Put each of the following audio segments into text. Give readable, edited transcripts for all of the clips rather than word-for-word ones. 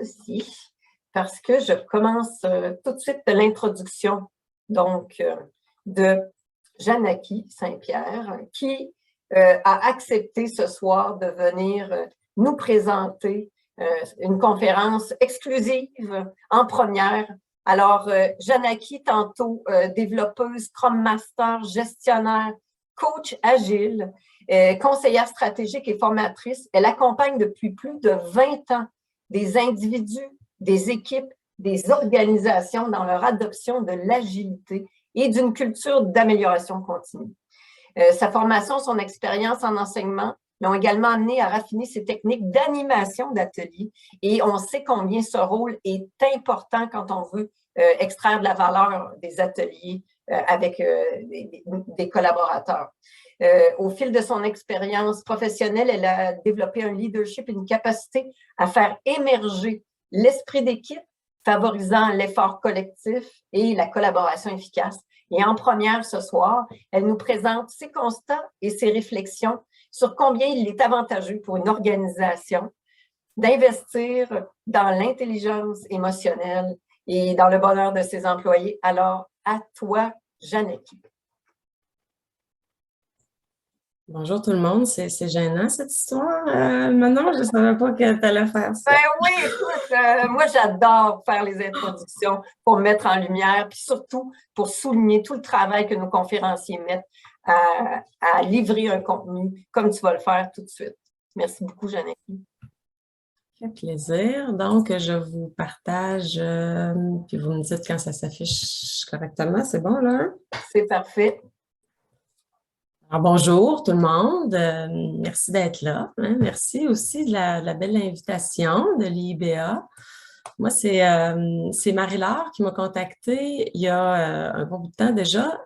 Aussi, parce que je commence tout de suite de l'introduction de Janaki Saint-Pierre, qui a accepté ce soir de venir nous présenter une conférence exclusive en première. Alors, Janaki, tantôt développeuse, Scrum Master, gestionnaire, coach agile, conseillère stratégique et formatrice, elle accompagne depuis plus de 20 ans des individus, des équipes, des organisations dans leur adoption de l'agilité et d'une culture d'amélioration continue. Sa formation, son expérience en enseignement l'ont également amené à raffiner ses techniques d'animation d'ateliers et on sait combien ce rôle est important quand on veut extraire de la valeur des ateliers avec des collaborateurs. Au fil de son expérience professionnelle, elle a développé un leadership et une capacité à faire émerger l'esprit d'équipe, favorisant l'effort collectif et la collaboration efficace. Et en première ce soir, elle nous présente ses constats et ses réflexions sur combien il est avantageux pour une organisation d'investir dans l'intelligence émotionnelle et dans le bonheur de ses employés. Alors, à toi, Janaki. Bonjour tout le monde, c'est gênant cette histoire. Manon, je ne savais pas que tu allais faire ça. Ben oui, écoute, moi j'adore faire les introductions pour mettre en lumière, puis surtout pour souligner tout le travail que nos conférenciers mettent à livrer un contenu comme tu vas le faire tout de suite. Merci beaucoup, Janaki. Ça fait plaisir. Donc, je vous partage, puis vous me dites quand ça s'affiche correctement. C'est bon, là? C'est parfait. Alors, bonjour tout le monde. Merci d'être là. Hein. Merci aussi de la belle invitation de l'IBA. Moi, c'est Marie-Laure qui m'a contactée il y a un bon bout de temps déjà.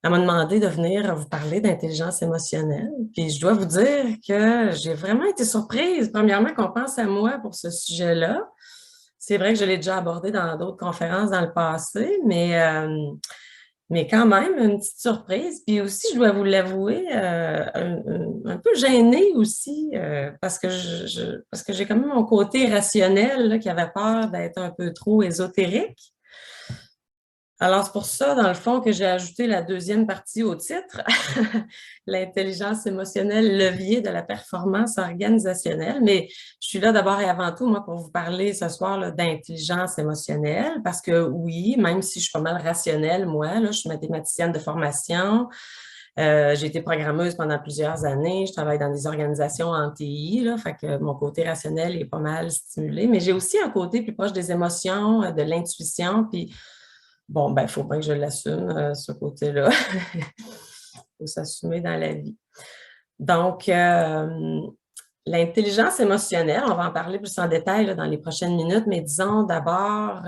Elle m'a demandé de venir vous parler d'intelligence émotionnelle. Puis je dois vous dire que j'ai vraiment été surprise, premièrement, qu'on pense à moi pour ce sujet-là. C'est vrai que je l'ai déjà abordé dans d'autres conférences dans le passé, mais quand même, une petite surprise. Puis aussi, je dois vous l'avouer, un peu gênée aussi, parce que j'ai quand même mon côté rationnel là, qui avait peur d'être un peu trop ésotérique. Alors, c'est pour ça, dans le fond, que j'ai ajouté la deuxième partie au titre, l'intelligence émotionnelle, levier de la performance organisationnelle. Mais je suis là d'abord et avant tout, moi, pour vous parler ce soir d'intelligence émotionnelle, parce que oui, même si je suis pas mal rationnelle, moi, là, je suis mathématicienne de formation, j'ai été programmeuse pendant plusieurs années, je travaille dans des organisations en TI, là, fait que mon côté rationnel est pas mal stimulé, mais j'ai aussi un côté plus proche des émotions, de l'intuition, puis bon, ben, il faut bien que je l'assume, ce côté-là. Il faut s'assumer dans la vie. Donc, l'intelligence émotionnelle, on va en parler plus en détail là, dans les prochaines minutes, mais disons d'abord,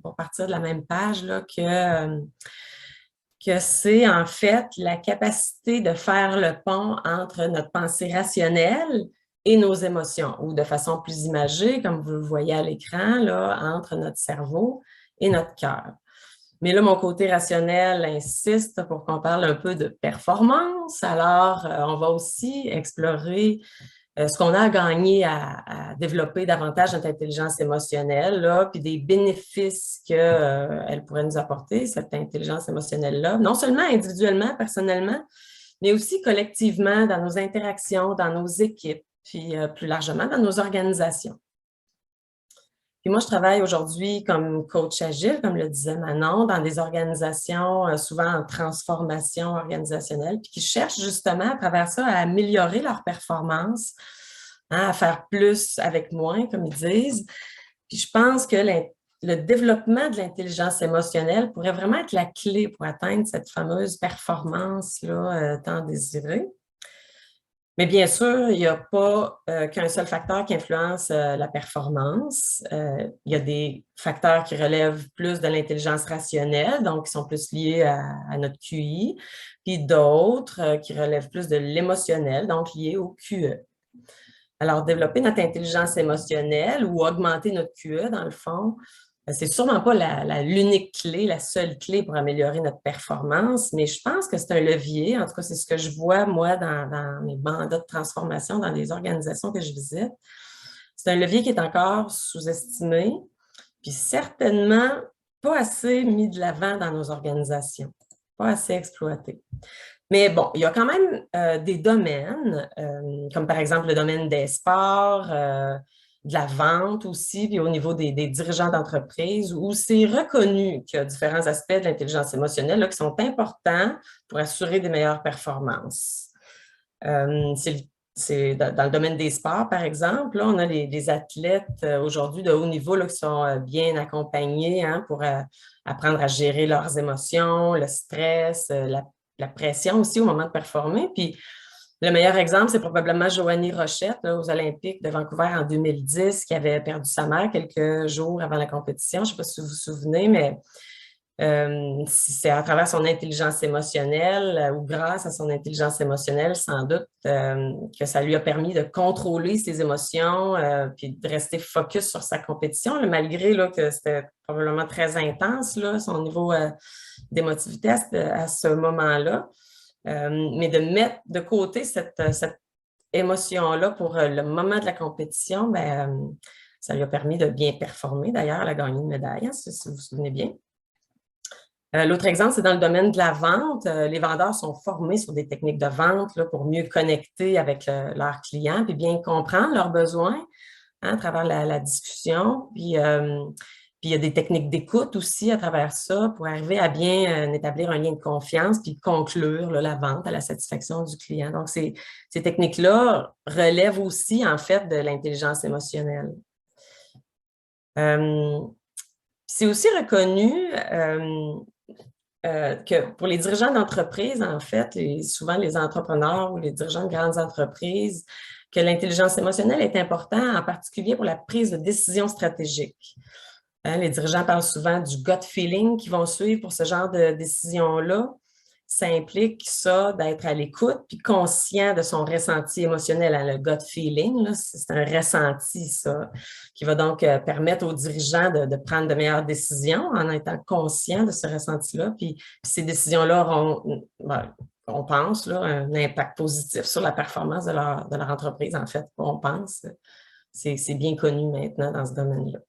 pour partir de la même page, là, que c'est en fait la capacité de faire le pont entre notre pensée rationnelle et nos émotions, ou de façon plus imagée, comme vous le voyez à l'écran, là, entre notre cerveau et notre cœur. Mais là, mon côté rationnel insiste pour qu'on parle un peu de performance. Alors, on va aussi explorer ce qu'on a à gagner à développer davantage notre intelligence émotionnelle, là, puis des bénéfices qu'elle pourrait nous apporter, cette intelligence émotionnelle-là, non seulement individuellement, personnellement, mais aussi collectivement dans nos interactions, dans nos équipes, puis plus largement dans nos organisations. Puis moi, je travaille aujourd'hui comme coach agile, comme le disait Manon, dans des organisations souvent en transformation organisationnelle, puis qui cherchent justement à travers ça à améliorer leur performance, hein, à faire plus avec moins, comme ils disent. Puis je pense que le développement de l'intelligence émotionnelle pourrait vraiment être la clé pour atteindre cette fameuse performance-là tant désirée. Mais bien sûr, il n'y a pas qu'un seul facteur qui influence la performance. Il y a des facteurs qui relèvent plus de l'intelligence rationnelle, donc qui sont plus liés à notre QI, puis d'autres qui relèvent plus de l'émotionnel, donc liés au QE. Alors, développer notre intelligence émotionnelle ou augmenter notre QE, dans le fond, c'est sûrement pas l'unique clé, la seule clé pour améliorer notre performance, mais je pense que c'est un levier. En tout cas, c'est ce que je vois, moi, dans mes mandats de transformation, dans les organisations que je visite. C'est un levier qui est encore sous-estimé, puis certainement pas assez mis de l'avant dans nos organisations, pas assez exploité. Mais bon, il y a quand même des domaines, comme par exemple le domaine des sports, de la vente aussi, puis au niveau des dirigeants d'entreprise, où c'est reconnu qu'il y a différents aspects de l'intelligence émotionnelle là, qui sont importants pour assurer des meilleures performances. C'est dans le domaine des sports, par exemple, là, on a des athlètes aujourd'hui de haut niveau là, qui sont bien accompagnés hein, pour apprendre à gérer leurs émotions, le stress, la pression aussi au moment de performer. Puis, le meilleur exemple, c'est probablement Joanie Rochette là, aux Olympiques de Vancouver en 2010, qui avait perdu sa mère quelques jours avant la compétition. Je ne sais pas si vous vous souvenez, mais c'est à travers son intelligence émotionnelle ou grâce à son intelligence émotionnelle, sans doute, que ça lui a permis de contrôler ses émotions puis de rester focus sur sa compétition, là, malgré là, que c'était probablement très intense, là, son niveau d'émotivité à ce moment-là. Mais de mettre de côté cette émotion-là pour le moment de la compétition, ben, ça lui a permis de bien performer. D'ailleurs, elle a gagné une médaille, hein, si vous vous souvenez bien. L'autre exemple, c'est dans le domaine de la vente. Les vendeurs sont formés sur des techniques de vente là, pour mieux connecter avec leurs clients puis bien comprendre leurs besoins hein, à travers la discussion. Puis il y a des techniques d'écoute aussi à travers ça pour arriver à bien établir un lien de confiance puis conclure là, la vente à la satisfaction du client. Donc, ces techniques-là relèvent aussi, en fait, de l'intelligence émotionnelle. C'est aussi reconnu que pour les dirigeants d'entreprise, en fait, et souvent les entrepreneurs ou les dirigeants de grandes entreprises, que l'intelligence émotionnelle est importante, en particulier pour la prise de décision stratégique. Hein, les dirigeants parlent souvent du gut feeling qu'ils vont suivre pour ce genre de décision-là. Ça implique ça d'être à l'écoute puis conscient de son ressenti émotionnel. Hein, le gut feeling, c'est un ressenti, ça, qui va donc permettre aux dirigeants de prendre de meilleures décisions en étant conscients de ce ressenti-là. Puis ces décisions-là auront, on pense, là, un impact positif sur la performance de leur entreprise, en fait. On pense. C'est bien connu maintenant dans ce domaine-là.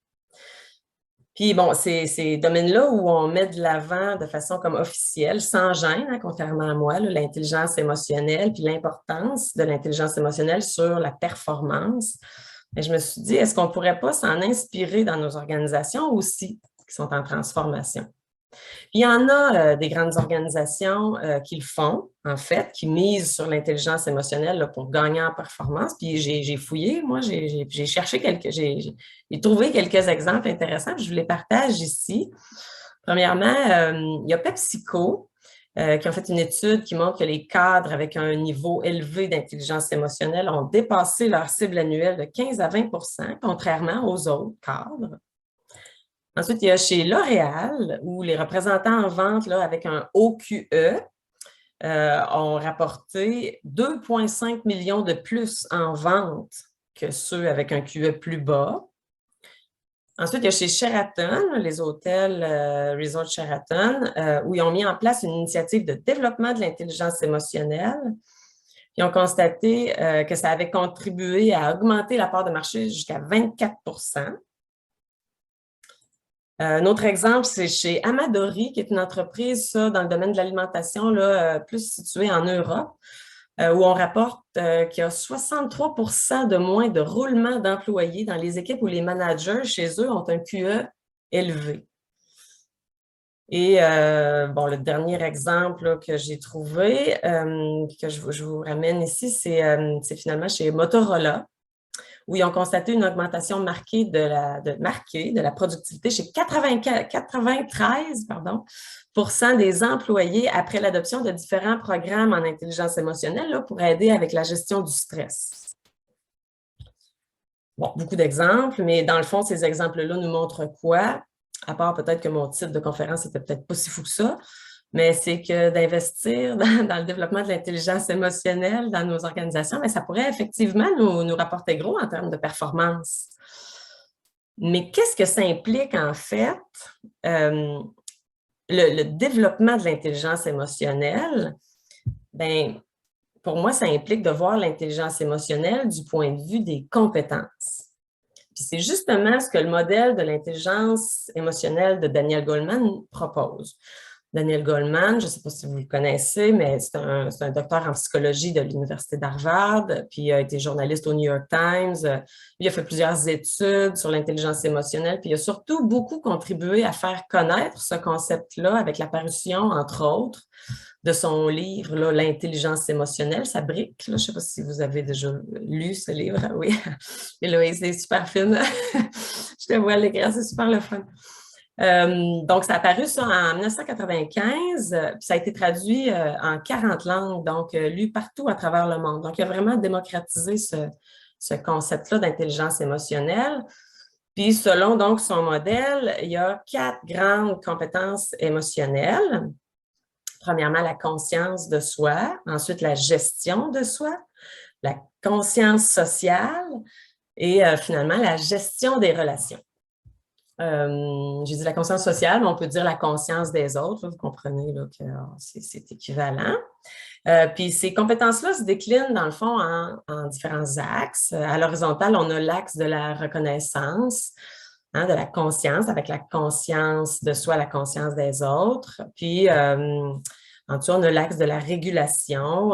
Puis bon, c'est ces domaines-là où on met de l'avant de façon comme officielle, sans gêne, hein, contrairement à moi, l'intelligence émotionnelle, puis l'importance de l'intelligence émotionnelle sur la performance. Et je me suis dit, est-ce qu'on ne pourrait pas s'en inspirer dans nos organisations aussi, qui sont en transformation? Puis il y en a des grandes organisations qui le font, en fait, qui misent sur l'intelligence émotionnelle là, pour gagner en performance. Puis j'ai fouillé, moi, j'ai cherché j'ai trouvé quelques exemples intéressants, puis je vous les partage ici. Premièrement, il y a PepsiCo qui ont fait une étude qui montre que les cadres avec un niveau élevé d'intelligence émotionnelle ont dépassé leur cible annuelle de 15 à 20 contrairement aux autres cadres. Ensuite, il y a chez L'Oréal, où les représentants en vente là, avec un OQE ont rapporté 2,5 millions de plus en vente que ceux avec un QE plus bas. Ensuite, il y a chez Sheraton, les hôtels Resort Sheraton, où ils ont mis en place une initiative de développement de l'intelligence émotionnelle. Ils ont constaté que ça avait contribué à augmenter la part de marché jusqu'à 24 %. Un autre exemple, c'est chez Amadori, qui est une entreprise ça, dans le domaine de l'alimentation, plus située en Europe, où on rapporte qu'il y a 63 % de moins de roulement d'employés dans les équipes où les managers chez eux ont un QE élevé. Et bon, le dernier exemple là, que j'ai trouvé, que je vous ramène ici, c'est finalement chez Motorola, où ils ont constaté une augmentation marquée de la productivité chez 93 des employés après l'adoption de différents programmes en intelligence émotionnelle là, pour aider avec la gestion du stress. Bon, beaucoup d'exemples, mais dans le fond, ces exemples-là nous montrent quoi? À part peut-être que mon titre de conférence n'était peut-être pas si fou que ça, mais c'est que d'investir dans le développement de l'intelligence émotionnelle dans nos organisations, bien, ça pourrait effectivement nous rapporter gros en termes de performance. Mais qu'est-ce que ça implique en fait? Le développement de l'intelligence émotionnelle, bien, pour moi, ça implique de voir l'intelligence émotionnelle du point de vue des compétences. Puis c'est justement ce que le modèle de l'intelligence émotionnelle de Daniel Goleman propose. Daniel Goleman, je ne sais pas si vous le connaissez, mais c'est un docteur en psychologie de l'Université d'Harvard, puis il a été journaliste au New York Times. Il a fait plusieurs études sur l'intelligence émotionnelle, puis il a surtout beaucoup contribué à faire connaître ce concept-là avec l'apparition, entre autres, de son livre, L'intelligence émotionnelle, sa brique. Là, je ne sais pas si vous avez déjà lu ce livre. Oui, Héloïse, c'est super fine. Je te vois à l'écran, c'est super le fun. Donc, ça a apparu ça en 1995, puis ça a été traduit en 40 langues, donc lu partout à travers le monde. Donc, il a vraiment démocratisé ce concept-là d'intelligence émotionnelle. Puis, selon donc son modèle, il y a 4 grandes compétences émotionnelles. Premièrement, la conscience de soi, ensuite la gestion de soi, la conscience sociale et finalement la gestion des relations. J'ai dit la conscience sociale, mais on peut dire la conscience des autres. Là, vous comprenez là, que c'est équivalent. Puis ces compétences-là se déclinent, dans le fond, en différents axes. À l'horizontale, on a l'axe de la reconnaissance, de la conscience, avec la conscience de soi, la conscience des autres. Puis, en dessous, on a l'axe de la régulation,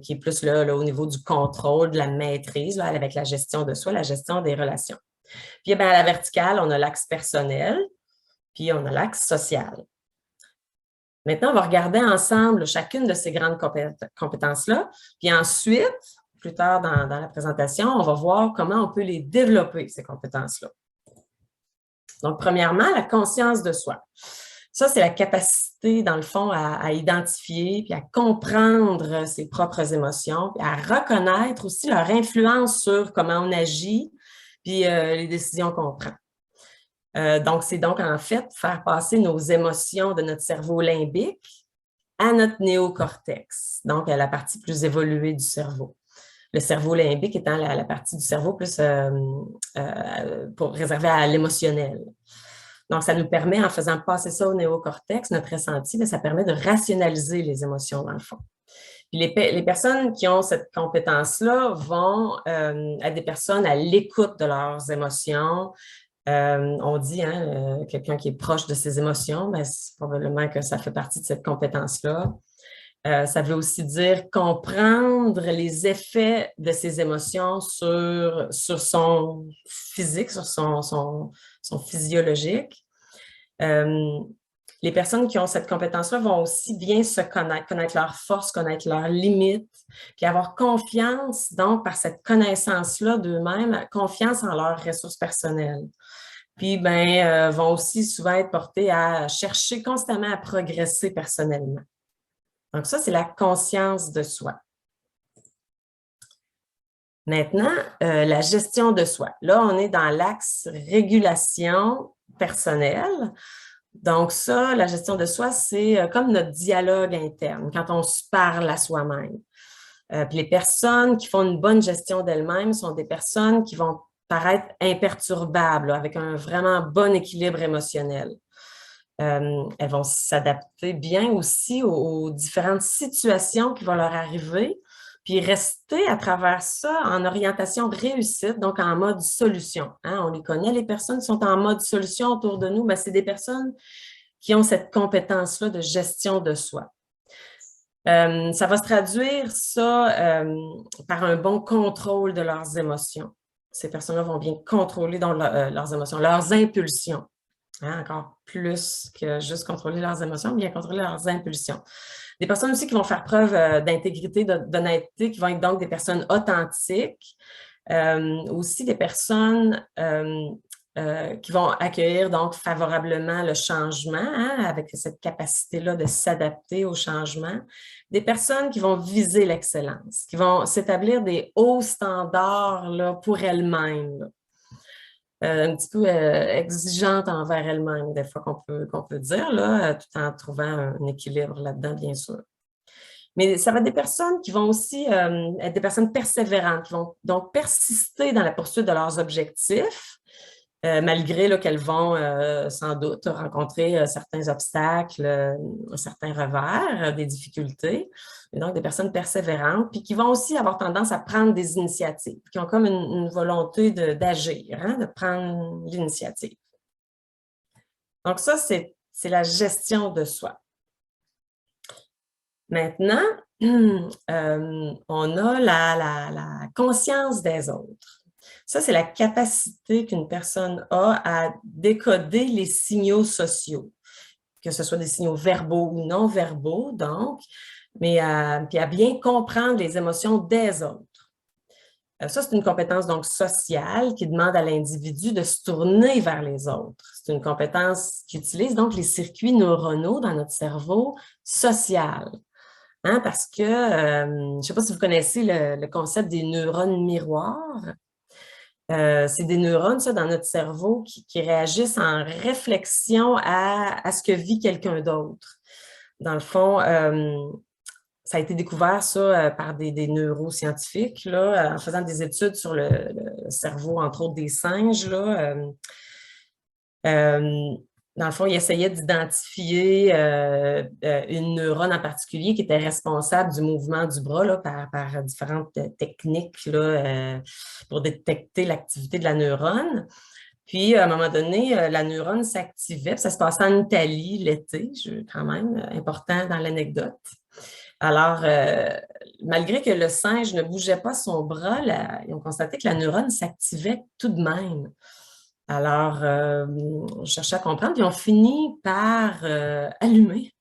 qui est plus là, au niveau du contrôle, de la maîtrise, là, avec la gestion de soi, la gestion des relations. Puis, bien, à la verticale, on a l'axe personnel, puis on a l'axe social. Maintenant, on va regarder ensemble chacune de ces grandes compétences-là. Puis ensuite, plus tard dans la présentation, on va voir comment on peut les développer, ces compétences-là. Donc, premièrement, la conscience de soi. Ça, c'est la capacité, dans le fond, à identifier puis à comprendre ses propres émotions, puis à reconnaître aussi leur influence sur comment on agit, puis les décisions qu'on prend. Donc, c'est donc en fait faire passer nos émotions de notre cerveau limbique à notre néocortex, donc à la partie plus évoluée du cerveau. Le cerveau limbique étant la partie du cerveau plus pour réserver à l'émotionnel. Donc, ça nous permet, en faisant passer ça au néocortex, notre ressenti, ça permet de rationaliser les émotions dans le fond. Puis les personnes qui ont cette compétence-là vont être des personnes à l'écoute de leurs émotions. On dit, quelqu'un qui est proche de ses émotions, ben, c'est probablement que ça fait partie de cette compétence-là. Ça veut aussi dire comprendre les effets de ses émotions sur son physique, sur son physiologique. Les personnes qui ont cette compétence-là vont aussi bien se connaître leurs forces, connaître leurs limites, puis avoir confiance, donc, par cette connaissance-là d'eux-mêmes, confiance en leurs ressources personnelles. Puis, vont aussi souvent être portés à chercher constamment à progresser personnellement. Donc, ça, c'est la conscience de soi. Maintenant, la gestion de soi. Là, on est dans l'axe régulation personnelle. Donc ça, la gestion de soi, c'est comme notre dialogue interne, quand on se parle à soi-même. Puis les personnes qui font une bonne gestion d'elles-mêmes sont des personnes qui vont paraître imperturbables, là, avec un vraiment bon équilibre émotionnel. Elles vont s'adapter bien aussi aux différentes situations qui vont leur arriver, puis rester à travers ça en orientation réussite, donc en mode solution. On les connaît, les personnes qui sont en mode solution autour de nous, c'est des personnes qui ont cette compétence-là de gestion de soi. Ça va se traduire, ça, par un bon contrôle de leurs émotions. Ces personnes-là vont bien contrôler donc, leurs émotions, leurs impulsions. Encore plus que juste contrôler leurs émotions, bien contrôler leurs impulsions. Des personnes aussi qui vont faire preuve d'intégrité, d'honnêteté, qui vont être donc des personnes authentiques. Aussi des personnes qui vont accueillir donc favorablement le changement, avec cette capacité-là de s'adapter au changement. Des personnes qui vont viser l'excellence, qui vont s'établir des hauts standards là, pour elles-mêmes. Un petit peu exigeante envers elle-même, des fois qu'on peut dire, là, tout en trouvant un équilibre là-dedans, bien sûr. Mais ça va être des personnes qui vont aussi être des personnes persévérantes, qui vont donc persister dans la poursuite de leurs objectifs, malgré qu'elles vont sans doute rencontrer certains obstacles, certains revers, des difficultés. Et donc, des personnes persévérantes, puis qui vont aussi avoir tendance à prendre des initiatives, qui ont comme une volonté d'agir, hein, de prendre l'initiative. Donc, ça, c'est la gestion de soi. Maintenant, on a la conscience des autres. Ça, c'est la capacité qu'une personne a à décoder les signaux sociaux, que ce soit des signaux verbaux ou non verbaux, donc, mais puis à bien comprendre les émotions des autres. Ça, c'est une compétence donc sociale qui demande à l'individu de se tourner vers les autres. C'est une compétence qui utilise donc les circuits neuronaux dans notre cerveau social. Hein, parce que, je ne sais pas si vous connaissez le concept des neurones miroirs. C'est des neurones, ça, dans notre cerveau qui réagissent en réflexion à ce que vit quelqu'un d'autre. Dans le fond, ça a été découvert, ça, par des neuroscientifiques, là, en faisant des études sur le cerveau, entre autres, des singes, là. Dans le fond, ils essayaient d'identifier une neurone en particulier qui était responsable du mouvement du bras là, par différentes techniques là, pour détecter l'activité de la neurone. Puis, à un moment donné, la neurone s'activait. Ça se passait en Italie l'été, quand même, important dans l'anecdote. Alors, malgré que le singe ne bougeait pas son bras, ils ont constaté que la neurone s'activait tout de même. Alors, on cherchait à comprendre, puis on finit par allumer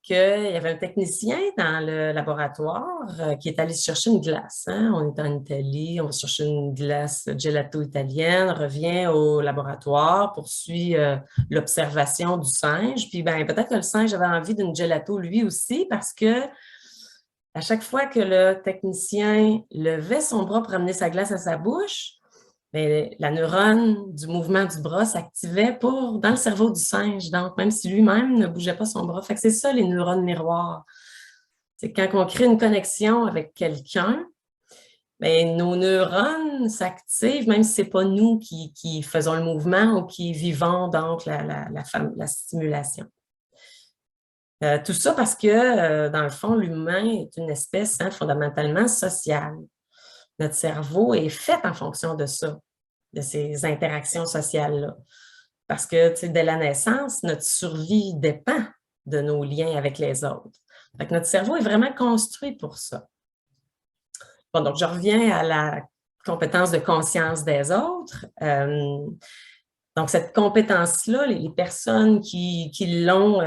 qu'il y avait un technicien dans le laboratoire qui est allé chercher une glace. Hein? On est en Italie, on va chercher une glace gelato italienne, revient au laboratoire, poursuit l'observation du singe. Puis, ben, peut-être que le singe avait envie d'une gelato lui aussi, parce que à chaque fois que le technicien levait son bras pour amener sa glace à sa bouche, mais la neurone du mouvement du bras s'activait dans le cerveau du singe, donc même si lui-même ne bougeait pas son bras. Fait que c'est ça, les neurones miroirs. C'est quand on crée une connexion avec quelqu'un, bien, nos neurones s'activent, même si ce n'est pas nous qui faisons le mouvement ou qui vivons donc la stimulation. Tout ça parce que, dans le fond, l'humain est une espèce fondamentalement sociale. Notre cerveau est fait en fonction de ça, de ces interactions sociales-là. Parce que, tu sais, dès la naissance, notre survie dépend de nos liens avec les autres. Fait que notre cerveau est vraiment construit pour ça. Bon, donc, je reviens à la compétence de conscience des autres. Donc, cette compétence-là, les personnes qui l'ont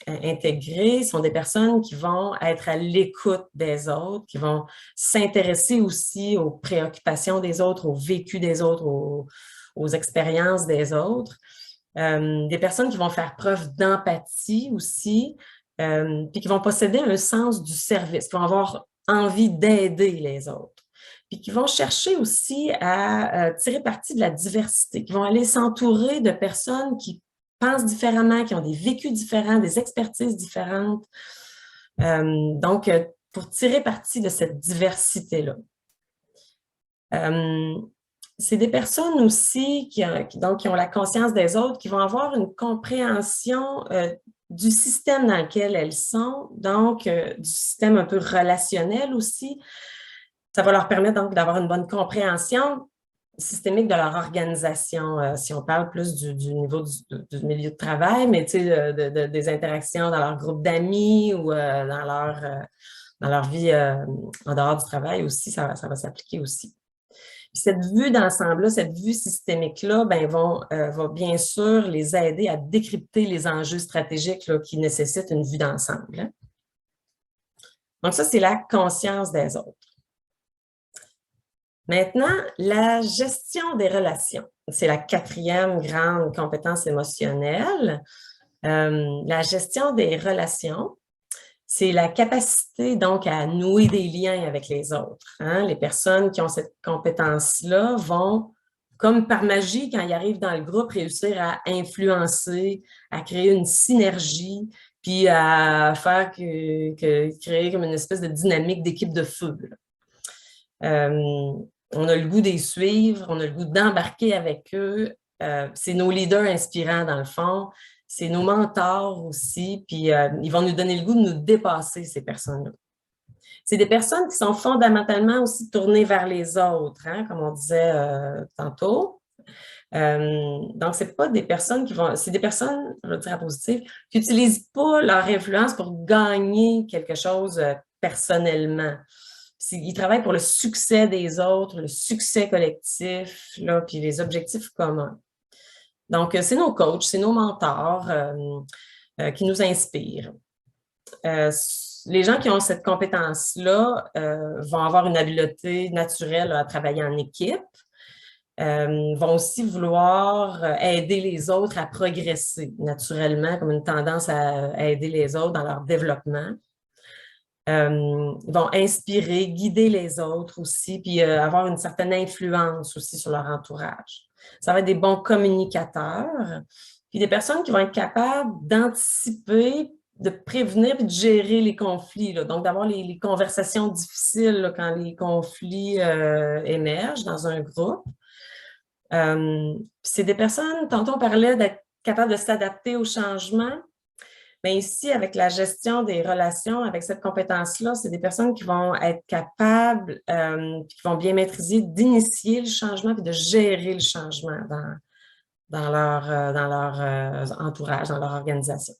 intégrée sont des personnes qui vont être à l'écoute des autres, qui vont s'intéresser aussi aux préoccupations des autres, au vécu des autres, aux expériences des autres. Des personnes qui vont faire preuve d'empathie aussi, puis qui vont posséder un sens du service, qui vont avoir envie d'aider les autres. Puis qui vont chercher aussi à tirer parti de la diversité, qui vont aller s'entourer de personnes qui pensent différemment, qui ont des vécus différents, des expertises différentes. Donc, pour tirer parti de cette diversité-là. C'est des personnes aussi qui ont la conscience des autres, qui vont avoir une compréhension du système dans lequel elles sont, donc du système un peu relationnel aussi. Ça va leur permettre donc d'avoir une bonne compréhension systémique de leur organisation, si on parle plus du niveau du milieu de travail, mais tu sais, des interactions dans leur groupe d'amis ou dans leur vie en dehors du travail aussi, ça va s'appliquer aussi. Puis cette vue d'ensemble-là, cette vue systémique-là, ben, va bien sûr les aider à décrypter les enjeux stratégiques là, qui nécessitent une vue d'ensemble. Hein? Donc ça, c'est la conscience des autres. Maintenant, la gestion des relations. C'est la quatrième grande compétence émotionnelle. La gestion des relations, c'est la capacité donc à nouer des liens avec les autres. Hein? Les personnes qui ont cette compétence-là vont, comme par magie, quand ils arrivent dans le groupe, réussir à influencer, à créer une synergie, puis à faire créer comme une espèce de dynamique d'équipe de feu. On a le goût de les suivre, on a le goût d'embarquer avec eux, c'est nos leaders inspirants dans le fond, c'est nos mentors aussi, puis ils vont nous donner le goût de nous dépasser, ces personnes-là. C'est des personnes qui sont fondamentalement aussi tournées vers les autres, hein, comme on disait tantôt. Donc, c'est pas des personnes qui vont, c'est des personnes, je vais dire à positif, qui n'utilisent pas leur influence pour gagner quelque chose personnellement. Ils travaillent pour le succès des autres, le succès collectif, là, puis les objectifs communs. Donc, c'est nos coachs, c'est nos mentors qui nous inspirent. Les gens qui ont cette compétence-là vont avoir une habileté naturelle à travailler en équipe, vont aussi vouloir aider les autres à progresser naturellement, comme une tendance à aider les autres dans leur développement. Vont inspirer, guider les autres aussi, puis avoir une certaine influence aussi sur leur entourage. Ça va être des bons communicateurs, puis des personnes qui vont être capables d'anticiper, de prévenir et de gérer les conflits. Là. Donc, d'avoir les conversations difficiles là, quand les conflits émergent dans un groupe. C'est des personnes, tantôt on parlait d'être capable de s'adapter au changement. Mais ici, avec la gestion des relations, avec cette compétence-là, c'est des personnes qui vont être capables, qui vont bien maîtriser d'initier le changement et de gérer le changement dans leur entourage, dans leur organisation.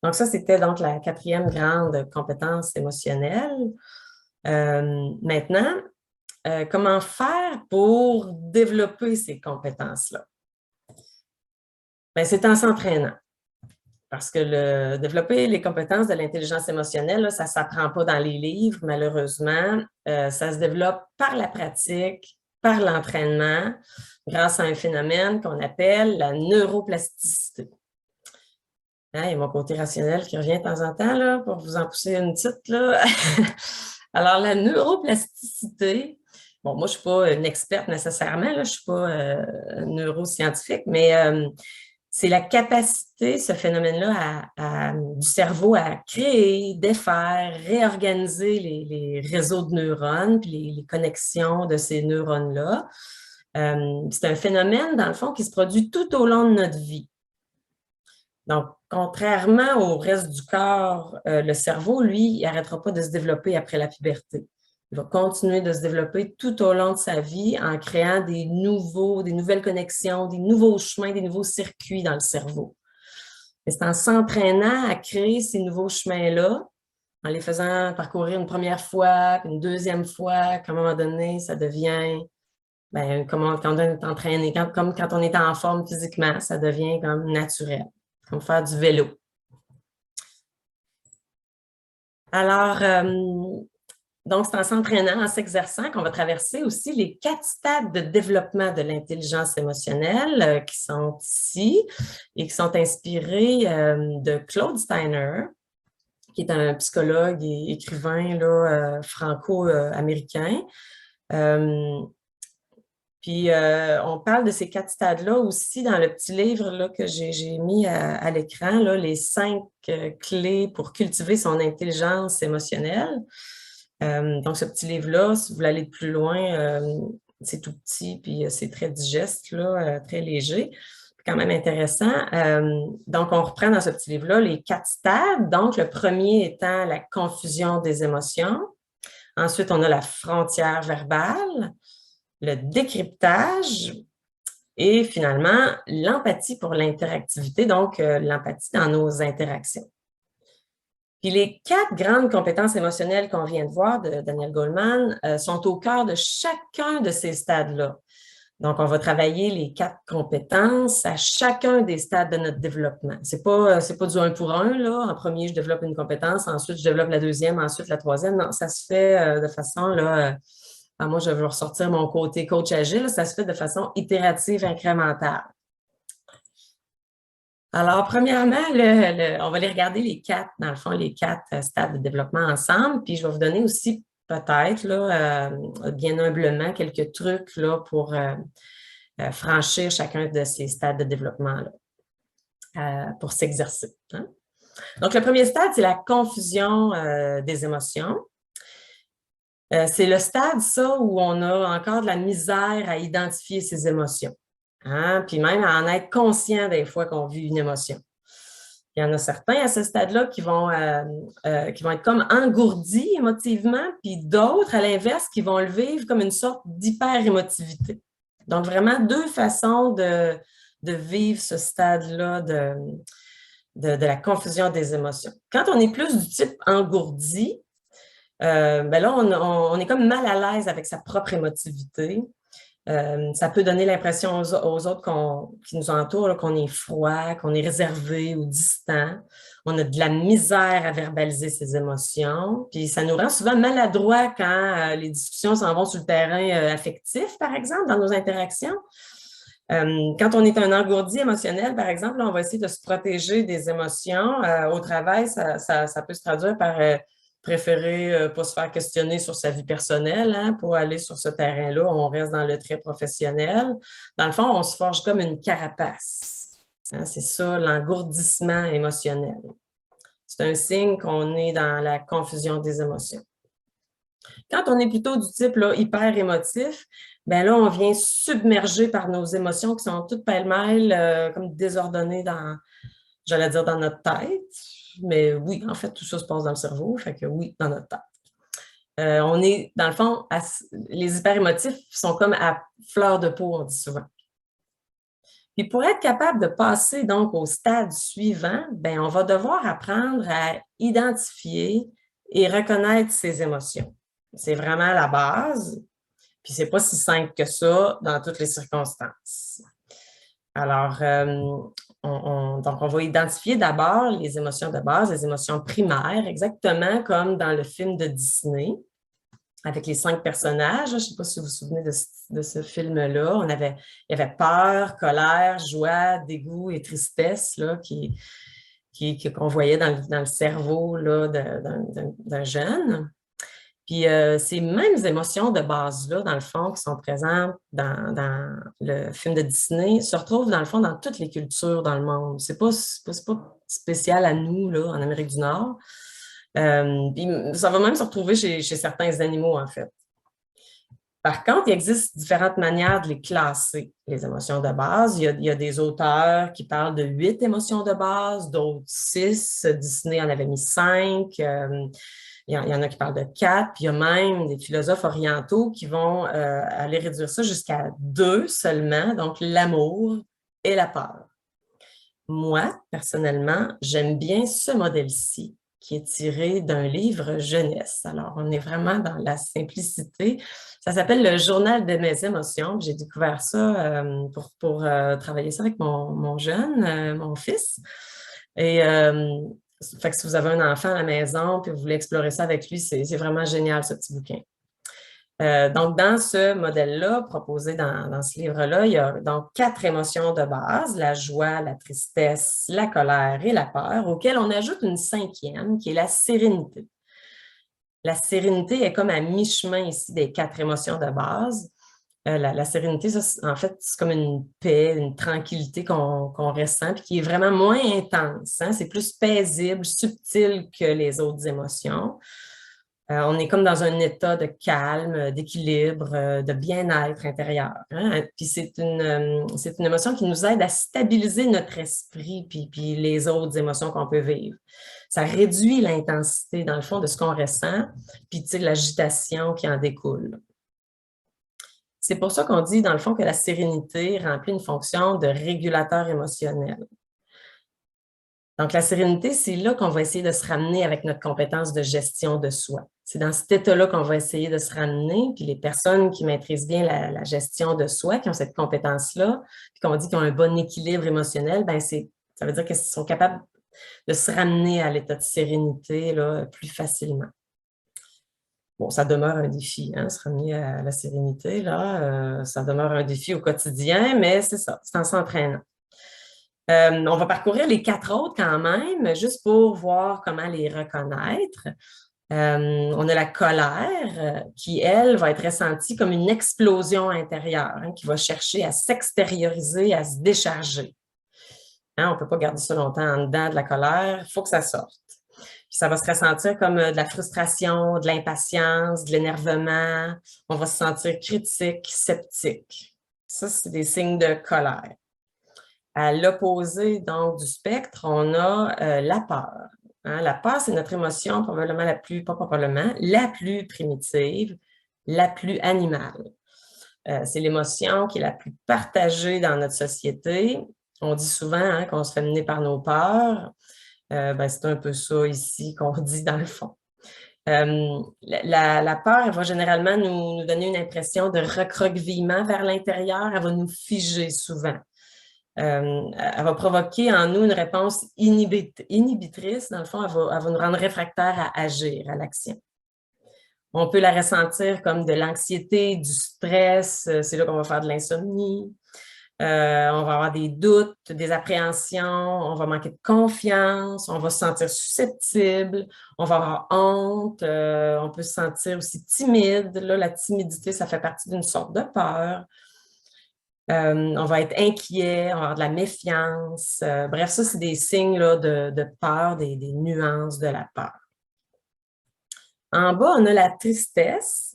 Donc ça, c'était donc la 4e grande compétence émotionnelle. Maintenant, comment faire pour développer ces compétences-là? Bien, c'est en s'entraînant. Parce que développer les compétences de l'intelligence émotionnelle, là, ça ne s'apprend pas dans les livres, malheureusement. Ça se développe par la pratique, par l'entraînement, grâce à un phénomène qu'on appelle la neuroplasticité. Hein, il y a mon côté rationnel qui revient de temps en temps là, pour vous en pousser une petite. Là. Alors, la neuroplasticité, bon, moi, je ne suis pas une experte nécessairement, là, je ne suis pas neuroscientifique, mais c'est la capacité, ce phénomène-là, du cerveau à créer, défaire, réorganiser les réseaux de neurones, puis les connexions de ces neurones-là. C'est un phénomène, dans le fond, qui se produit tout au long de notre vie. Donc, contrairement au reste du corps, le cerveau, lui, il n'arrêtera pas de se développer après la puberté. Il va continuer de se développer tout au long de sa vie en créant des nouvelles connexions, des nouveaux chemins, des nouveaux circuits dans le cerveau. Et c'est en s'entraînant à créer ces nouveaux chemins-là, en les faisant parcourir une première fois, puis une deuxième fois, qu'à un moment donné, ça devient, comme quand on est entraîné, comme quand on est en forme physiquement, ça devient comme naturel, comme faire du vélo. Alors, donc, c'est en s'entraînant, en s'exerçant qu'on va traverser aussi les 4 stades de développement de l'intelligence émotionnelle qui sont ici et qui sont inspirés de Claude Steiner, qui est un psychologue et écrivain là, franco-américain. Puis, on parle de ces 4 stades-là aussi dans le petit livre là, que j'ai mis à l'écran, là, les 5 clés pour cultiver son intelligence émotionnelle. Donc, ce petit livre-là, si vous voulez aller plus loin, c'est tout petit, puis c'est très digeste, là, très léger, quand même intéressant. Donc, on reprend dans ce petit livre-là les 4 stades. Donc, le premier étant la confusion des émotions. Ensuite, on a la frontière verbale, le décryptage et finalement, l'empathie pour l'interactivité, donc l'empathie dans nos interactions. Puis les 4 grandes compétences émotionnelles qu'on vient de voir de Daniel Goleman sont au cœur de chacun de ces stades-là. Donc, on va travailler les 4 compétences à chacun des stades de notre développement. C'est pas du 1 pour 1, là. En premier, je développe une compétence, ensuite, je développe la deuxième, ensuite la troisième. Non, ça se fait de façon, là, moi, je veux ressortir mon côté coach agile, ça se fait de façon itérative, incrémentale. Alors, premièrement, on va les regarder les 4, dans le fond, les 4 stades de développement ensemble. Puis, je vais vous donner aussi peut-être, là, bien humblement, quelques trucs là, pour franchir chacun de ces stades de développement-là, pour s'exercer. Hein? Donc, le premier stade, c'est la confusion des émotions. C'est le stade, ça, où on a encore de la misère à identifier ses émotions. Hein? Puis même à en être conscient des fois qu'on vit une émotion. Il y en a certains à ce stade-là qui vont être comme engourdis émotivement, puis d'autres, à l'inverse, qui vont le vivre comme une sorte d'hyper-émotivité. Donc, vraiment deux façons de vivre ce stade-là de la confusion des émotions. Quand on est plus du type engourdi, ben là, on est comme mal à l'aise avec sa propre émotivité. Ça peut donner l'impression aux autres qui nous entourent qu'on est froid, qu'on est réservé ou distant. On a de la misère à verbaliser ses émotions. Puis ça nous rend souvent maladroits quand les discussions s'en vont sur le terrain affectif, par exemple, dans nos interactions. Quand on est un engourdi émotionnel, par exemple, là, on va essayer de se protéger des émotions. Au travail, ça peut se traduire par préférer pas se faire questionner sur sa vie personnelle, hein, pour aller sur ce terrain-là, on reste dans le trait professionnel. Dans le fond, on se forge comme une carapace. Hein, c'est ça, l'engourdissement émotionnel. C'est un signe qu'on est dans la confusion des émotions. Quand on est plutôt du type là, hyper émotif, ben là, on vient submerger par nos émotions qui sont toutes pêle-mêle, comme désordonnées j'allais dire dans notre tête. Mais oui, en fait, tout ça se passe dans le cerveau, fait que oui, dans notre tête. On est, dans le fond, les hyper-émotifs sont comme à fleur de peau, on dit souvent. Puis pour être capable de passer donc au stade suivant, ben on va devoir apprendre à identifier et reconnaître ses émotions. C'est vraiment la base, puis c'est pas si simple que ça dans toutes les circonstances. Alors, donc, on va identifier d'abord les émotions de base, les émotions primaires, exactement comme dans le film de Disney, avec les 5 personnages. Je ne sais pas si vous vous souvenez de ce film-là. Il y avait peur, colère, joie, dégoût et tristesse là, qu'on voyait dans le cerveau là, d'un jeune. Puis ces mêmes émotions de base-là, dans le fond, qui sont présentes dans le film de Disney, se retrouvent, dans le fond, dans toutes les cultures dans le monde. C'est pas spécial à nous, là, en Amérique du Nord. Puis ça va même se retrouver chez certains animaux, en fait. Par contre, il existe différentes manières de les classer, les émotions de base. Il y a des auteurs qui parlent de 8 émotions de base, d'autres 6. Disney en avait mis 5. Il y en a qui parlent de 4, puis il y a même des philosophes orientaux qui vont aller réduire ça jusqu'à 2 seulement, donc l'amour et la peur. Moi, personnellement, j'aime bien ce modèle-ci, qui est tiré d'un livre jeunesse. Alors, on est vraiment dans la simplicité. Ça s'appelle le Journal de mes émotions. J'ai découvert ça pour travailler ça avec mon jeune, mon fils. Et fait que si vous avez un enfant à la maison puis vous voulez explorer ça avec lui, c'est vraiment génial, ce petit bouquin. Donc, dans ce modèle-là, proposé dans ce livre-là, il y a donc 4 émotions de base, la joie, la tristesse, la colère et la peur, auxquelles on ajoute une 5e, qui est la sérénité. La sérénité est comme à mi-chemin ici des 4 émotions de base. La sérénité, ça, en fait, c'est comme une paix, une tranquillité qu'on ressent, puis qui est vraiment moins intense. Hein? C'est plus paisible, subtil que les autres émotions. On est comme dans un état de calme, d'équilibre, de bien-être intérieur. Hein? Puis c'est une émotion qui nous aide à stabiliser notre esprit puis les autres émotions qu'on peut vivre. Ça réduit l'intensité, dans le fond, de ce qu'on ressent, puis l'agitation qui en découle. C'est pour ça qu'on dit, dans le fond, que la sérénité remplit une fonction de régulateur émotionnel. Donc, la sérénité, c'est là qu'on va essayer de se ramener avec notre compétence de gestion de soi. C'est dans cet état-là qu'on va essayer de se ramener. Puis les personnes qui maîtrisent bien la gestion de soi, qui ont cette compétence-là, puis qu'on dit qu'ils ont un bon équilibre émotionnel, ben ça veut dire qu'ils sont capables de se ramener à l'état de sérénité là, plus facilement. Bon, ça demeure un défi, hein, se ramener à la sérénité, là, ça demeure un défi au quotidien, mais c'est ça, c'est en s'entraînant. On va parcourir les 4 autres quand même, juste pour voir comment les reconnaître. On a la colère qui, elle, va être ressentie comme une explosion intérieure, hein, qui va chercher à s'extérioriser, à se décharger. Hein, on ne peut pas garder ça longtemps en dedans de la colère, il faut que ça sorte. Puis ça va se ressentir comme de la frustration, de l'impatience, de l'énervement. On va se sentir critique, sceptique. Ça, c'est des signes de colère. À l'opposé, donc, du spectre, on a la peur. Hein? La peur, c'est notre émotion probablement pas probablement, la plus primitive, la plus animale. C'est l'émotion qui est la plus partagée dans notre société. On dit souvent qu'on se fait mener par nos peurs. C'est un peu ça ici qu'on dit dans le fond. La peur, elle va généralement nous donner une impression de recroquevillement vers l'intérieur. Elle va nous figer souvent. Elle va provoquer en nous une réponse inhibitrice. Dans le fond, elle va nous rendre réfractaires à agir, à l'action. On peut la ressentir comme de l'anxiété, du stress. C'est là qu'on va faire de l'insomnie. On va avoir des doutes, des appréhensions, on va manquer de confiance, on va se sentir susceptible, on va avoir honte, on peut se sentir aussi timide. Là, la timidité, ça fait partie d'une sorte de peur. On va être inquiet, on va avoir de la méfiance. Bref, ça, c'est des signes là, de peur, des nuances de la peur. En bas, on a la tristesse,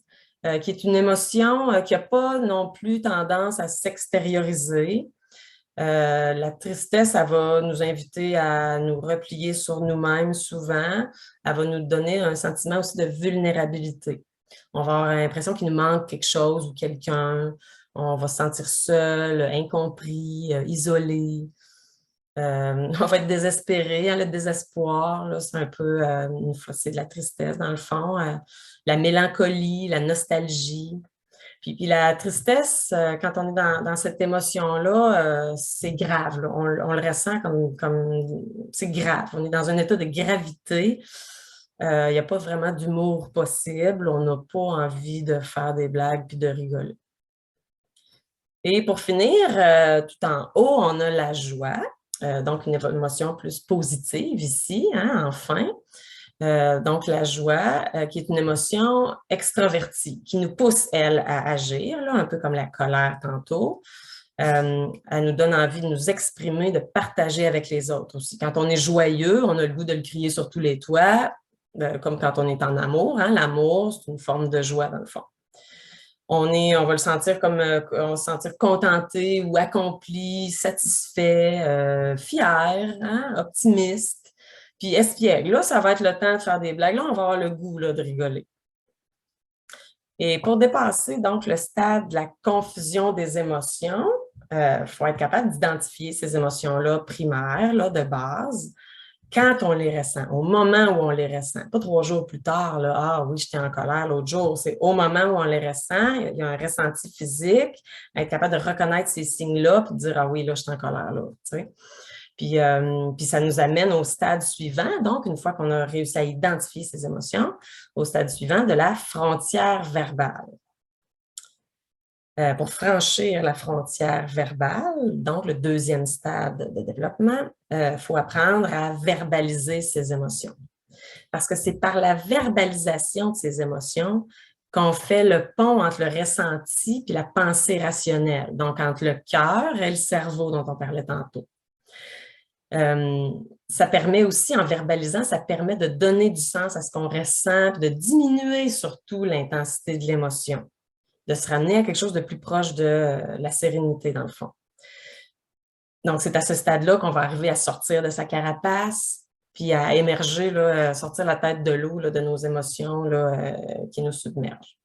qui est une émotion qui n'a pas non plus tendance à s'extérioriser. La tristesse, elle va nous inviter à nous replier sur nous-mêmes souvent. Elle va nous donner un sentiment aussi de vulnérabilité. On va avoir l'impression qu'il nous manque quelque chose ou quelqu'un. On va se sentir seul, incompris, isolé. On va être désespéré, hein, le désespoir, c'est un peu c'est de la tristesse dans le fond, la mélancolie, la nostalgie. Puis la tristesse, quand on est dans cette émotion-là, c'est grave. Là. On le ressent comme c'est grave. On est dans un état de gravité. Il n'y a pas vraiment d'humour possible. On n'a pas envie de faire des blagues puis de rigoler. Et pour finir, tout en haut, on a la joie. Donc, une émotion plus positive ici, hein, enfin. Donc, la joie, qui est une émotion extravertie, qui nous pousse, elle, à agir, là, un peu comme la colère tantôt. Elle nous donne envie de nous exprimer, de partager avec les autres aussi. Quand on est joyeux, on a le goût de le crier sur tous les toits, comme quand on est en amour. Hein. L'amour, c'est une forme de joie, dans le fond. On va le sentir comme, on va se sentir contenté ou accompli, satisfait, fier, hein, optimiste. Puis espiègle, là, ça va être le temps de faire des blagues. Là, on va avoir le goût là, de rigoler. Et pour dépasser donc le stade de la confusion des émotions, il faut être capable d'identifier ces émotions-là primaires, là, de base, quand on les ressent, au moment où on les ressent. Pas 3 jours plus tard, là, ah oui, j'étais en colère l'autre jour. C'est au moment où on les ressent, il y a un ressenti physique, être capable de reconnaître ces signes-là puis de dire, ah oui, là, je suis en colère, là, tu sais. Puis ça nous amène au stade suivant, donc une fois qu'on a réussi à identifier ces émotions, au stade suivant de la frontière verbale. Pour franchir la frontière verbale, donc le deuxième stade de développement, il faut apprendre à verbaliser ses émotions. Parce que c'est par la verbalisation de ces émotions qu'on fait le pont entre le ressenti et la pensée rationnelle, donc entre le cœur et le cerveau dont on parlait tantôt. Ça permet aussi, en verbalisant, ça permet de donner du sens à ce qu'on ressent, de diminuer surtout l'intensité de l'émotion, de se ramener à quelque chose de plus proche de la sérénité, dans le fond. Donc, c'est à ce stade-là qu'on va arriver à sortir de sa carapace, puis à émerger, là, sortir la tête de l'eau de nos émotions là, qui nous submergent.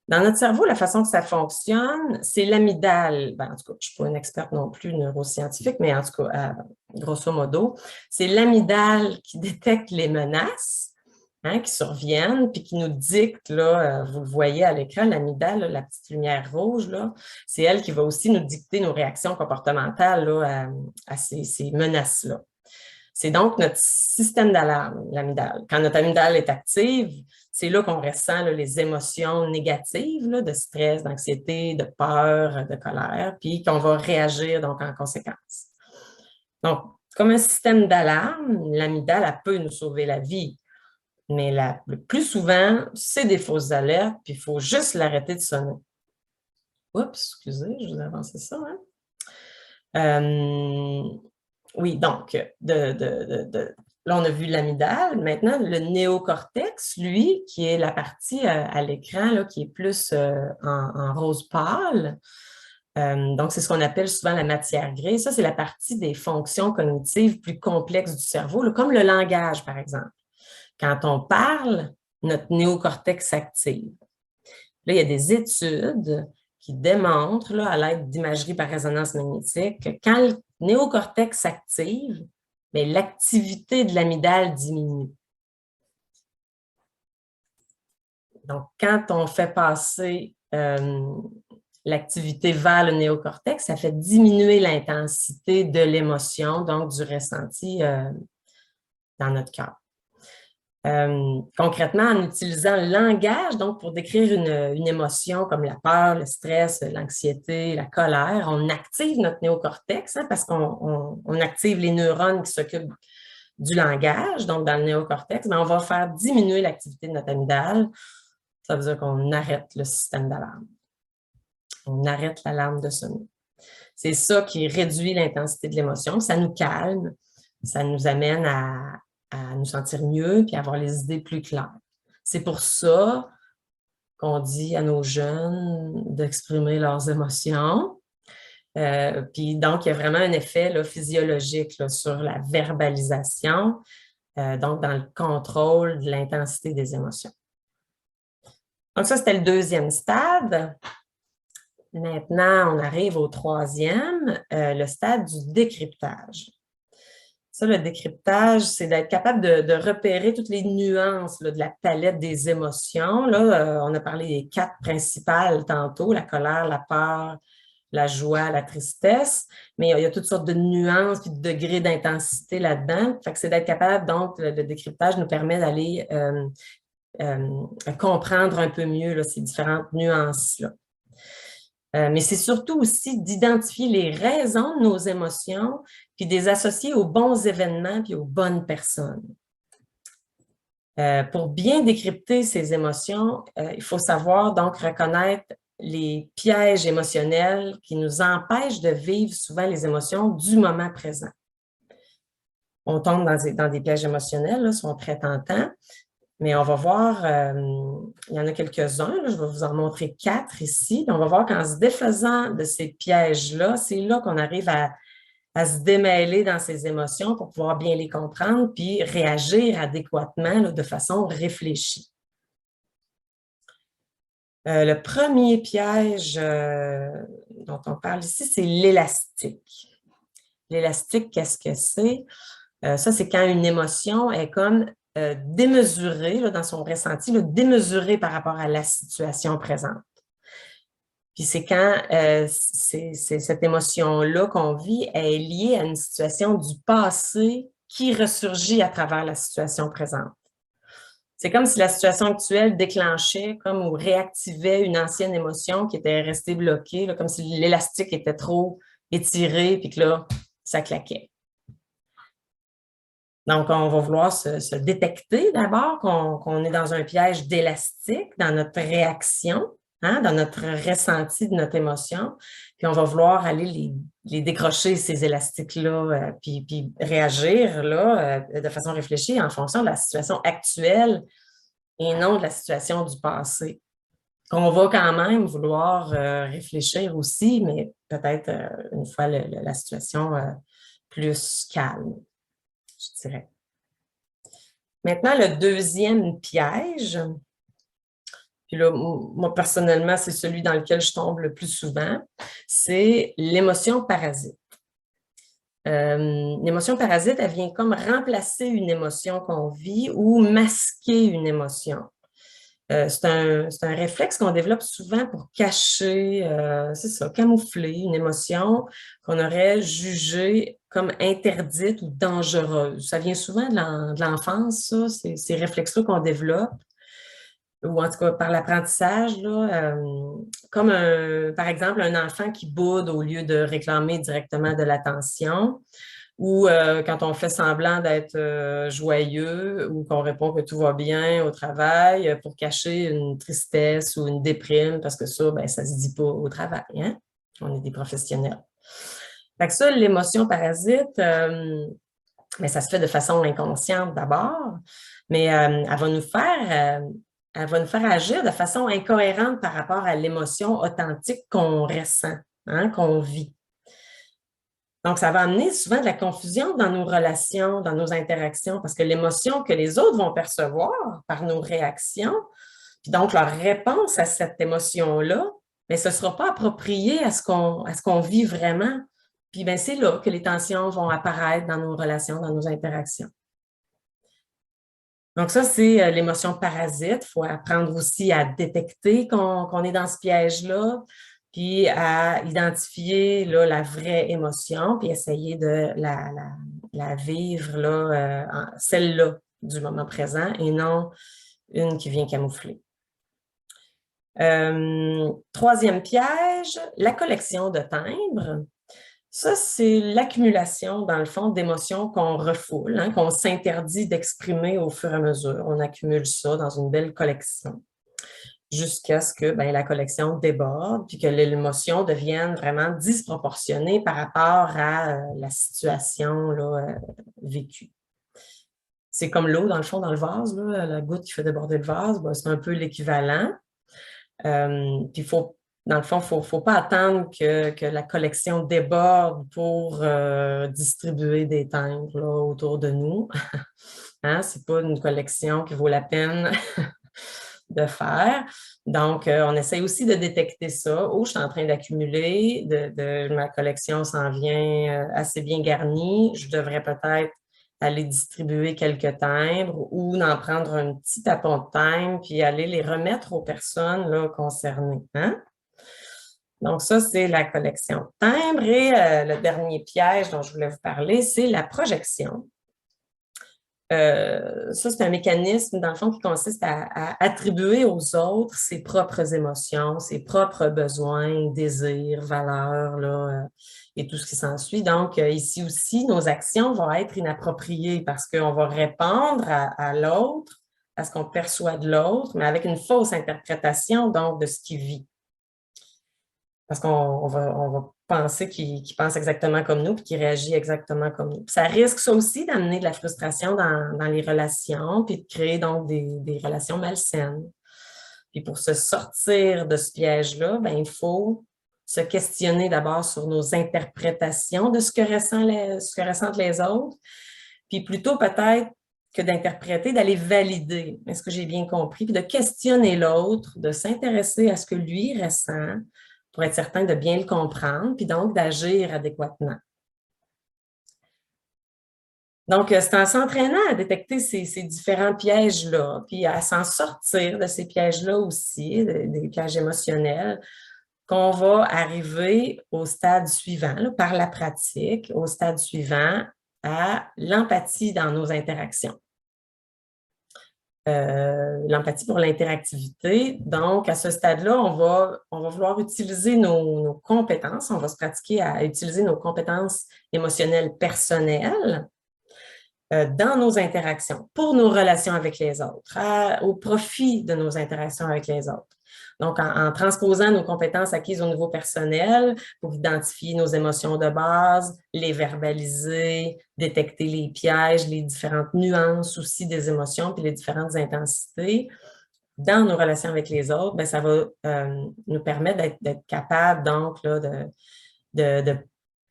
Dans notre cerveau, la façon que ça fonctionne, c'est l'amygdale. En tout cas, je ne suis pas une experte non plus neuroscientifique, mais en tout cas, grosso modo, c'est l'amygdale qui détecte les menaces hein, qui surviennent, puis qui nous dicte, là, vous le voyez à l'écran, l'amygdale, la petite lumière rouge, c'est elle qui va aussi nous dicter nos réactions comportementales là, à ces menaces-là. C'est donc notre système d'alarme, l'amygdale. Quand notre amygdale est active, c'est là qu'on ressent là, les émotions négatives là, de stress, d'anxiété, de peur, de colère, puis qu'on va réagir donc en conséquence. Donc, comme un système d'alarme, l'amygdale, elle peut nous sauver la vie. Mais le plus souvent, c'est des fausses alertes, puis il faut juste l'arrêter de sonner. Oups, excusez, je vous ai avancé ça. Hein? Oui, donc, là, on a vu l'amygdale. Maintenant, le néocortex, lui, qui est la partie à l'écran, là, qui est plus en rose pâle. Donc, c'est ce qu'on appelle souvent la matière grise. Ça, c'est la partie des fonctions cognitives plus complexes du cerveau, là, comme le langage, par exemple. Quand on parle, notre néocortex s'active. Là, il y a des études qui démontrent, là, à l'aide d'imagerie par résonance magnétique, que quand le néocortex s'active, l'activité de l'amygdale diminue. Donc, quand on fait passer l'activité vers le néocortex, ça fait diminuer l'intensité de l'émotion, donc du ressenti dans notre cœur. Concrètement, en utilisant le langage, donc pour décrire une émotion comme la peur, le stress, l'anxiété, la colère, on active notre néocortex parce qu'on active les neurones qui s'occupent du langage, donc dans le néocortex, mais on va faire diminuer l'activité de notre amygdale. Ça veut dire qu'on arrête le système d'alarme. On arrête l'alarme de sonner. C'est ça qui réduit l'intensité de l'émotion, ça nous calme, ça nous amène à nous sentir mieux puis à avoir les idées plus claires. C'est pour ça qu'on dit à nos jeunes d'exprimer leurs émotions. Puis donc, il y a vraiment un effet là, physiologique là, sur la verbalisation, donc dans le contrôle de l'intensité des émotions. Donc ça, c'était le deuxième stade. Maintenant, on arrive au troisième, le stade du décryptage. Ça, le décryptage, c'est d'être capable de repérer toutes les nuances là, de la palette des émotions. Là, on a parlé des 4 principales tantôt, la colère, la peur, la joie, la tristesse, mais il y a toutes sortes de nuances et de degrés d'intensité là-dedans. Fait que c'est d'être capable, donc, le décryptage nous permet d'aller comprendre un peu mieux là, ces différentes nuances-là. Mais c'est surtout aussi d'identifier les raisons de nos émotions puis de les associer aux bons événements puis aux bonnes personnes. Pour bien décrypter ces émotions, il faut savoir donc reconnaître les pièges émotionnels qui nous empêchent de vivre souvent les émotions du moment présent. On tombe dans des pièges émotionnels, là, sont très tentants, mais on va voir, il y en a quelques-uns, je vais vous en montrer 4 ici. On va voir qu'en se défaisant de ces pièges-là, c'est là qu'on arrive à se démêler dans ces émotions pour pouvoir bien les comprendre puis réagir adéquatement là, de façon réfléchie. Le premier piège dont on parle ici, c'est l'élastique. L'élastique, qu'est-ce que c'est? Ça, c'est quand une émotion est comme démesurée là, dans son ressenti, là, démesurée par rapport à la situation présente. Puis c'est quand c'est cette émotion-là qu'on vit est liée à une situation du passé qui ressurgit à travers la situation présente. C'est comme si la situation actuelle déclenchait comme ou réactivait une ancienne émotion qui était restée bloquée, là, comme si l'élastique était trop étiré puis que là, ça claquait. Donc, on va vouloir se détecter d'abord qu'on est dans un piège d'élastique dans notre réaction, hein, dans notre ressenti de notre émotion, puis on va vouloir aller les décrocher, ces élastiques-là, puis réagir là, de façon réfléchie en fonction de la situation actuelle et non de la situation du passé. On va quand même vouloir réfléchir aussi, mais peut-être une fois la situation plus calme, je dirais. Maintenant, le deuxième piège, puis là, moi personnellement, c'est celui dans lequel je tombe le plus souvent, c'est l'émotion parasite. L'émotion parasite, elle vient comme remplacer une émotion qu'on vit ou masquer une émotion. C'est un réflexe qu'on développe souvent pour cacher, c'est ça, camoufler une émotion qu'on aurait jugée comme interdite ou dangereuse. Ça vient souvent de l'enfance, ça, ces réflexes-là qu'on développe, ou en tout cas par l'apprentissage, comme par exemple un enfant qui boude au lieu de réclamer directement de l'attention. Ou quand on fait semblant d'être joyeux ou qu'on répond que tout va bien au travail pour cacher une tristesse ou une déprime, parce que ça, ben, ça ne se dit pas au travail. Hein? On est des professionnels. Fait que ça, l'émotion parasite, Mais ça se fait de façon inconsciente d'abord, mais elle va nous faire agir de façon incohérente par rapport à l'émotion authentique qu'on ressent, hein, qu'on vit. Donc, ça va amener souvent de la confusion dans nos relations, dans nos interactions, parce que l'émotion que les autres vont percevoir par nos réactions, puis donc leur réponse à cette émotion-là, mais ce ne sera pas approprié à ce qu'on vit vraiment. Puis bien, c'est là que les tensions vont apparaître dans nos relations, dans nos interactions. Donc ça, c'est l'émotion parasite. Il faut apprendre aussi à détecter qu'on est dans ce piège-là, puis à identifier là, la vraie émotion, puis essayer de la vivre, là, celle-là du moment présent et non une qui vient camoufler. Troisième piège, la collection de timbres. Ça, c'est l'accumulation, dans le fond, d'émotions qu'on refoule, hein, qu'on s'interdit d'exprimer au fur et à mesure. On accumule ça dans une belle collection jusqu'à ce que la collection déborde puis que l'émotion devienne vraiment disproportionnée par rapport à la situation là, vécue. C'est comme l'eau, dans le fond, dans le vase, là, la goutte qui fait déborder le vase, c'est un peu l'équivalent. Puis il faut dans le fond, il ne faut pas attendre que la collection déborde pour distribuer des timbres là, autour de nous. Hein? Ce n'est pas une collection qui vaut la peine de faire. Donc, on essaie aussi de détecter ça. Oh, je suis en train d'accumuler, ma collection s'en vient assez bien garnie. Je devrais peut-être aller distribuer quelques timbres ou d'en prendre un petit tapon de timbres puis aller les remettre aux personnes là, concernées. Hein? Donc, ça, c'est la collection de timbres. Et le dernier piège dont je voulais vous parler, c'est la projection. Ça, c'est un mécanisme, dans le fond, qui consiste à attribuer aux autres ses propres émotions, ses propres besoins, désirs, valeurs, là, et tout ce qui s'ensuit. Donc, ici aussi, nos actions vont être inappropriées parce qu'on va répondre à l'autre, à ce qu'on perçoit de l'autre, mais avec une fausse interprétation, donc, de ce qu'il vit. Parce qu'on va penser qu'il pense exactement comme nous et qu'il réagit exactement comme nous. Puis ça risque ça aussi d'amener de la frustration dans les relations puis de créer donc des relations malsaines. Puis pour se sortir de ce piège-là, il faut se questionner d'abord sur nos interprétations de ce que ressentent les autres, puis plutôt peut-être que d'interpréter, d'aller valider. Est-ce que j'ai bien compris? Puis de questionner l'autre, de s'intéresser à ce que lui ressent, pour être certain de bien le comprendre, puis donc d'agir adéquatement. Donc, c'est en s'entraînant à détecter ces différents pièges-là, puis à s'en sortir de ces pièges-là aussi, des pièges émotionnels, qu'on va arriver au stade suivant, là, par la pratique, au stade suivant, à l'empathie dans nos interactions. L'empathie pour l'interactivité. Donc, à ce stade-là, on va vouloir utiliser nos compétences, on va se pratiquer à utiliser nos compétences émotionnelles personnelles dans nos interactions, pour nos relations avec les autres, au profit de nos interactions avec les autres. Donc, en transposant nos compétences acquises au niveau personnel pour identifier nos émotions de base, les verbaliser, détecter les pièges, les différentes nuances aussi des émotions puis les différentes intensités dans nos relations avec les autres, ça va nous permettre d'être capables donc là, de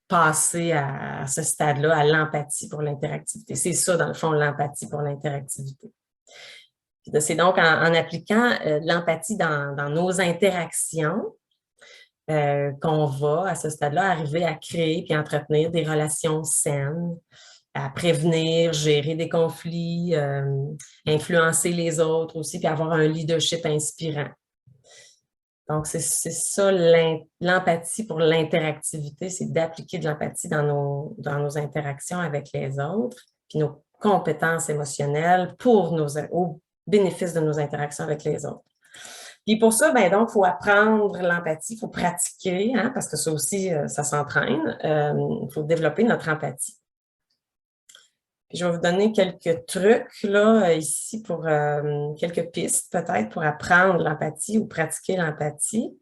passer à ce stade-là, à l'empathie pour l'interactivité. C'est ça, dans le fond, l'empathie pour l'interactivité. C'est donc en appliquant l'empathie dans nos interactions qu'on va, à ce stade-là, arriver à créer et entretenir des relations saines, à prévenir, gérer des conflits, influencer les autres aussi, puis avoir un leadership inspirant. Donc, c'est ça l'empathie pour l'interactivité, c'est d'appliquer de l'empathie dans nos interactions avec les autres, puis nos compétences émotionnelles au bénéfice de nos interactions avec les autres. Puis pour ça, donc, il faut apprendre l'empathie, il faut pratiquer, hein, parce que ça aussi, ça s'entraîne. Il faut développer notre empathie. Puis je vais vous donner quelques trucs là, ici pour quelques pistes peut-être pour apprendre l'empathie ou pratiquer l'empathie.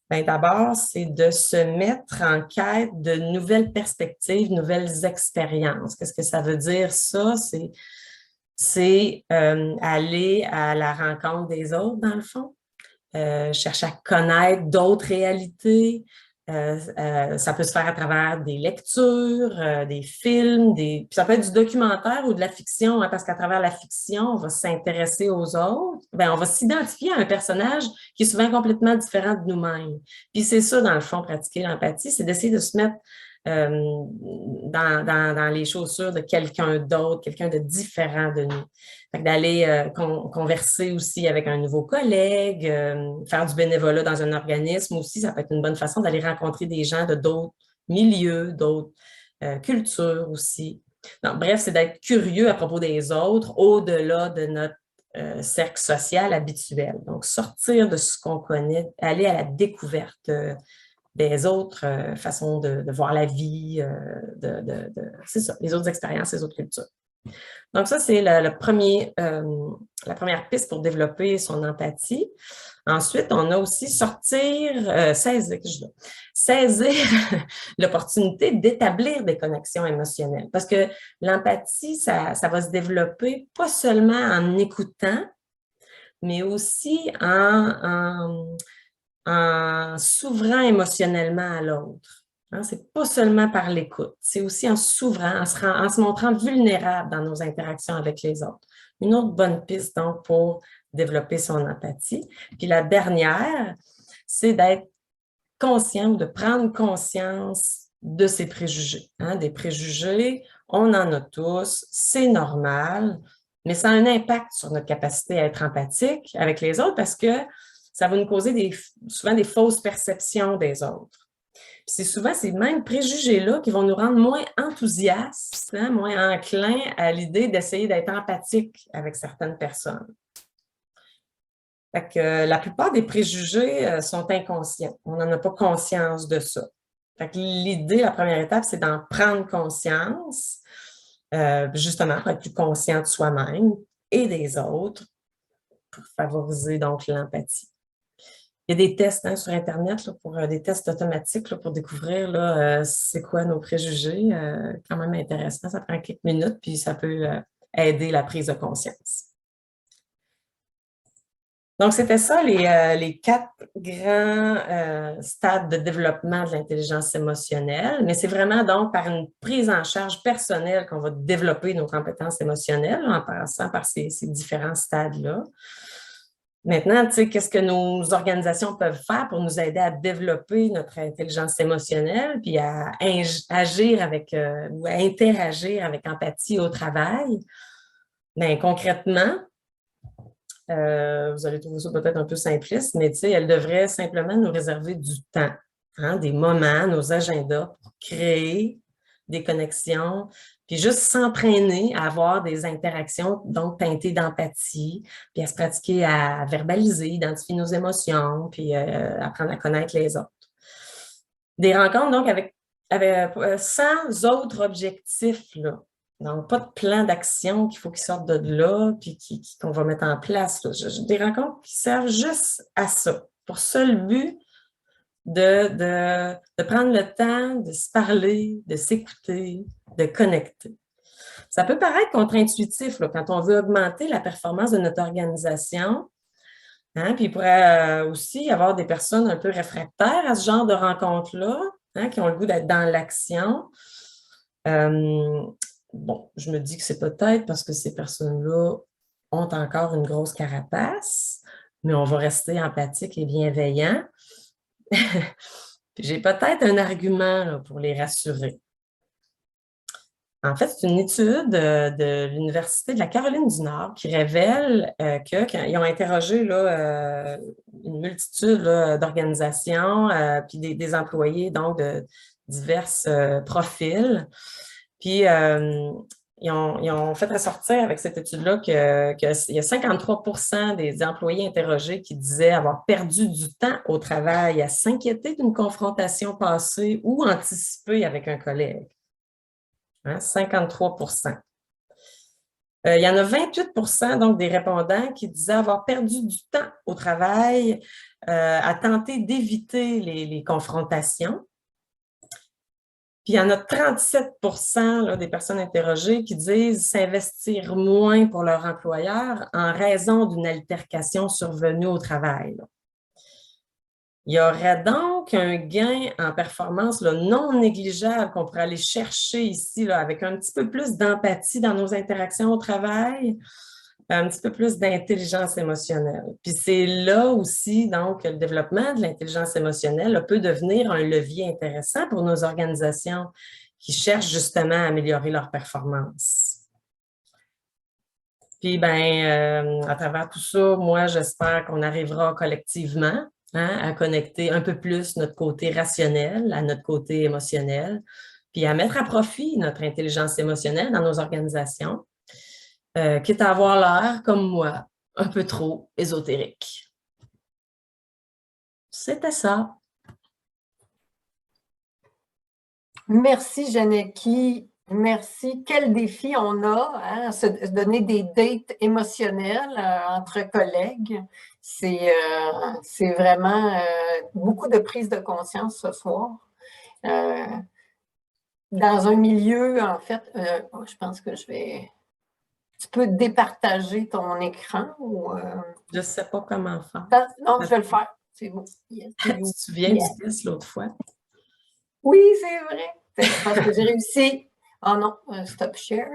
Bien, d'abord, c'est de se mettre en quête de nouvelles perspectives, nouvelles expériences. Qu'est-ce que ça veut dire, ça? C'est aller à la rencontre des autres, dans le fond. Chercher à connaître d'autres réalités. Ça peut se faire à travers des lectures, des films, puis ça peut être du documentaire ou de la fiction, hein, parce qu'à travers la fiction, on va s'intéresser aux autres. Bien, on va s'identifier à un personnage qui est souvent complètement différent de nous-mêmes. Puis c'est ça, dans le fond, pratiquer l'empathie, c'est d'essayer de se mettre dans les chaussures de quelqu'un d'autre, quelqu'un de différent de nous. D'aller converser aussi avec un nouveau collègue, faire du bénévolat dans un organisme aussi, ça peut être une bonne façon d'aller rencontrer des gens de d'autres milieux, d'autres cultures aussi. Donc, bref, c'est d'être curieux à propos des autres au-delà de notre cercle social habituel. Donc, sortir de ce qu'on connaît, aller à la découverte des autres façons de voir la vie, c'est ça, les autres expériences, les autres cultures. Donc, ça, c'est la première piste pour développer son empathie. Ensuite, on a aussi saisir l'opportunité d'établir des connexions émotionnelles. Parce que l'empathie, ça va se développer pas seulement en écoutant, mais aussi en s'ouvrant émotionnellement à l'autre. Hein, c'est pas seulement par l'écoute, c'est aussi en s'ouvrant, en se montrant vulnérable dans nos interactions avec les autres. Une autre bonne piste, donc, pour développer son empathie. Puis la dernière, c'est d'être conscient ou de prendre conscience de ses préjugés. Hein, des préjugés, on en a tous, c'est normal, mais ça a un impact sur notre capacité à être empathique avec les autres parce que ça va nous causer souvent des fausses perceptions des autres. Puis c'est souvent ces mêmes préjugés-là qui vont nous rendre moins enthousiastes, hein, moins enclins à l'idée d'essayer d'être empathique avec certaines personnes. Fait que, la plupart des préjugés sont inconscients. On n'en a pas conscience de ça. Fait que l'idée, la première étape, c'est d'en prendre conscience, justement pour être plus conscient de soi-même et des autres, pour favoriser donc l'empathie. Il y a des tests sur Internet, là, des tests automatiques là, pour découvrir c'est quoi nos préjugés. Quand même intéressant, ça prend quelques minutes, puis ça peut aider la prise de conscience. Donc, c'était ça les 4 grands stades de développement de l'intelligence émotionnelle, mais c'est vraiment donc par une prise en charge personnelle qu'on va développer nos compétences émotionnelles en passant par ces différents stades-là. Maintenant, tu sais, qu'est-ce que nos organisations peuvent faire pour nous aider à développer notre intelligence émotionnelle puis à agir avec ou à interagir avec empathie au travail? Bien, concrètement, vous allez trouver ça peut-être un peu simpliste, mais tu sais, elle devrait simplement nous réserver du temps, hein, des moments, nos agendas pour créer des connexions, puis juste s'entraîner à avoir des interactions donc teintées d'empathie, puis à se pratiquer à verbaliser, identifier nos émotions, puis apprendre à connaître les autres. Des rencontres donc avec sans autres objectifs, là. Donc, pas de plan d'action qu'il faut qu'ils sortent de là, puis qu'on va mettre en place. Là. Des rencontres qui servent juste à ça, pour seul but de prendre le temps de se parler, de s'écouter, de connecter. Ça peut paraître contre-intuitif là, quand on veut augmenter la performance de notre organisation. Hein, puis il pourrait aussi y avoir des personnes un peu réfractaires à ce genre de rencontres-là, hein, qui ont le goût d'être dans l'action. Bon, je me dis que c'est peut-être parce que ces personnes-là ont encore une grosse carapace, mais on va rester empathique et bienveillant. J'ai peut-être un argument là, pour les rassurer. En fait, c'est une étude de l'Université de la Caroline du Nord qui révèle qu'ils ont interrogé là, une multitude d'organisations puis des employés donc de divers profils. Puis, ils ont fait ressortir avec cette étude-là qu'il y a 53% des employés interrogés qui disaient avoir perdu du temps au travail à s'inquiéter d'une confrontation passée ou anticipée avec un collègue. Hein, 53%. Il y en a 28% donc des répondants qui disaient avoir perdu du temps au travail à tenter d'éviter les confrontations. Puis il y en a 37% là, des personnes interrogées qui disent s'investir moins pour leur employeur en raison d'une altercation survenue au travail. Là. Il y aurait donc un gain en performance là, non négligeable qu'on pourrait aller chercher ici là, avec un petit peu plus d'empathie dans nos interactions au travail, un petit peu plus d'intelligence émotionnelle. Puis c'est là aussi, donc, le développement de l'intelligence émotionnelle là, peut devenir un levier intéressant pour nos organisations qui cherchent justement à améliorer leur performance. Puis, à travers tout ça, moi, j'espère qu'on arrivera collectivement à connecter un peu plus notre côté rationnel à notre côté émotionnel, puis à mettre à profit notre intelligence émotionnelle dans nos organisations, quitte à avoir l'air, comme moi, un peu trop ésotérique. C'était ça. Merci, Janaki. Merci. Quel défi on a, hein, se donner des dates émotionnelles entre collègues. C'est vraiment beaucoup de prise de conscience ce soir. Dans un milieu, en fait, je pense que je vais... Tu peux départager ton écran ou... Je ne sais pas comment faire. Non, je vais le faire. C'est bon. Yes. Tu te souviens du test l'autre fois? Oui, c'est vrai. Je pense que j'ai réussi. Oh non, stop share.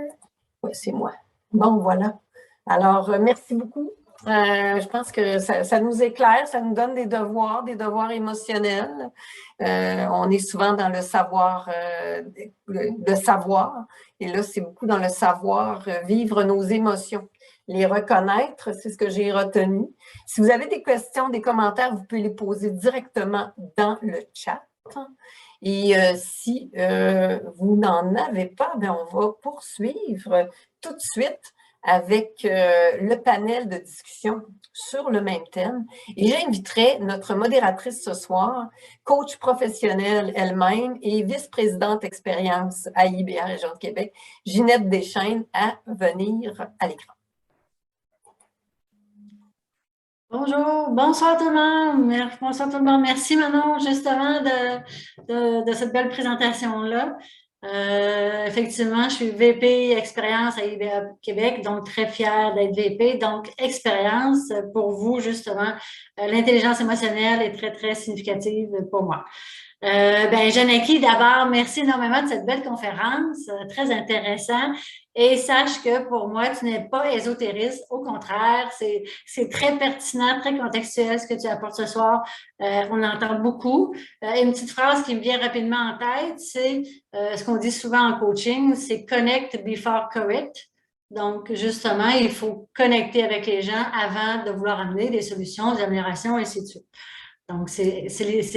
Oui, c'est moi. Bon, voilà. Alors, merci beaucoup. Je pense que ça nous éclaire, ça nous donne des devoirs émotionnels. On est souvent dans le savoir, le savoir. Et là, c'est beaucoup dans le savoir vivre nos émotions. Les reconnaître, c'est ce que j'ai retenu. Si vous avez des questions, des commentaires, vous pouvez les poser directement dans le chat. Et si vous n'en avez pas, on va poursuivre tout de suite avec le panel de discussion sur le même thème. Et j'inviterai notre modératrice ce soir, coach professionnelle elle-même et vice-présidente expérience à IBA Région de Québec, Ginette Deschaines, à venir à l'écran. Bonjour, bonsoir tout le monde. Bonsoir tout le monde. Merci Manon justement de cette belle présentation-là. Effectivement, je suis VP expérience à IBA Québec, donc très fière d'être VP. Donc, expérience pour vous, justement, l'intelligence émotionnelle est très, très significative pour moi. Janaki, d'abord, merci énormément de cette belle conférence, très intéressant. Et sache que pour moi, tu n'es pas ésotériste, au contraire, c'est très pertinent, très contextuel ce que tu apportes ce soir. On entend beaucoup. Une petite phrase qui me vient rapidement en tête, c'est ce qu'on dit souvent en coaching, c'est connect before correct. Donc, justement, il faut connecter avec les gens avant de vouloir amener des solutions, des améliorations, et ainsi de suite. Donc, c'est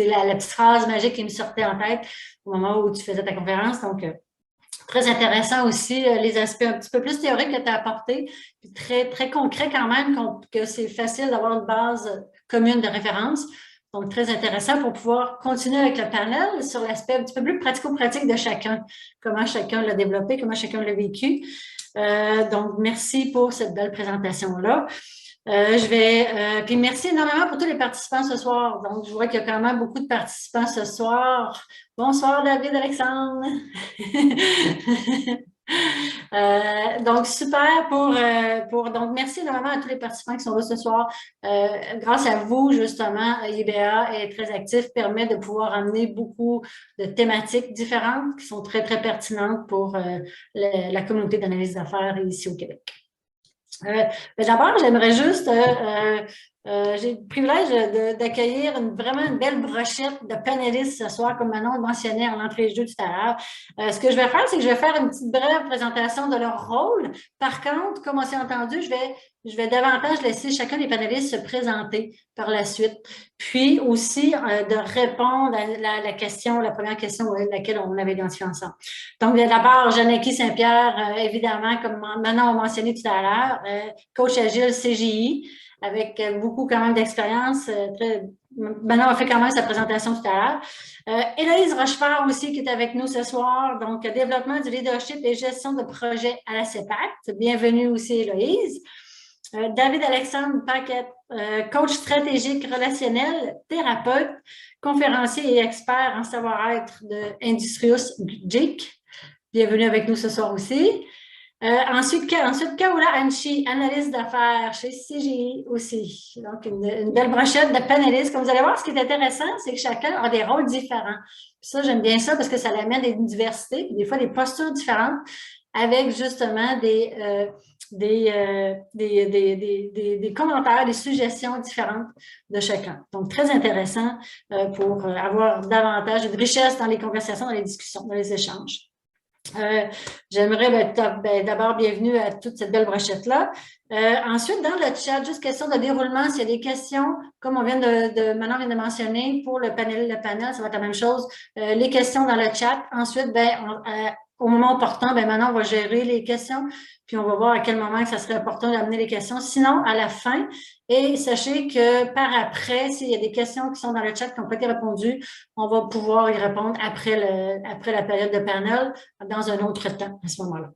la petite phrase magique qui me sortait en tête au moment où tu faisais ta conférence. Donc, très intéressant aussi, les aspects un petit peu plus théoriques que tu as apportés, puis très, très concret quand même, que c'est facile d'avoir une base commune de référence. Donc, très intéressant pour pouvoir continuer avec le panel sur l'aspect un petit peu plus pratico-pratique de chacun, comment chacun l'a développé, comment chacun l'a vécu. Donc, merci pour cette belle présentation-là. Puis merci énormément pour tous les participants ce soir. Donc, je vois qu'il y a quand même beaucoup de participants ce soir. Bonsoir, David, Alexandre. Donc, super donc, merci énormément à tous les participants qui sont là ce soir. Grâce à vous, justement, IBA est très actif, permet de pouvoir amener beaucoup de thématiques différentes qui sont très, très pertinentes pour la communauté d'analyse d'affaires ici au Québec. D'abord, j'aimerais juste, j'ai le privilège d'accueillir vraiment une belle brochette de panélistes ce soir, comme Manon mentionnait en entrée de jeu tout à l'heure. Ce que je vais faire, c'est que je vais faire une petite brève présentation de leur rôle. Par contre, comme on s'est entendu, je vais davantage laisser chacun des panélistes se présenter par la suite. Puis aussi de répondre à la première question laquelle on avait identifié ensemble. Donc, d'abord, Janaki Saint-Pierre, évidemment, comme Manon a mentionné tout à l'heure, coach agile CGI, avec beaucoup quand même d'expérience, Manon a fait quand même sa présentation tout à l'heure. Héloïse Rochefort aussi qui est avec nous ce soir, donc développement du leadership et gestion de projet à la CEPAC. Bienvenue aussi Héloïse. David Alexandre Paquette, coach stratégique relationnel, thérapeute, conférencier et expert en savoir-être de Industrious Geek. Bienvenue avec nous ce soir aussi. Ensuite, Kaola Anchi, analyste d'affaires chez CGI aussi. Donc, une belle brochette de panélistes. Comme vous allez voir, ce qui est intéressant, c'est que chacun a des rôles différents. Puis ça, j'aime bien ça parce que ça amène des diversités, des fois des postures différentes avec justement des commentaires, des suggestions différentes de chacun. Donc, très intéressant pour avoir davantage de richesse dans les conversations, dans les discussions, dans les échanges. J'aimerais d'abord bienvenue à toute cette belle brochette-là. Ensuite, dans le chat, juste question de déroulement, s'il y a des questions, comme on vient Manon vient de mentionner, pour le panel, ça va être la même chose. Les questions dans le chat. Ensuite, au moment opportun, Manon va gérer les questions, puis on va voir à quel moment que ça serait important d'amener les questions. Sinon, à la fin, et sachez que par après, s'il y a des questions qui sont dans le chat qui n'ont pas été répondues, on va pouvoir y répondre après la période de panel dans un autre temps à ce moment-là.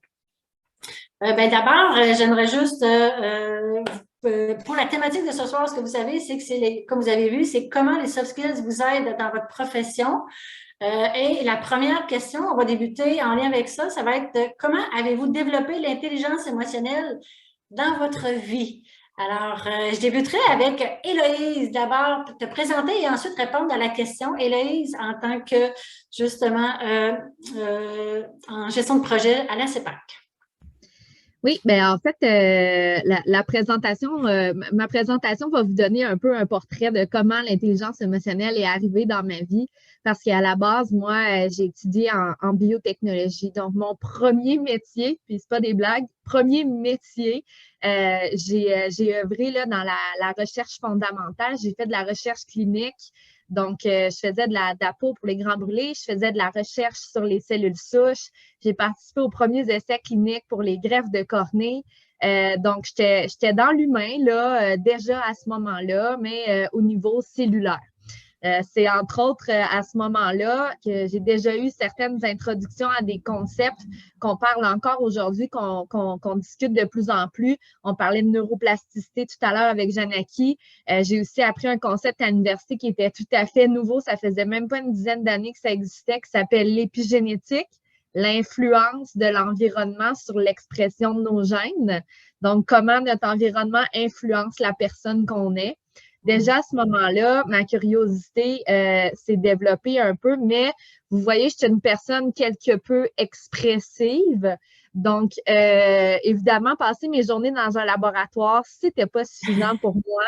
D'abord, j'aimerais juste, pour la thématique de ce soir, ce que vous savez, c'est que comme vous avez vu, c'est comment les soft skills vous aident dans votre profession. Et la première question, on va débuter en lien avec ça, ça va être comment avez-vous développé l'intelligence émotionnelle dans votre vie? Alors, je débuterai avec Héloïse d'abord pour te présenter et ensuite répondre à la question. Héloïse, en tant que, justement, en gestion de projet à la CEPAC. Oui, en fait, ma présentation va vous donner un peu un portrait de comment l'intelligence émotionnelle est arrivée dans ma vie. Parce qu'à la base, moi, j'ai étudié en biotechnologie. Donc, mon premier métier, puis c'est pas des blagues, premier métier, j'ai œuvré là, dans la recherche fondamentale. J'ai fait de la recherche clinique. Donc, je faisais de la peau pour les grands brûlés, je faisais de la recherche sur les cellules souches, j'ai participé aux premiers essais cliniques pour les greffes de cornée. Donc, j'étais dans l'humain là, déjà à ce moment-là, mais au niveau cellulaire. C'est entre autres à ce moment-là que j'ai déjà eu certaines introductions à des concepts qu'on parle encore aujourd'hui, qu'on discute de plus en plus. On parlait de neuroplasticité tout à l'heure avec Janaki. J'ai aussi appris un concept à l'université qui était tout à fait nouveau. Ça faisait même pas une dizaine d'années que ça existait, qui s'appelle l'épigénétique, l'influence de l'environnement sur l'expression de nos gènes. Donc, comment notre environnement influence la personne qu'on est. Déjà, à ce moment-là, ma curiosité s'est développée un peu, mais vous voyez, je suis une personne quelque peu expressive. Donc, évidemment, passer mes journées dans un laboratoire, c'était pas suffisant pour moi.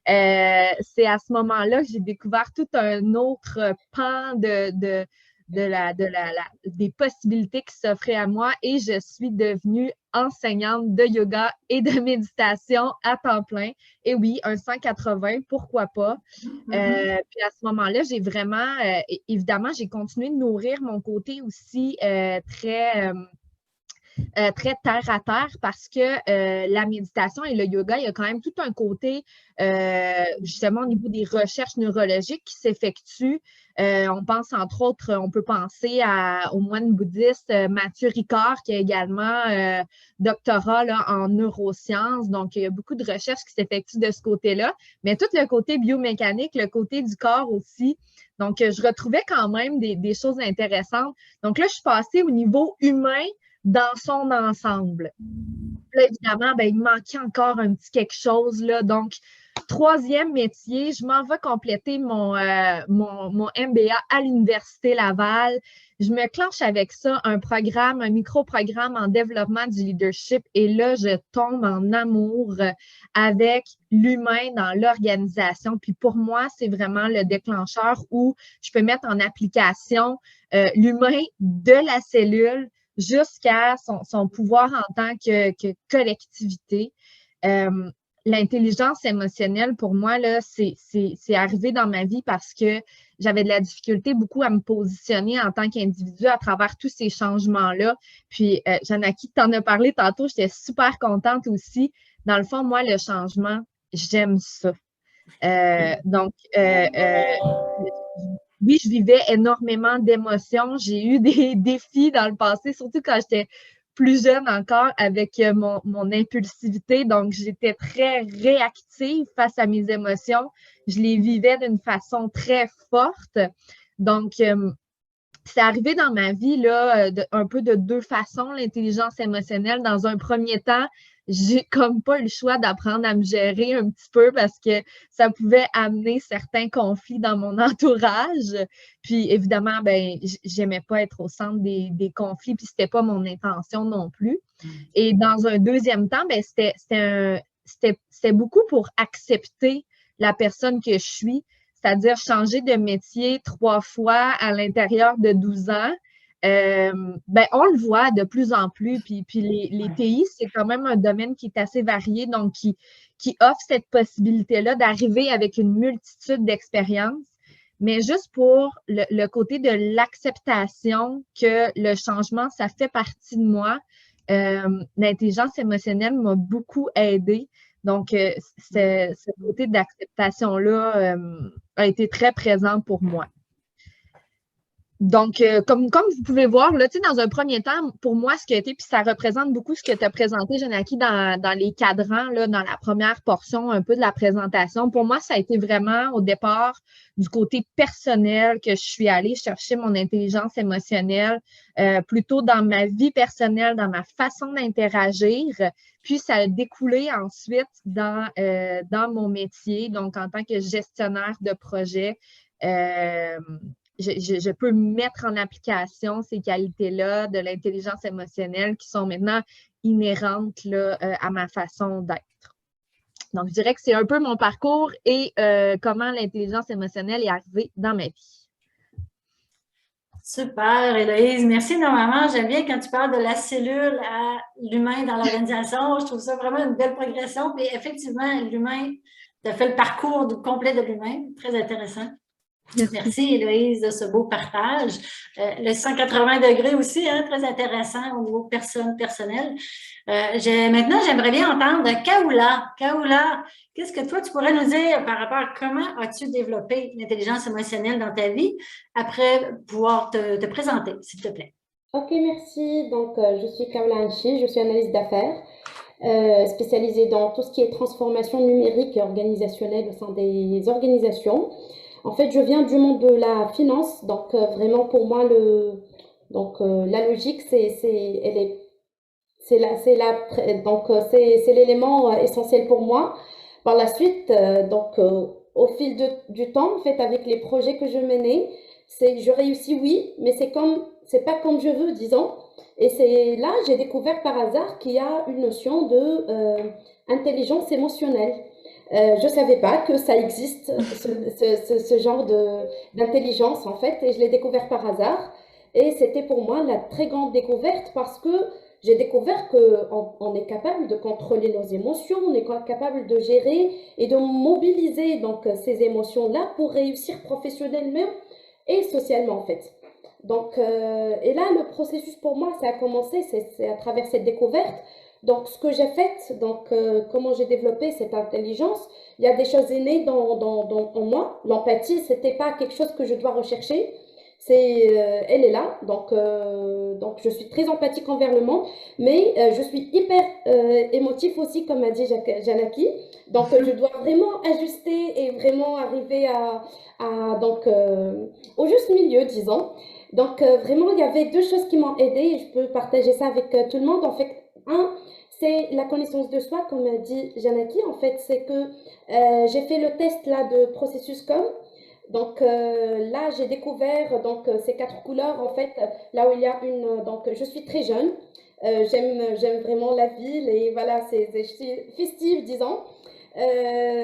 C'est à ce moment-là que j'ai découvert tout un autre pan des possibilités qui s'offraient à moi et je suis devenue enseignante de yoga et de méditation à temps plein. Et oui, un 180, pourquoi pas? Puis à ce moment-là, j'ai vraiment, évidemment, j'ai continué de nourrir mon côté aussi très terre à terre parce que la méditation et le yoga, il y a quand même tout un côté, justement, au niveau des recherches neurologiques qui s'effectuent. On pense, entre autres, on peut penser au moine bouddhiste Mathieu Ricard, qui a également doctorat là, en neurosciences. Donc, il y a beaucoup de recherches qui s'effectuent de ce côté-là. Mais tout le côté biomécanique, le côté du corps aussi. Donc, je retrouvais quand même des choses intéressantes. Donc là, je suis passée au niveau humain dans son ensemble. Là, évidemment, il me manquait encore un petit quelque chose. Là. Donc, troisième métier, je m'en vais compléter mon MBA à l'Université Laval. Je me clenche avec ça, un micro-programme en développement du leadership. Et là, je tombe en amour avec l'humain dans l'organisation. Puis pour moi, c'est vraiment le déclencheur où je peux mettre en application l'humain de la cellule jusqu'à son pouvoir en tant que collectivité. L'intelligence émotionnelle, pour moi, là, c'est arrivé dans ma vie parce que j'avais de la difficulté beaucoup à me positionner en tant qu'individu à travers tous ces changements-là. Puis, Janaki, t'en as parlé tantôt, j'étais super contente aussi. Dans le fond, moi, le changement, j'aime ça. Donc, oui, je vivais énormément d'émotions. J'ai eu des défis dans le passé, surtout quand j'étais plus jeune encore, avec mon impulsivité. Donc, j'étais très réactive face à mes émotions. Je les vivais d'une façon très forte. Donc, c'est arrivé dans ma vie là, un peu de deux façons, l'intelligence émotionnelle. Dans un premier temps, j'ai comme pas eu le choix d'apprendre à me gérer un petit peu parce que ça pouvait amener certains conflits dans mon entourage. Puis évidemment, ben, j'aimais pas être au centre des conflits, puis c'était pas mon intention non plus. Et dans un deuxième temps, ben, c'était beaucoup pour accepter la personne que je suis, c'est-à-dire changer de métier 3 fois à l'intérieur de 12 ans. Ben, on le voit de plus en plus. Puis les TI, c'est quand même un domaine qui est assez varié, donc qui offre cette possibilité-là d'arriver avec une multitude d'expériences. Mais juste pour le côté de l'acceptation que le changement, ça fait partie de moi, l'intelligence émotionnelle m'a beaucoup aidée. Donc, ce côté d'acceptation-là a été très présent pour moi. Donc, comme vous pouvez voir, là, dans un premier temps, pour moi, ce qui a été, puis ça représente beaucoup ce que tu as présenté, Janaki, dans les cadrans, là, dans la première portion un peu de la présentation. Pour moi, ça a été vraiment au départ du côté personnel que je suis allée chercher mon intelligence émotionnelle, plutôt dans ma vie personnelle, dans ma façon d'interagir. Puis, ça a découlé ensuite dans mon métier, donc en tant que gestionnaire de projet. Je peux mettre en application ces qualités-là de l'intelligence émotionnelle qui sont maintenant inhérentes là, à ma façon d'être. Donc, je dirais que c'est un peu mon parcours et comment l'intelligence émotionnelle est arrivée dans ma vie. Super, Héloïse. Merci énormément. J'aime bien quand tu parles de la cellule à l'humain dans l'organisation. Je trouve ça vraiment une belle progression. Puis effectivement, l'humain, tu as fait le parcours complet de l'humain. Très intéressant. Merci, Héloïse, de ce beau partage. Le 180 degrés aussi, hein, très intéressant au niveau personnel. Maintenant, j'aimerais bien entendre Kaoula. Kaoula, qu'est-ce que toi, tu pourrais nous dire par rapport à comment as-tu développé l'intelligence émotionnelle dans ta vie après pouvoir te présenter, s'il te plaît? Ok, merci. Donc, je suis Kaoula Anchi, je suis analyste d'affaires, spécialisée dans tout ce qui est transformation numérique et organisationnelle au sein des organisations. En fait, je viens du monde de la finance, donc vraiment pour moi, la logique, c'est l'élément essentiel pour moi. Par la suite, au fil du temps, en fait, avec les projets que je menais, je réussis, oui, mais c'est pas comme je veux, disons. Et c'est là, j'ai découvert par hasard qu'il y a une notion de intelligence émotionnelle. Je savais pas que ça existe, ce genre d'intelligence, en fait, et je l'ai découvert par hasard. Et c'était pour moi la très grande découverte parce que j'ai découvert qu'on est capable de contrôler nos émotions, on est capable de gérer et de mobiliser donc ces émotions-là pour réussir professionnellement et socialement, en fait. Donc, et là, le processus pour moi, ça a commencé, c'est à travers cette découverte. Donc, ce que j'ai fait, comment j'ai développé cette intelligence, il y a des choses innées en moi. L'empathie, c'était pas quelque chose que je dois rechercher. Elle est là, donc je suis très empathique envers le monde, mais je suis hyper émotif aussi, comme a dit Janaki. Donc, je dois vraiment ajuster et vraiment arriver au juste milieu, disons. Donc, vraiment, il y avait deux choses qui m'ont aidée et je peux partager ça avec tout le monde. En fait, c'est la connaissance de soi, comme a dit Janaki. En fait, c'est que j'ai fait le test là de processus com. Donc là, j'ai découvert ces 4 couleurs, en fait, là où il y a je suis très jeune, j'aime vraiment la ville et voilà, je suis festive, disons.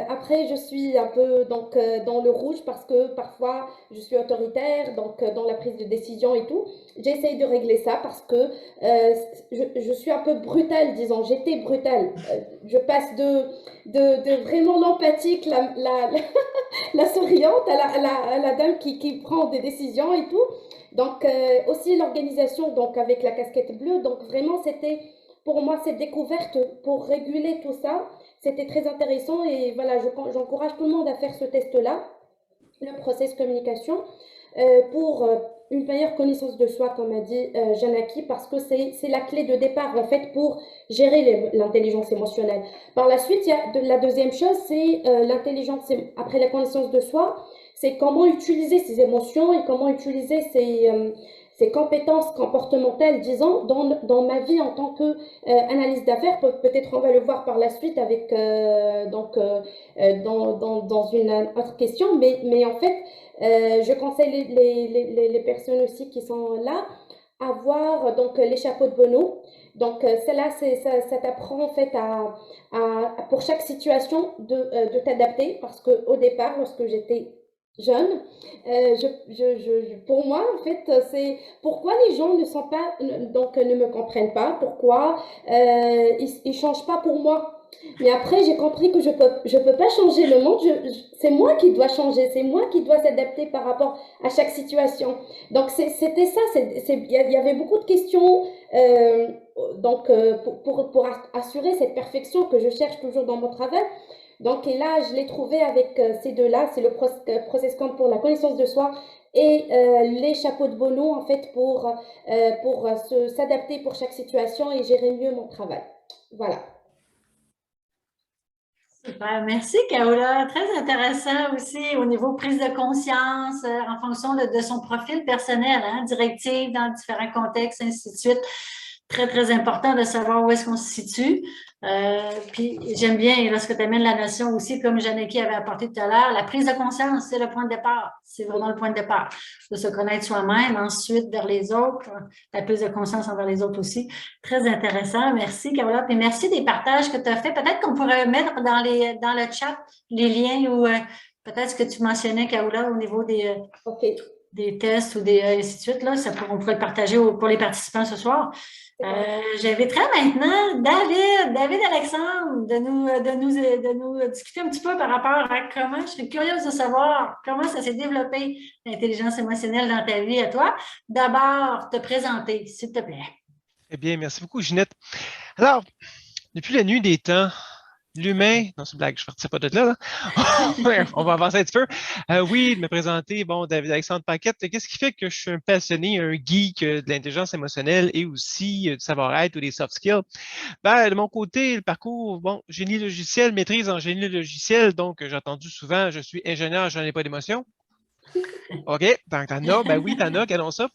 Après, je suis un peu dans le rouge parce que parfois je suis autoritaire, dans la prise de décision et tout. J'essaye de régler ça parce que je suis un peu brutale, disons. J'étais brutale. Je passe de vraiment l'empathique, la souriante à la dame qui prend des décisions et tout. Donc aussi l'organisation avec la casquette bleue. Donc vraiment, c'était pour moi cette découverte pour réguler tout ça. c'était très intéressant et voilà, j'encourage tout le monde à faire ce test-là, le process communication, pour une meilleure connaissance de soi, comme a dit Janaki, parce que c'est la clé de départ, en fait, pour gérer l'intelligence émotionnelle. Par la suite, il y a la deuxième chose, c'est l'intelligence, après la connaissance de soi, c'est comment utiliser ses émotions et comment utiliser ses compétences comportementales, disons, dans ma vie en tant qu'analyse d'affaires. Peut-être on va le voir par la suite avec, dans une autre question, mais en fait, je conseille les personnes aussi qui sont là à voir donc, les chapeaux de Bono. Donc, celle-là, ça t'apprend en fait pour chaque situation de t'adapter parce qu'au départ, lorsque j'étais jeune, pour moi, en fait, c'est pourquoi les gens ne me comprennent pas, pourquoi ils changent pas pour moi. Mais après, j'ai compris que je peux pas changer le monde, c'est moi qui dois changer, c'est moi qui dois s'adapter par rapport à chaque situation. Donc, c'était ça, il y avait beaucoup de questions pour assurer cette perfection que je cherche toujours dans mon travail. Donc, et là, je l'ai trouvé avec ces deux-là, c'est le process camp pour la connaissance de soi et les chapeaux de Bono, en fait, pour s'adapter pour chaque situation et gérer mieux mon travail. Voilà. Super, merci Kaola. Très intéressant aussi au niveau prise de conscience en fonction de son profil personnel, hein, directive dans différents contextes, ainsi de suite. Très, très important de savoir où est-ce qu'on se situe. Puis j'aime bien lorsque tu amènes la notion aussi, comme Janaki avait apporté tout à l'heure, la prise de conscience, c'est le point de départ. C'est vraiment le point de départ. De se connaître soi-même, ensuite vers les autres, la prise de conscience envers les autres aussi. Très intéressant. Merci, Carola. Puis merci des partages que tu as fait. Peut-être qu'on pourrait mettre dans le chat les liens ou peut-être ce que tu mentionnais, Carola, au niveau des tests ou ainsi de suite. Là, on pourrait le partager pour les participants ce soir. J'inviterai maintenant David Alexandre de nous discuter un petit peu par rapport à comment, je serais curieuse de savoir comment ça s'est développé l'intelligence émotionnelle dans ta vie à toi. D'abord, te présenter, s'il te plaît. Eh bien, merci beaucoup, Ginette. Alors, depuis la nuit des temps, l'humain, non, c'est une blague, je ne partirai pas de là, on va avancer un petit peu. Oui, de me présenter, bon, David Alexandre Paquette, qu'est-ce qui fait que je suis un passionné, un geek de l'intelligence émotionnelle et aussi du savoir-être ou des soft skills? Ben, de mon côté, le parcours, bon, génie logiciel, maîtrise en génie logiciel, donc j'ai entendu souvent, je suis ingénieur, je n'en ai pas d'émotion. OK, donc t'en as, ben oui, t'en as, regardons ça.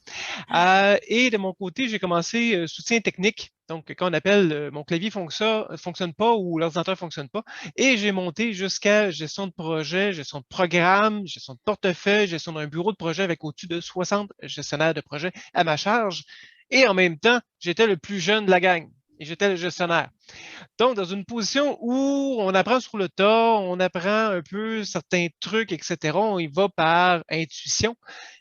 Et de mon côté, j'ai commencé soutien technique. Donc, quand on appelle mon clavier fonctionne pas ou l'ordinateur fonctionne pas. Et j'ai monté jusqu'à gestion de projet, gestion de programme, gestion de portefeuille, gestion d'un bureau de projet avec au-dessus de 60 gestionnaires de projet à ma charge. Et en même temps, j'étais le plus jeune de la gang. Et j'étais le gestionnaire. Donc, dans une position où on apprend sur le tas, on apprend un peu certains trucs, etc., on y va par intuition.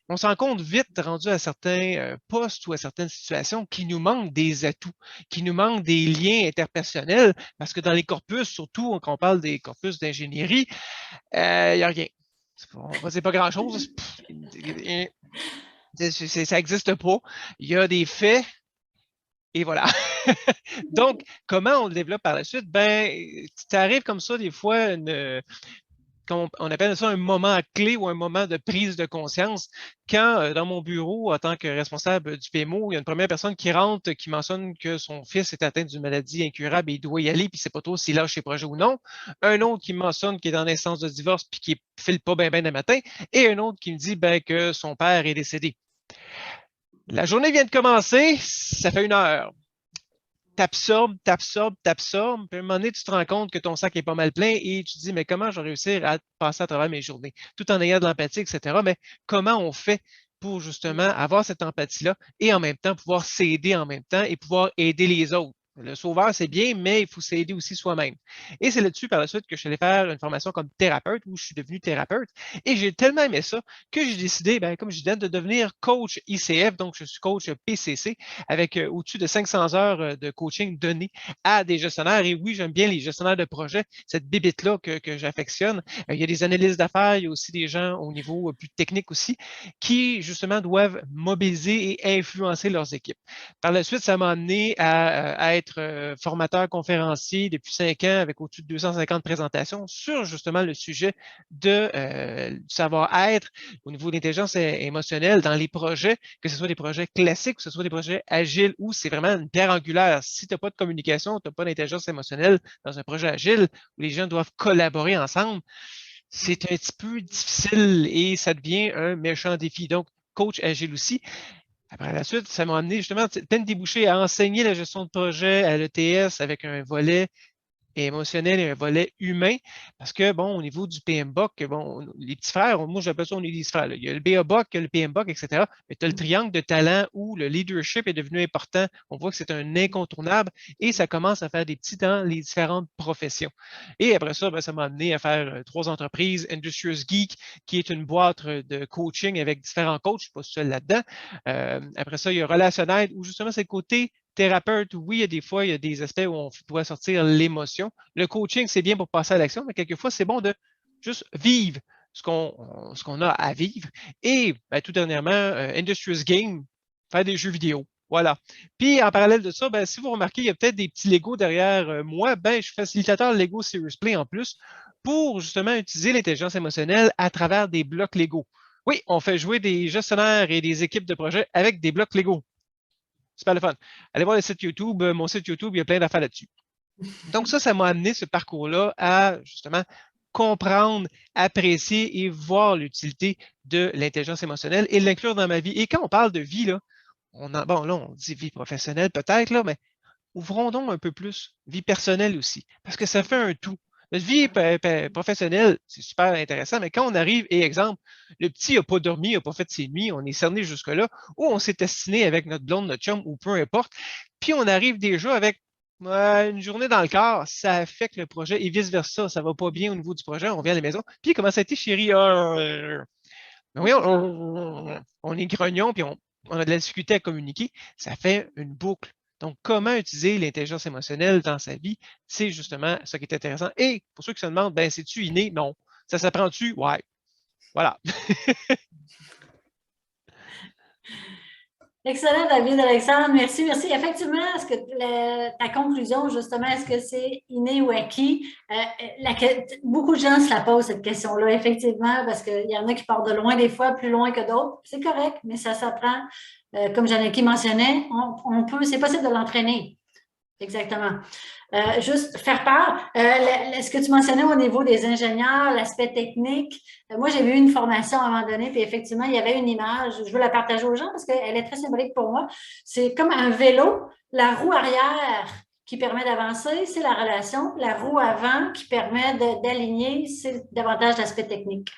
On se rend compte vite, rendu à certains postes ou à certaines situations, qu'il nous manque des atouts, qu'il nous manque des liens interpersonnels, parce que dans les corpus, surtout quand on parle des corpus d'ingénierie, il n'y a rien. C'est pas grand-chose. Ça n'existe pas. Il y a des faits. Et voilà. Donc, comment on le développe par la suite? Ben, ça arrive comme ça, des fois, on appelle ça un moment clé ou un moment de prise de conscience. Quand, dans mon bureau, en tant que responsable du PMO, il y a une première personne qui rentre, qui mentionne que son fils est atteint d'une maladie incurable et il doit y aller, puis c'est pas trop s'il lâche ses projets ou non. Un autre qui mentionne qu'il est dans l'instance de divorce puis qui ne file pas bien le matin. Et un autre qui me dit que son père est décédé. La journée vient de commencer, ça fait 1 heure. T'absorbes, puis à un moment donné, tu te rends compte que ton sac est pas mal plein et tu te dis, mais comment je vais réussir à passer à travers mes journées, tout en ayant de l'empathie, etc. Mais comment on fait pour justement avoir cette empathie-là et en même temps pouvoir s'aider en même temps et pouvoir aider les autres? Le sauveur, c'est bien, mais il faut s'aider aussi soi-même. Et c'est là-dessus, par la suite, que je suis allé faire une formation comme thérapeute, où je suis devenu thérapeute. Et j'ai tellement aimé ça que j'ai décidé, comme je disais, de devenir coach ICF. Donc, je suis coach PCC avec au-dessus de 500 heures de coaching données à des gestionnaires. Et oui, j'aime bien les gestionnaires de projet, cette bébête-là que j'affectionne. Il y a des analystes d'affaires, il y a aussi des gens au niveau plus technique aussi, qui, justement, doivent mobiliser et influencer leurs équipes. Par la suite, ça m'a amené à être être formateur conférencier depuis 5 ans avec au-dessus de 250 présentations sur justement le sujet du savoir-être au niveau de l'intelligence émotionnelle dans les projets, que ce soit des projets classiques, que ce soit des projets agiles, où c'est vraiment une pierre angulaire. Si tu n'as pas de communication, tu n'as pas d'intelligence émotionnelle dans un projet agile où les gens doivent collaborer ensemble, c'est un petit peu difficile et ça devient un méchant défi. Donc, coach agile aussi. Après la suite, ça m'a amené justement plein de débouchés à enseigner la gestion de projet à l'ETS avec un volet émotionnel et un volet humain, parce que, bon, au niveau du PMBOK, bon, les petits frères, moi j'appelle ça, on est des frères, là. Il y a le BABOK, il y a le PMBOK, etc., mais tu as le triangle de talent où le leadership est devenu important, on voit que c'est un incontournable, et ça commence à faire des petits dans les différentes professions. Et après ça, ben, ça m'a amené à faire 3 entreprises, Industrious Geek, qui est une boîte de coaching avec différents coachs, je ne suis pas seul là-dedans. Après ça, il y a Relationnel, où justement c'est le côté thérapeute, oui, il y a des fois, il y a des aspects où on doit sortir l'émotion. Le coaching, c'est bien pour passer à l'action, mais quelquefois, c'est bon de juste vivre ce qu'on a à vivre. Et ben, tout dernièrement, Industrious Game, faire des jeux vidéo. Voilà. Puis, en parallèle de ça, ben, si vous remarquez, il y a peut-être des petits Lego derrière moi. Ben, je suis facilitateur Lego Serious Play en plus pour justement utiliser l'intelligence émotionnelle à travers des blocs Lego. Oui, on fait jouer des gestionnaires et des équipes de projet avec des blocs Lego. Super le fun. Allez voir le site YouTube. Mon site YouTube, il y a plein d'affaires là-dessus. Donc ça m'a amené ce parcours-là à justement comprendre, apprécier et voir l'utilité de l'intelligence émotionnelle et l'inclure dans ma vie. Et quand on parle de vie, là, on dit vie professionnelle peut-être, là, mais ouvrons donc un peu plus vie personnelle aussi, parce que ça fait un tout. Notre vie professionnelle, c'est super intéressant, mais quand on arrive, et exemple, le petit n'a pas dormi, n'a pas fait ses nuits, on est cerné jusque-là, ou on s'est destiné avec notre blonde, notre chum, ou peu importe, puis on arrive déjà avec une journée dans le corps, ça affecte le projet, et vice-versa, ça va pas bien au niveau du projet, on vient à la maison, puis comment ça a été, chérie? Mais oui, on est grognon, puis on a de la difficulté à communiquer, ça fait une boucle. Donc, comment utiliser l'intelligence émotionnelle dans sa vie, c'est justement ça qui est intéressant. Et pour ceux qui se demandent, ben, c'est-tu inné? Non. Ça s'apprend-tu? Ouais. Voilà. Excellent, David, Alexandre. Merci, merci. Effectivement, est-ce que ta conclusion, justement, est-ce que c'est inné ou acquis? Beaucoup de gens se la posent, cette question-là, effectivement, parce qu'il y en a qui partent de loin des fois, plus loin que d'autres. C'est correct, mais ça s'apprend. Comme Janaki mentionnait, c'est possible de l'entraîner. Exactement. Juste faire part, ce que tu mentionnais au niveau des ingénieurs, l'aspect technique, moi j'ai vu une formation à un moment donné, puis effectivement, il y avait une image, je veux la partager aux gens parce qu'elle est très symbolique pour moi. C'est comme un vélo, la roue arrière qui permet d'avancer, c'est la relation, la roue avant qui permet d'aligner, c'est davantage l'aspect technique.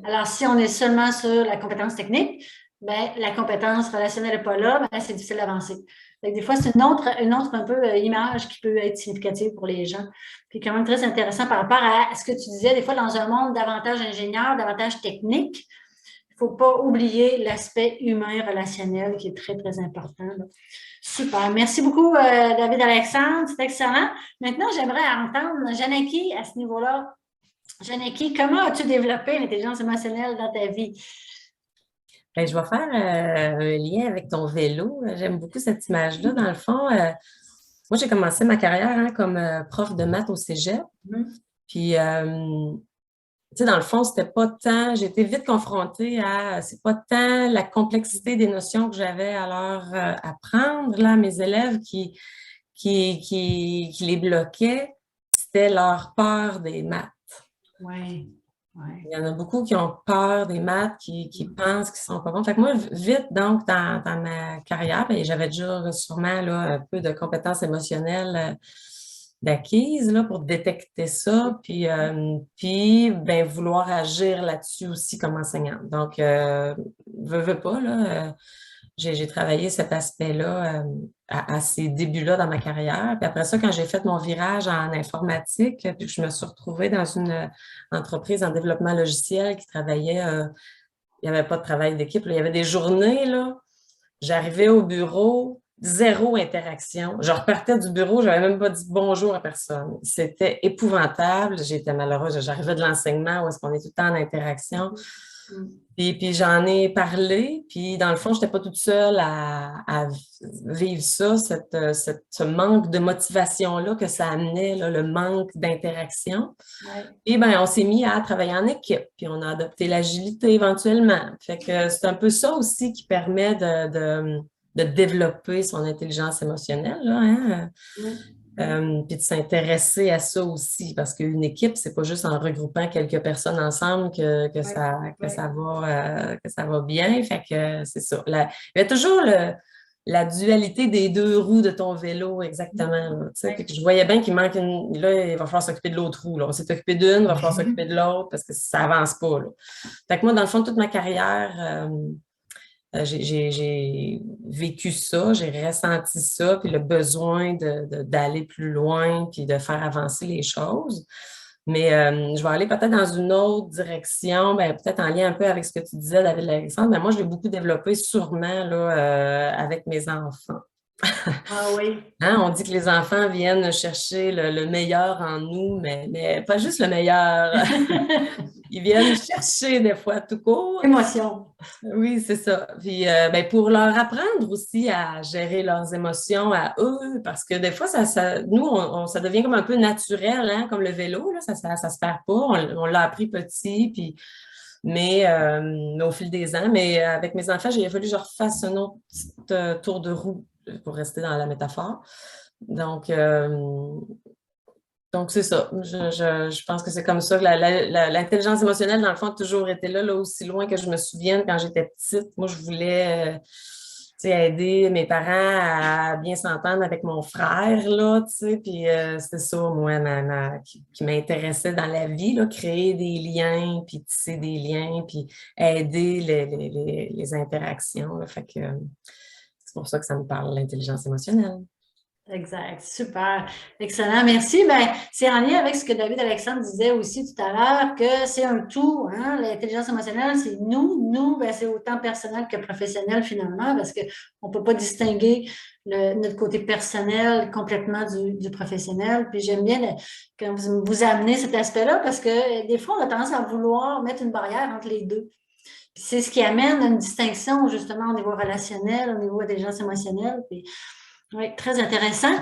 Alors, si on est seulement sur la compétence technique, ben, la compétence relationnelle n'est pas là, ben, c'est difficile d'avancer. Des fois, c'est une autre un peu image qui peut être significative pour les gens. Puis quand même très intéressant par rapport à ce que tu disais, des fois, dans un monde davantage ingénieur, davantage technique, il ne faut pas oublier l'aspect humain, relationnel qui est très, très important. Là. Super. Merci beaucoup, David Alexandre. C'est excellent. Maintenant, j'aimerais entendre Janaki à ce niveau-là. Janaki, comment as-tu développé l'intelligence émotionnelle dans ta vie? Bien, je vais faire un lien avec ton vélo. J'aime beaucoup cette image-là. Dans le fond, moi, j'ai commencé ma carrière comme prof de maths au cégep. Puis, tu sais, dans le fond, c'était pas tant... J'ai été vite confrontée à... C'est pas tant la complexité des notions que j'avais à leur apprendre. Là, mes élèves qui les bloquaient, c'était leur peur des maths. Oui. Il y en a beaucoup qui ont peur des maths, qui pensent qu'ils ne sont pas bons. Fait que moi, vite, donc, dans ma carrière, j'avais déjà sûrement là, un peu de compétences émotionnelles d'acquises là, pour détecter ça, puis ben, vouloir agir là-dessus aussi comme enseignante. Donc, veux pas, là, j'ai travaillé cet aspect-là à ces débuts-là dans ma carrière. Puis après ça, quand j'ai fait mon virage en informatique, puis je me suis retrouvée dans une entreprise en développement logiciel qui travaillait, il n'y avait pas de travail d'équipe, il y avait des journées, là. J'arrivais au bureau, zéro interaction. Je repartais du bureau, je n'avais même pas dit bonjour à personne. C'était épouvantable. J'étais malheureuse. J'arrivais de l'enseignement où est-ce qu'on est tout le temps en interaction. Puis j'en ai parlé, puis dans le fond, je n'étais pas toute seule à vivre ça, ce manque de motivation-là que ça amenait, là, le manque d'interaction. Ouais. Et bien, on s'est mis à travailler en équipe, puis on a adopté l'agilité éventuellement. Fait que c'est un peu ça aussi qui permet de développer son intelligence émotionnelle, là, hein? Puis de s'intéresser à ça aussi, parce qu'une équipe, c'est pas juste en regroupant quelques personnes ensemble que ça va bien. Fait que c'est ça. Il y a toujours la dualité des deux roues de ton vélo, exactement. Là, tu sais. Puis que je voyais bien qu'il manque une. Là, il va falloir s'occuper de l'autre roue. Là. On s'est occupé d'une, il va falloir s'occuper de l'autre parce que ça avance pas. Là. Fait que moi, dans le fond, toute ma carrière, j'ai vécu ça, j'ai ressenti ça, puis le besoin d'aller plus loin, puis de faire avancer les choses. Mais je vais aller peut-être dans une autre direction, peut-être en lien un peu avec ce que tu disais, David Alexandre. Mais moi, je l'ai beaucoup développé sûrement là, avec mes enfants. Ah oui. Hein, on dit que les enfants viennent chercher le meilleur en nous, mais pas juste le meilleur. Ils viennent chercher des fois tout court. Émotion. Oui, c'est ça. Puis pour leur apprendre aussi à gérer leurs émotions à eux, parce que des fois, nous, ça devient comme un peu naturel, hein, comme le vélo, là, ça se perd pas. On l'a appris petit, puis mais au fil des ans. Mais avec mes enfants, il a fallu que je refasse un autre petit tour de roue pour rester dans la métaphore. Donc c'est ça. Je pense que c'est comme ça que l'intelligence émotionnelle, dans le fond, a toujours été là, aussi loin que je me souvienne quand j'étais petite. Moi, je voulais aider mes parents à bien s'entendre avec mon frère, là, puis c'est ça, moi, qui m'intéressait dans la vie, là, créer des liens, puis tisser des liens, puis aider les interactions. Là, fait que c'est pour ça que ça me parle, l'intelligence émotionnelle. Exact, super, excellent, merci. C'est en lien avec ce que David Alexandre disait aussi tout à l'heure, que c'est un tout, hein? L'intelligence émotionnelle, c'est nous, c'est autant personnel que professionnel finalement, parce qu'on ne peut pas distinguer notre côté personnel complètement du professionnel. Puis j'aime bien quand vous amenez cet aspect-là, parce que des fois, on a tendance à vouloir mettre une barrière entre les deux. Puis c'est ce qui amène une distinction justement au niveau relationnel, au niveau intelligence émotionnelle. Puis, oui, très intéressant.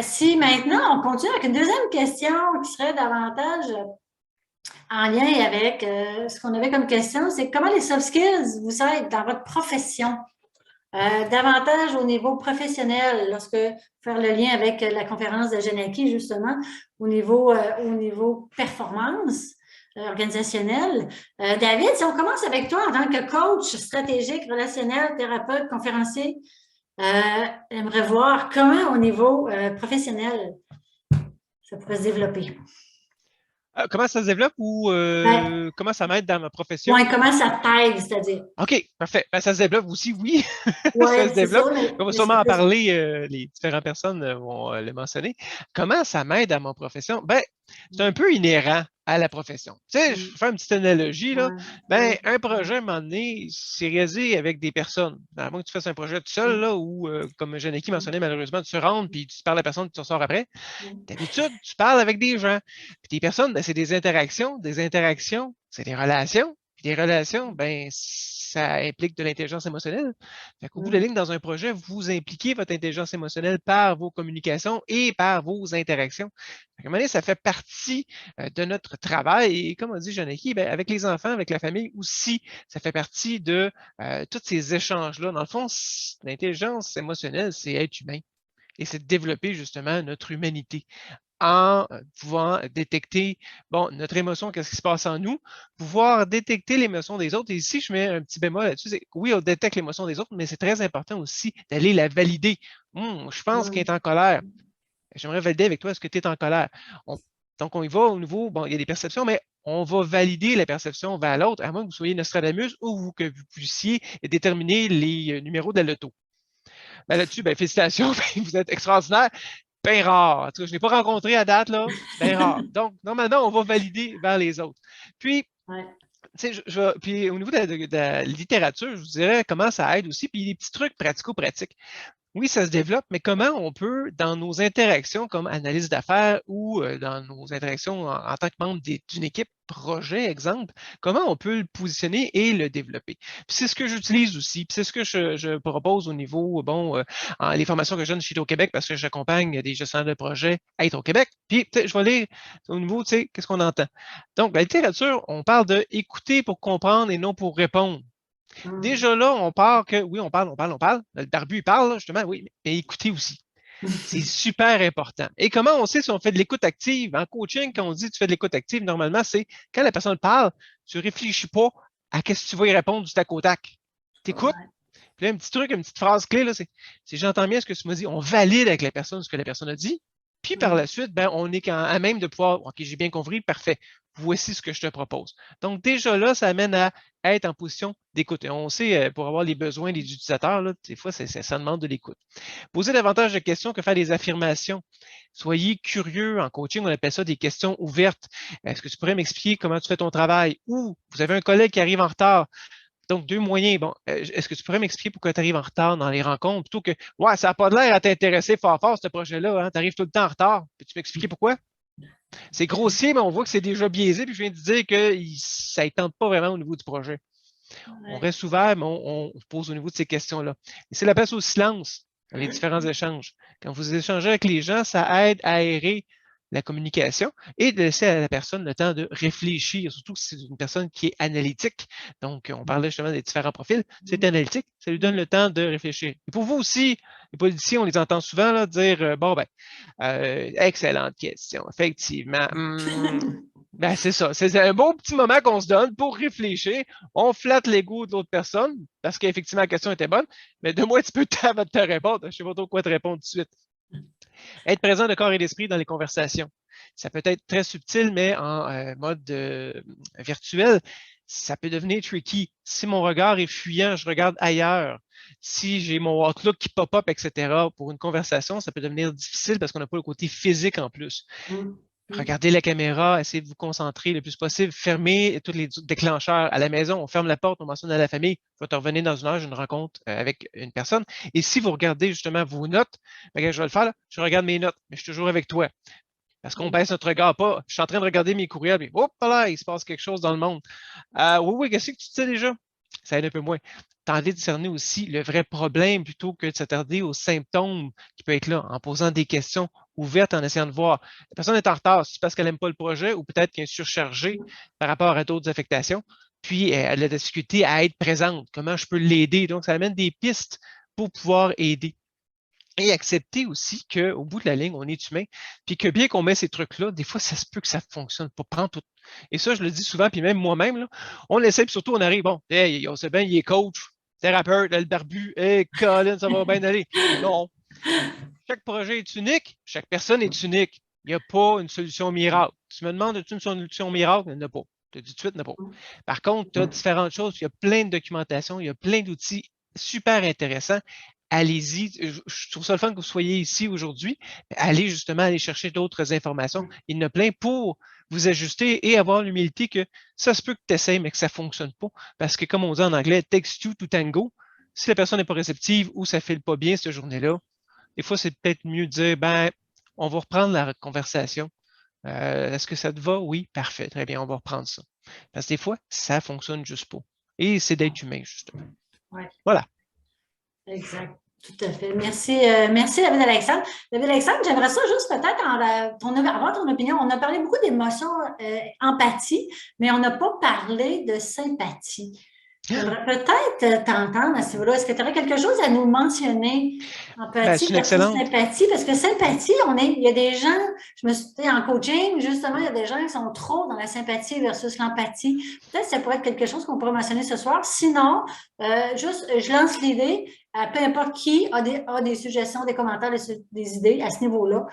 Si maintenant, on continue avec une deuxième question qui serait davantage en lien avec ce qu'on avait comme question, c'est comment les soft skills vous aident dans votre profession? Davantage au niveau professionnel, lorsque faire le lien avec la conférence de Janaki, justement, au niveau performance organisationnelle. David, si on commence avec toi en tant que coach stratégique, relationnel, thérapeute, conférencier, j'aimerais voir comment, au niveau professionnel, ça pourrait se développer. Comment ça se développe ou comment ça m'aide dans ma profession? Oui, comment ça t'aide, c'est-à-dire. OK, parfait. Ça se développe aussi, oui. Ouais, ça se développe. Ça, on va sûrement en parler, les différentes personnes vont le mentionner. Comment ça m'aide dans ma profession? C'est un peu inhérent à la profession. Tu sais, je fais une petite analogie, là. Un projet, à un moment donné, c'est réalisé avec des personnes. À moins que tu fasses un projet tout seul, là, où, comme Janaki mentionnait, malheureusement, tu rentres, puis tu parles à la personne, puis tu ressors après. D'habitude, tu parles avec des gens. Puis des personnes, c'est des interactions, c'est des relations. Puis des relations, ça implique de l'intelligence émotionnelle. Fait qu'au bout de la ligne, dans un projet, vous impliquez votre intelligence émotionnelle par vos communications et par vos interactions. Fait qu'à un moment donné, ça fait partie de notre travail. Et comme on dit, Janaki, avec les enfants, avec la famille aussi, ça fait partie de tous ces échanges-là. Dans le fond, l'intelligence émotionnelle, c'est être humain. Et c'est de développer justement notre humanité en pouvant détecter, notre émotion, qu'est-ce qui se passe en nous, pouvoir détecter l'émotion des autres. Et ici, je mets un petit bémol là-dessus, c'est oui, on détecte l'émotion des autres, mais c'est très important aussi d'aller la valider. Je pense qu'elle est en colère. J'aimerais valider avec toi, est-ce que tu es en colère? Donc, on y va au niveau, il y a des perceptions, mais on va valider la perception vers l'autre, à moins que vous soyez Nostradamus ou que vous puissiez déterminer les numéros de la loto. Là-dessus, félicitations, vous êtes extraordinaire. Bien rare. En tout cas, je ne l'ai pas rencontré à date, là. Bien rare. Donc, normalement, on va valider vers les autres. Puis, puis au niveau de la littérature, je vous dirais comment ça aide aussi. Puis, des petits trucs pratico-pratiques. oui, ça se développe, mais comment on peut, dans nos interactions comme analyse d'affaires ou dans nos interactions en tant que membre d'une équipe projet, exemple, comment on peut le positionner et le développer. Puis c'est ce que j'utilise aussi, puis c'est ce que je propose au niveau, bon, les formations que je donne chez Hydro-Québec, parce que j'accompagne des gestionnaires de projets à Hydro-Québec. Puis je vais aller au niveau, tu sais, qu'est-ce qu'on entend. Donc, la littérature, on parle de écouter pour comprendre et non pour répondre. Déjà là, on part que, oui, on parle. Le barbu, il parle, justement, oui, mais écoutez aussi. C'est super important. Et comment on sait si on fait de l'écoute active? En coaching, quand on dit que tu fais de l'écoute active, normalement, c'est quand la personne parle, tu ne réfléchis pas à qu'est-ce que tu vas y répondre du tac au tac. Tu écoutes. Puis là, un petit truc, une petite phrase clé, là, c'est j'entends bien ce que tu m'as dit. On valide avec la personne ce que la personne a dit. Puis par la suite, ben, on est à même de pouvoir, OK, j'ai bien compris, parfait. Voici ce que je te propose. Donc, déjà là, ça amène à être en position d'écoute. Et on sait, pour avoir les besoins des utilisateurs, là, des fois, ça demande de l'écoute. Poser davantage de questions que faire des affirmations. Soyez curieux. En coaching, on appelle ça des questions ouvertes. Est-ce que tu pourrais m'expliquer comment tu fais ton travail? Ou vous avez un collègue qui arrive en retard. Donc, deux moyens. Bon, est-ce que tu pourrais m'expliquer pourquoi tu arrives en retard dans les rencontres plutôt que, ouais, ça n'a pas l'air à t'intéresser fort, ce projet-là, hein, tu arrives tout le temps en retard. Peux-tu m'expliquer pourquoi? C'est grossier, mais on voit que c'est déjà biaisé, puis je viens de dire que ça ne tente pas vraiment au niveau du projet. On reste ouvert, mais on pose au niveau de ces questions-là. Et c'est la place au silence dans les différents échanges. Quand vous échangez avec les gens, ça aide à aérer la communication et de laisser à la personne le temps de réfléchir, surtout si c'est une personne qui est analytique. Donc, on parlait justement des différents profils. C'est analytique, ça lui donne le temps de réfléchir. Et pour vous aussi, les politiciens, on les entend souvent là, dire bon, ben, excellente question, effectivement. Ben, c'est ça. C'est un bon petit moment qu'on se donne pour réfléchir. On flatte l'ego de l'autre personne parce qu'effectivement, la question était bonne, mais donne-moi un petit peu de temps avant de te répondre. Je ne sais pas trop quoi te répondre tout de suite. Être présent de corps et d'esprit dans les conversations. Ça peut être très subtil, mais en mode virtuel, ça peut devenir tricky. Si mon regard est fuyant, je regarde ailleurs. Si j'ai mon Outlook qui pop-up, etc., pour une conversation, ça peut devenir difficile parce qu'on n'a pas le côté physique en plus. Regardez la caméra, essayez de vous concentrer le plus possible. Fermez tous les déclencheurs. À la maison, on ferme la porte, on mentionne à la famille, je vais te revenir dans une heure, j'ai une rencontre avec une personne. Et si vous regardez justement vos notes, ben, je vais le faire, là, je regarde mes notes, mais je suis toujours avec toi. Parce qu'on baisse notre regard pas. Je suis en train de regarder mes courriels, mais hop là, il se passe quelque chose dans le monde. Oui, qu'est-ce que tu sais déjà? Ça aide un peu moins. Tenter de discerner aussi le vrai problème plutôt que de s'attarder aux symptômes qui peuvent être là, en posant des questions ouvertes, en essayant de voir. La personne est en retard, c'est parce qu'elle n'aime pas le projet ou peut-être qu'elle est surchargée par rapport à d'autres affectations. Puis, elle a de la difficulté à être présente. Comment je peux l'aider? Donc, ça amène des pistes pour pouvoir aider. Et accepter aussi qu'au bout de la ligne, on est humain, puis que bien qu'on met ces trucs-là, des fois, ça se peut que ça ne fonctionne pas tout. Et ça, je le dis souvent, puis même moi-même, là, on l'essaie, puis surtout, on arrive, bon, hey, on sait bien, il est coach, thérapeute, le barbu, hey, Colin, ça va bien aller. Non. Chaque projet est unique, chaque personne est unique. Il n'y a pas une solution miracle. Tu me demandes, as-tu une solution miracle? Il n'y en a pas. Je te dis tout de suite, il n'y en a pas. Par contre, tu as différentes choses, il y a plein de documentation, il y a plein d'outils super intéressants. Allez-y. Je trouve ça le fun que vous soyez ici aujourd'hui. Allez justement aller chercher d'autres informations. Il y en a plein pour vous ajuster et avoir l'humilité que ça se peut que tu essaies, mais que ça ne fonctionne pas. Parce que, comme on dit en anglais, takes two to tango. Si la personne n'est pas réceptive ou ça ne file pas bien cette journée-là, des fois, c'est peut-être mieux de dire, ben, on va reprendre la conversation. Est-ce que ça te va? Oui, parfait, très bien, on va reprendre ça. Parce que des fois, ça ne fonctionne juste pas. Et c'est d'être humain, justement. Ouais. Voilà. Exact. Tout à fait. Merci, merci David Alexandre. David Alexandre, j'aimerais ça juste peut-être avoir ton opinion. On a parlé beaucoup d'émotions, empathie, mais on n'a pas parlé de sympathie. J'aimerais peut-être t'entendre à ce niveau-là. Est-ce que tu aurais quelque chose à nous mentionner? Empathie versus sympathie, parce que sympathie, il y a des gens, je me suis dit en coaching, justement, il y a des gens qui sont trop dans la sympathie versus l'empathie. Peut-être que ça pourrait être quelque chose qu'on pourrait mentionner ce soir. Sinon, je lance l'idée, peu importe qui a des suggestions, des commentaires, des idées à ce niveau-là.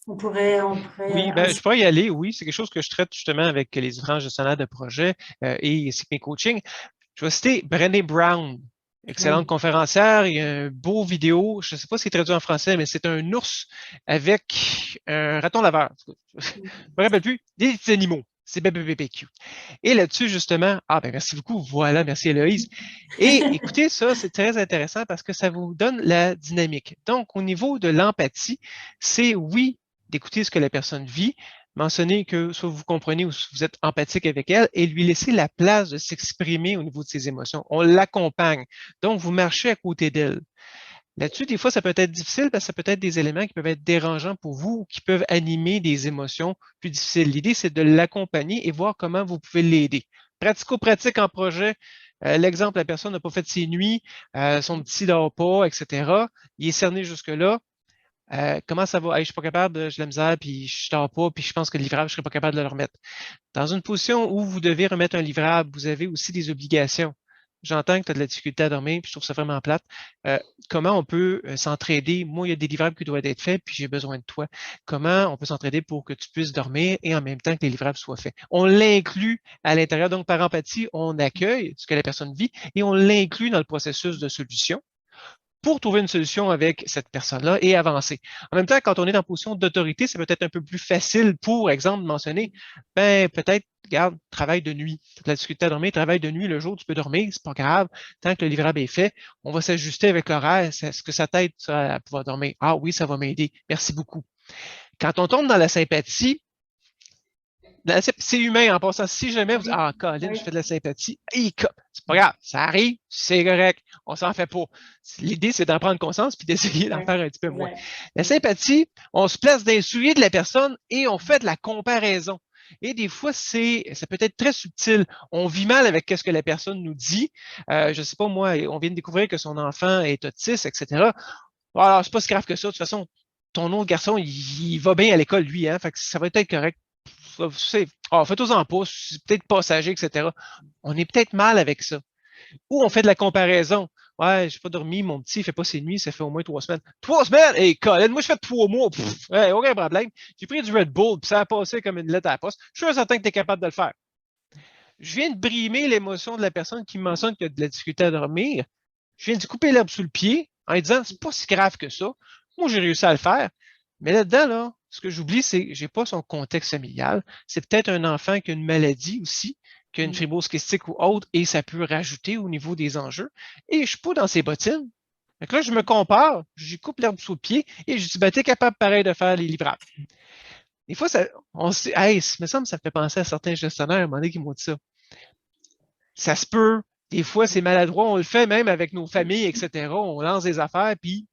On pourrait oui, je pourrais y aller, oui. C'est quelque chose que je traite justement avec les différents gestionnaires de projets et mes coachings. Je vais citer Brené Brown, excellente conférencière. Il y a un beau vidéo, je ne sais pas si c'est traduit en français, mais c'est un ours avec un raton laveur. Je ne me rappelle plus, des petits animaux. C'est BBBQ. Et là-dessus, justement, ben merci beaucoup, voilà, merci Héloïse. Et écoutez, ça, c'est très intéressant parce que ça vous donne la dynamique. Donc, au niveau de l'empathie, c'est oui, d'écouter ce que la personne vit, mentionner que soit vous comprenez ou vous êtes empathique avec elle et lui laisser la place de s'exprimer au niveau de ses émotions. On l'accompagne. Donc, vous marchez à côté d'elle. Là-dessus, des fois, ça peut être difficile parce que ça peut être des éléments qui peuvent être dérangeants pour vous ou qui peuvent animer des émotions plus difficiles. L'idée, c'est de l'accompagner et voir comment vous pouvez l'aider. Pratico-pratique en projet. L'exemple, la personne n'a pas fait ses nuits, son petit ne dort pas, etc. Il est cerné jusque-là. Comment ça va? Hey, je suis pas capable, j'ai la misère, puis je dors pas, puis je pense que le livrable, je serais pas capable de le remettre. Dans une position où vous devez remettre un livrable, vous avez aussi des obligations. J'entends que tu as de la difficulté à dormir, puis je trouve ça vraiment plate. Comment on peut s'entraider? Moi, il y a des livrables qui doivent être faits, puis j'ai besoin de toi. Comment on peut s'entraider pour que tu puisses dormir et en même temps que les livrables soient faits? On l'inclut à l'intérieur. Donc, par empathie, on accueille ce que la personne vit et on l'inclut dans le processus de solution pour trouver une solution avec cette personne-là et avancer. En même temps, quand on est en position d'autorité, c'est peut-être un peu plus facile, pour exemple, de mentionner, peut-être, regarde, travail de nuit. Tu as la difficulté à dormir, travail de nuit, le jour, tu peux dormir, c'est pas grave. Tant que le livrable est fait, on va s'ajuster avec l'horaire. Est-ce que ça t'aide à pouvoir dormir? Ah oui, ça va m'aider. Merci beaucoup. Quand on tombe dans la sympathie, c'est humain en passant. Si jamais vous dites, ah, Colin, je fais de la sympathie, c'est pas grave, ça arrive, c'est correct, on s'en fait pas. L'idée, c'est d'en prendre conscience puis d'essayer d'en faire un petit peu moins. La sympathie, on se place dans les souliers de la personne et on fait de la comparaison. Et des fois, ça peut être très subtil. On vit mal avec ce que la personne nous dit. Je sais pas, moi, on vient de découvrir que son enfant est autiste, etc. Alors, c'est pas si grave que ça. De toute façon, ton autre garçon, il va bien à l'école, lui, hein. Fait que ça va être correct. Faites-en pas, c'est peut-être passager, etc. On est peut-être mal avec ça. Ou on fait de la comparaison. Ouais, j'ai pas dormi, mon petit, il fait pas ses nuits, ça fait au moins 3 semaines. 3 semaines? Hey, Colin, moi, je fais 3 mois. Aucun problème. J'ai pris du Red Bull, puis ça a passé comme une lettre à la poste. Je suis certain que tu es capable de le faire. Je viens de brimer l'émotion de la personne qui me mentionne qu'il a de la difficulté à dormir. Je viens de couper l'herbe sous le pied en lui disant, c'est pas si grave que ça. Moi, j'ai réussi à le faire. Mais là-dedans, là, ce que j'oublie, c'est que j'ai pas son contexte familial. C'est peut-être un enfant qui a une maladie aussi, qui a une fibrose kystique ou autre, et ça peut rajouter au niveau des enjeux. Et je suis pas dans ses bottines. Donc là, je me compare, je coupe l'herbe sous le pied et je dis, t'es capable pareil de faire les livrables. Des fois, on se dit, hey, ça me semble, ça me fait penser à certains gestionnaires à un moment donné qui m'ont dit ça. Ça se peut. Des fois, c'est maladroit. On le fait même avec nos familles, etc. On lance des affaires, puis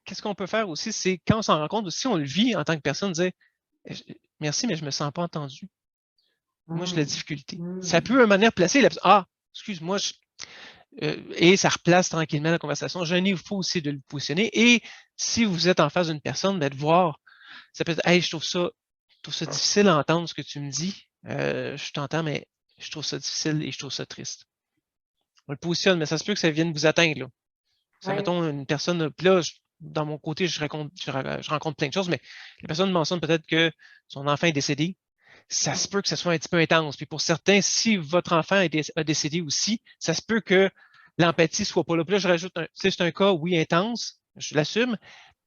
qu'est-ce qu'on peut faire aussi, c'est quand on s'en rend compte, si on le vit en tant que personne, dire merci, mais je ne me sens pas entendu. Moi, j'ai de la difficulté. Ça peut, de manière placée, excuse-moi, et ça replace tranquillement la conversation. Je n'ai pas aussi de le positionner. Et si vous êtes en face d'une personne, de voir, ça peut être, hey, je trouve ça difficile à entendre ce que tu me dis. Je t'entends, mais je trouve ça difficile et je trouve ça triste. On le positionne, mais ça se peut que ça vienne vous atteindre, là. Ça, mettons, une personne, puis là, dans mon côté, je rencontre plein de choses, mais la personne mentionne peut-être que son enfant est décédé. Ça se peut que ce soit un petit peu intense. Puis pour certains, si votre enfant a décédé aussi, ça se peut que l'empathie soit pas là. Puis là, je rajoute, c'est un cas, oui, intense, je l'assume,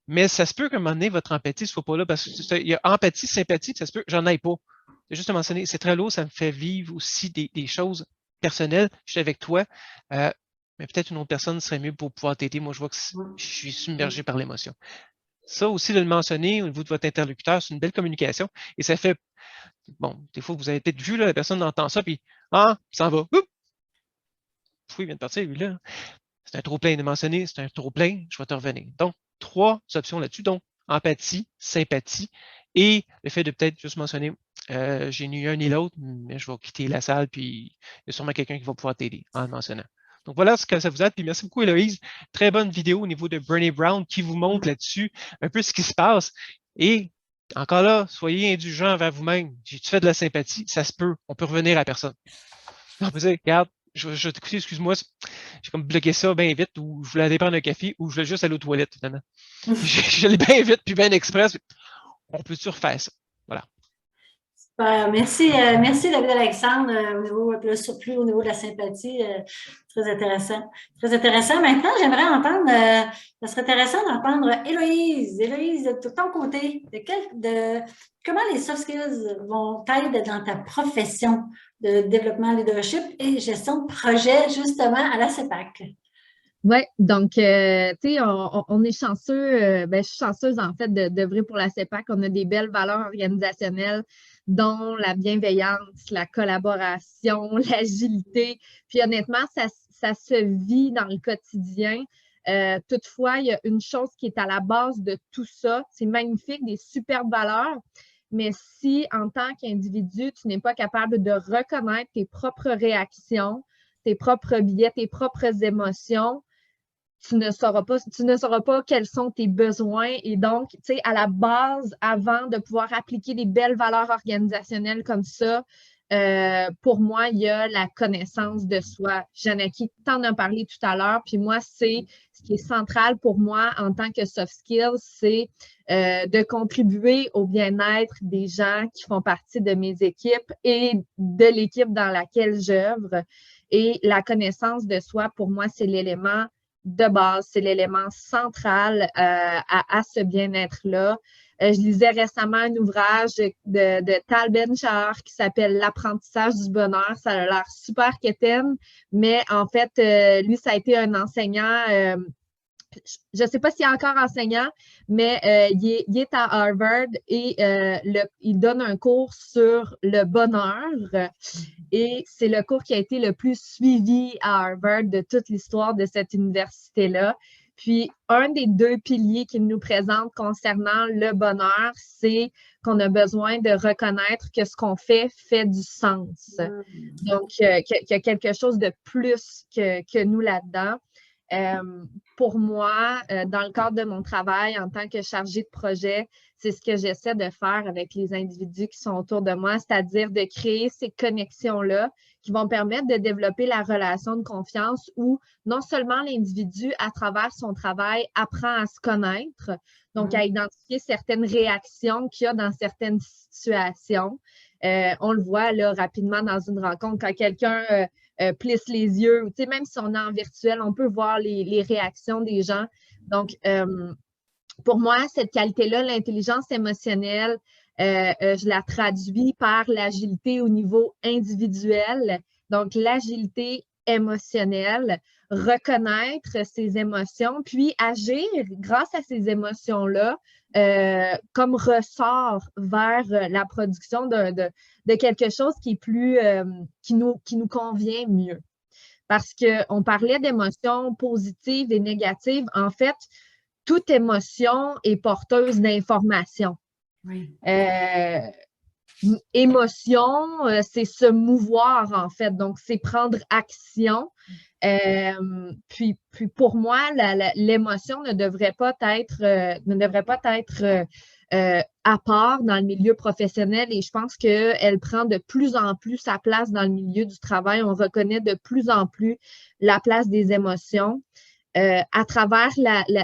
mais ça se peut qu'à un moment donné, votre empathie soit pas là parce qu'il y a empathie, sympathie, ça se peut que j'en aille pas. J'ai juste mentionné, c'est très lourd, ça me fait vivre aussi des choses personnelles. Je suis avec toi. Mais peut-être une autre personne serait mieux pour pouvoir t'aider. Moi, je vois que je suis submergé par l'émotion. Ça aussi, de le mentionner au niveau de votre interlocuteur, c'est une belle communication. Et ça fait, des fois, vous avez peut-être vu, là, la personne entend ça, puis, ça va. Oups! Il vient de partir, lui, là. C'est un trop-plein de mentionner, c'est un trop-plein, je vais te revenir. Donc, 3 options là-dessus. Donc, empathie, sympathie, et le fait de peut-être juste mentionner, j'ai ni un ni l'autre, mais je vais quitter la salle, puis il y a sûrement quelqu'un qui va pouvoir t'aider en le mentionnant. Donc voilà ce que ça vous aide. Puis merci beaucoup, Héloïse. Très bonne vidéo au niveau de Brené Brown qui vous montre là-dessus un peu ce qui se passe. Et encore là, soyez indulgents envers vous-même. J'ai-tu fait de la sympathie? Ça se peut. On peut revenir à la personne. On peut dire, regarde, je t'écoute, excuse-moi, j'ai comme bloqué ça bien vite, ou je voulais aller prendre un café, ou je voulais juste aller aux toilettes, finalement. Je l'ai bien vite, puis bien express. On peut-tu refaire ça? Voilà. Merci David-Alexandre, surplus au niveau de la sympathie, très intéressant. Très intéressant. Maintenant, j'aimerais entendre ça serait intéressant d'entendre Héloïse. Héloïse, de ton côté, comment les soft skills vont t'aider dans ta profession de développement leadership et gestion de projet, justement, à la CEPAC? Oui, donc, tu sais, on est chanceux, je suis chanceuse en fait d'œuvrer pour la CEPAC. On a des belles valeurs organisationnelles, dont la bienveillance, la collaboration, l'agilité. Puis honnêtement, ça se vit dans le quotidien. Toutefois, il y a une chose qui est à la base de tout ça. C'est magnifique, des superbes valeurs. Mais si, en tant qu'individu, tu n'es pas capable de reconnaître tes propres réactions, tes propres biais, tes propres émotions, tu ne sauras pas quels sont tes besoins. Et donc, tu sais, à la base, avant de pouvoir appliquer des belles valeurs organisationnelles comme ça, pour moi, il y a la connaissance de soi. Janaki t'en as parlé tout à l'heure, puis moi, c'est ce qui est central pour moi en tant que soft skills, c'est de contribuer au bien-être des gens qui font partie de mes équipes et de l'équipe dans laquelle j'œuvre. Et la connaissance de soi, pour moi, c'est l'élément de base, c'est l'élément central à ce bien-être-là. Je lisais récemment un ouvrage de Tal Ben-Shahar qui s'appelle « L'apprentissage du bonheur ». Ça a l'air super quétaine, mais en fait, lui, ça a été un enseignant, je ne sais pas s'il est encore enseignant, mais il est à Harvard et il donne un cours sur le bonheur. Et c'est le cours qui a été le plus suivi à Harvard de toute l'histoire de cette université-là. Puis, un des deux piliers qu'il nous présente concernant le bonheur, c'est qu'on a besoin de reconnaître que ce qu'on fait du sens. Donc, qu'il y a quelque chose de plus que nous là-dedans. Pour moi, dans le cadre de mon travail en tant que chargée de projet, c'est ce que j'essaie de faire avec les individus qui sont autour de moi, c'est-à-dire de créer ces connexions-là qui vont permettre de développer la relation de confiance où non seulement l'individu, à travers son travail, apprend à se connaître, donc à identifier certaines réactions qu'il y a dans certaines situations. On le voit là rapidement dans une rencontre quand quelqu'un plisse les yeux, ou même si on est en virtuel, on peut voir les réactions des gens. Donc, pour moi, cette qualité-là, l'intelligence émotionnelle, je la traduis par l'agilité au niveau individuel. Donc, l'agilité émotionnelle, reconnaître ses émotions, puis agir grâce à ces émotions-là comme ressort vers la production de quelque chose qui est plus, qui nous convient mieux. Parce qu'on parlait d'émotions positives et négatives. En fait, toute émotion est porteuse d'informations. Oui. Émotion, c'est se mouvoir, en fait. Donc, c'est prendre action. Puis pour moi, l'émotion ne devrait pas être à part dans le milieu professionnel et je pense qu'elle prend de plus en plus sa place dans le milieu du travail. On reconnaît de plus en plus la place des émotions. À travers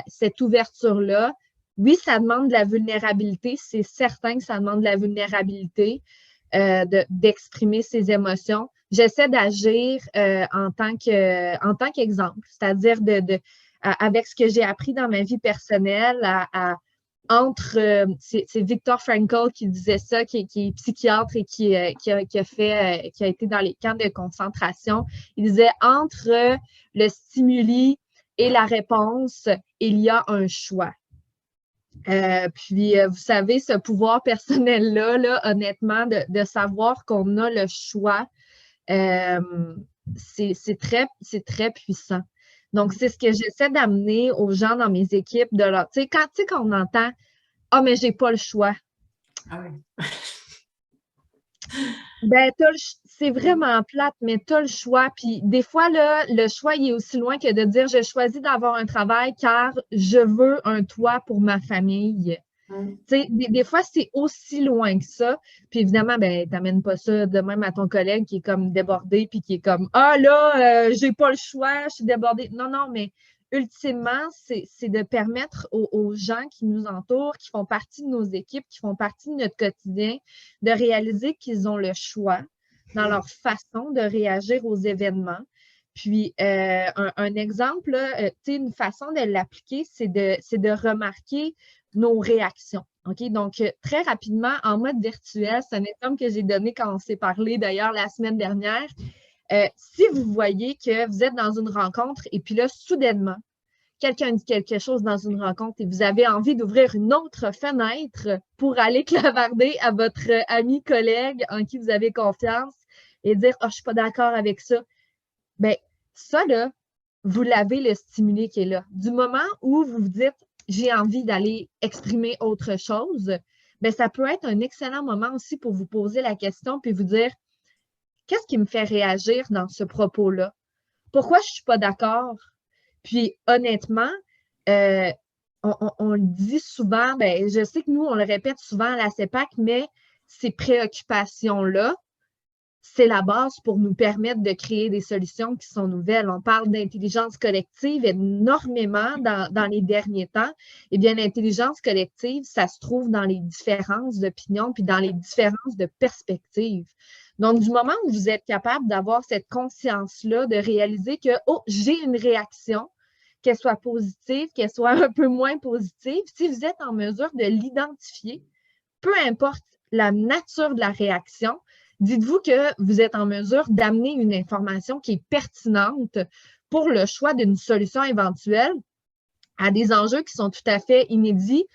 cette ouverture-là, oui, ça demande de la vulnérabilité. C'est certain que ça demande de la vulnérabilité, d'exprimer ses émotions. J'essaie d'agir en tant qu'exemple, c'est-à-dire avec ce que j'ai appris dans ma vie personnelle, c'est Viktor Frankl qui disait ça, qui est psychiatre et qui a été dans les camps de concentration. Il disait entre le stimuli et la réponse, il y a un choix. Puis, vous savez, ce pouvoir personnel-là, honnêtement, de savoir qu'on a le choix, c'est très puissant. Donc, c'est ce que j'essaie d'amener aux gens dans mes équipes. Quand on entend « Ah, mais j'ai pas le choix. » Ah oui. Ben, c'est vraiment plate, mais tu as le choix. Puis des fois, là, le choix, il est aussi loin que de dire « Je choisis d'avoir un travail car je veux un toit pour ma famille. » Des fois, c'est aussi loin que ça. Puis évidemment, ben, t'amènes pas ça de même à ton collègue qui est comme débordé puis qui est comme « Ah là, j'ai pas le choix, je suis débordé. » Non, non, mais ultimement, c'est de permettre aux gens qui nous entourent, qui font partie de nos équipes, qui font partie de notre quotidien, de réaliser qu'ils ont le choix dans leur façon de réagir aux événements. Puis, un exemple, là, une façon de l'appliquer, c'est de remarquer nos réactions. OK? Donc, très rapidement, en mode virtuel, c'est un exemple que j'ai donné quand on s'est parlé d'ailleurs la semaine dernière. Si vous voyez que vous êtes dans une rencontre et puis là, soudainement, quelqu'un dit quelque chose dans une rencontre et vous avez envie d'ouvrir une autre fenêtre pour aller clavarder à votre ami, collègue en qui vous avez confiance et dire « Ah, je ne suis pas d'accord avec ça », bien, ça, là, vous l'avez le stimulé qui est là. Du moment où vous vous dites « j'ai envie d'aller exprimer autre chose », bien, ça peut être un excellent moment aussi pour vous poser la question puis vous dire « qu'est-ce qui me fait réagir dans ce propos-là? Pourquoi je ne suis pas d'accord? » Puis, honnêtement, on le dit souvent, ben, je sais que nous, on le répète souvent à la CEPAC, mais ces préoccupations-là, c'est la base pour nous permettre de créer des solutions qui sont nouvelles. On parle d'intelligence collective énormément dans les derniers temps. Eh bien, l'intelligence collective, ça se trouve dans les différences d'opinion puis dans les différences de perspectives. Donc, du moment où vous êtes capable d'avoir cette conscience-là, de réaliser que, oh, j'ai une réaction, qu'elle soit positive, qu'elle soit un peu moins positive, si vous êtes en mesure de l'identifier, peu importe la nature de la réaction, dites-vous que vous êtes en mesure d'amener une information qui est pertinente pour le choix d'une solution éventuelle à des enjeux qui sont tout à fait inédits.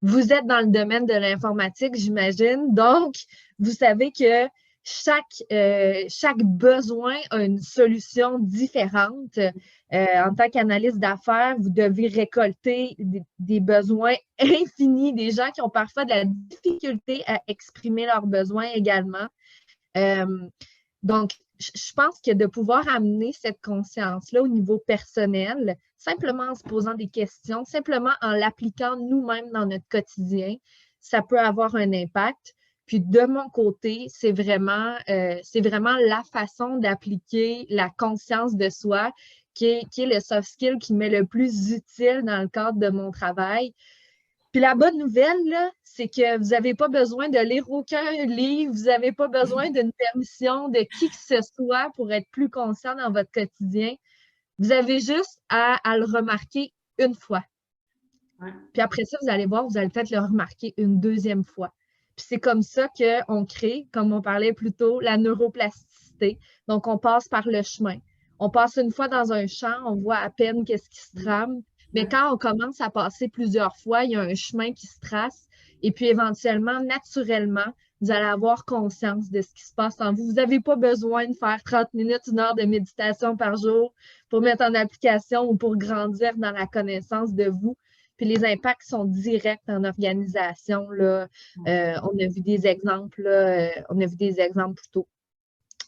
Vous êtes dans le domaine de l'informatique, j'imagine, donc vous savez que chaque besoin a une solution différente. En tant qu'analyste d'affaires, vous devez récolter des besoins infinis, des gens qui ont parfois de la difficulté à exprimer leurs besoins également. Donc, je pense que de pouvoir amener cette conscience-là au niveau personnel, simplement en se posant des questions, simplement en l'appliquant nous-mêmes dans notre quotidien, ça peut avoir un impact. Puis de mon côté, c'est vraiment la façon d'appliquer la conscience de soi qui est le soft skill qui m'est le plus utile dans le cadre de mon travail. Puis la bonne nouvelle, là, c'est que vous n'avez pas besoin de lire aucun livre, vous n'avez pas besoin d'une permission de qui que ce soit pour être plus conscient dans votre quotidien. Vous avez juste à le remarquer une fois. Ouais. Puis après ça, vous allez voir, vous allez peut-être le remarquer une deuxième fois. Puis c'est comme ça qu'on crée, comme on parlait plus tôt, la neuroplasticité. Donc, on passe par le chemin. On passe une fois dans un champ, on voit à peine qu'est-ce qui se trame. Mais quand on commence à passer plusieurs fois, il y a un chemin qui se trace. Et puis, éventuellement, naturellement, vous allez avoir conscience de ce qui se passe en vous. Vous n'avez pas besoin de faire 30 minutes, 1 heure de méditation par jour pour mettre en application ou pour grandir dans la connaissance de vous. Puis les impacts sont directs en organisation. Là. On a vu des exemples, plus tôt.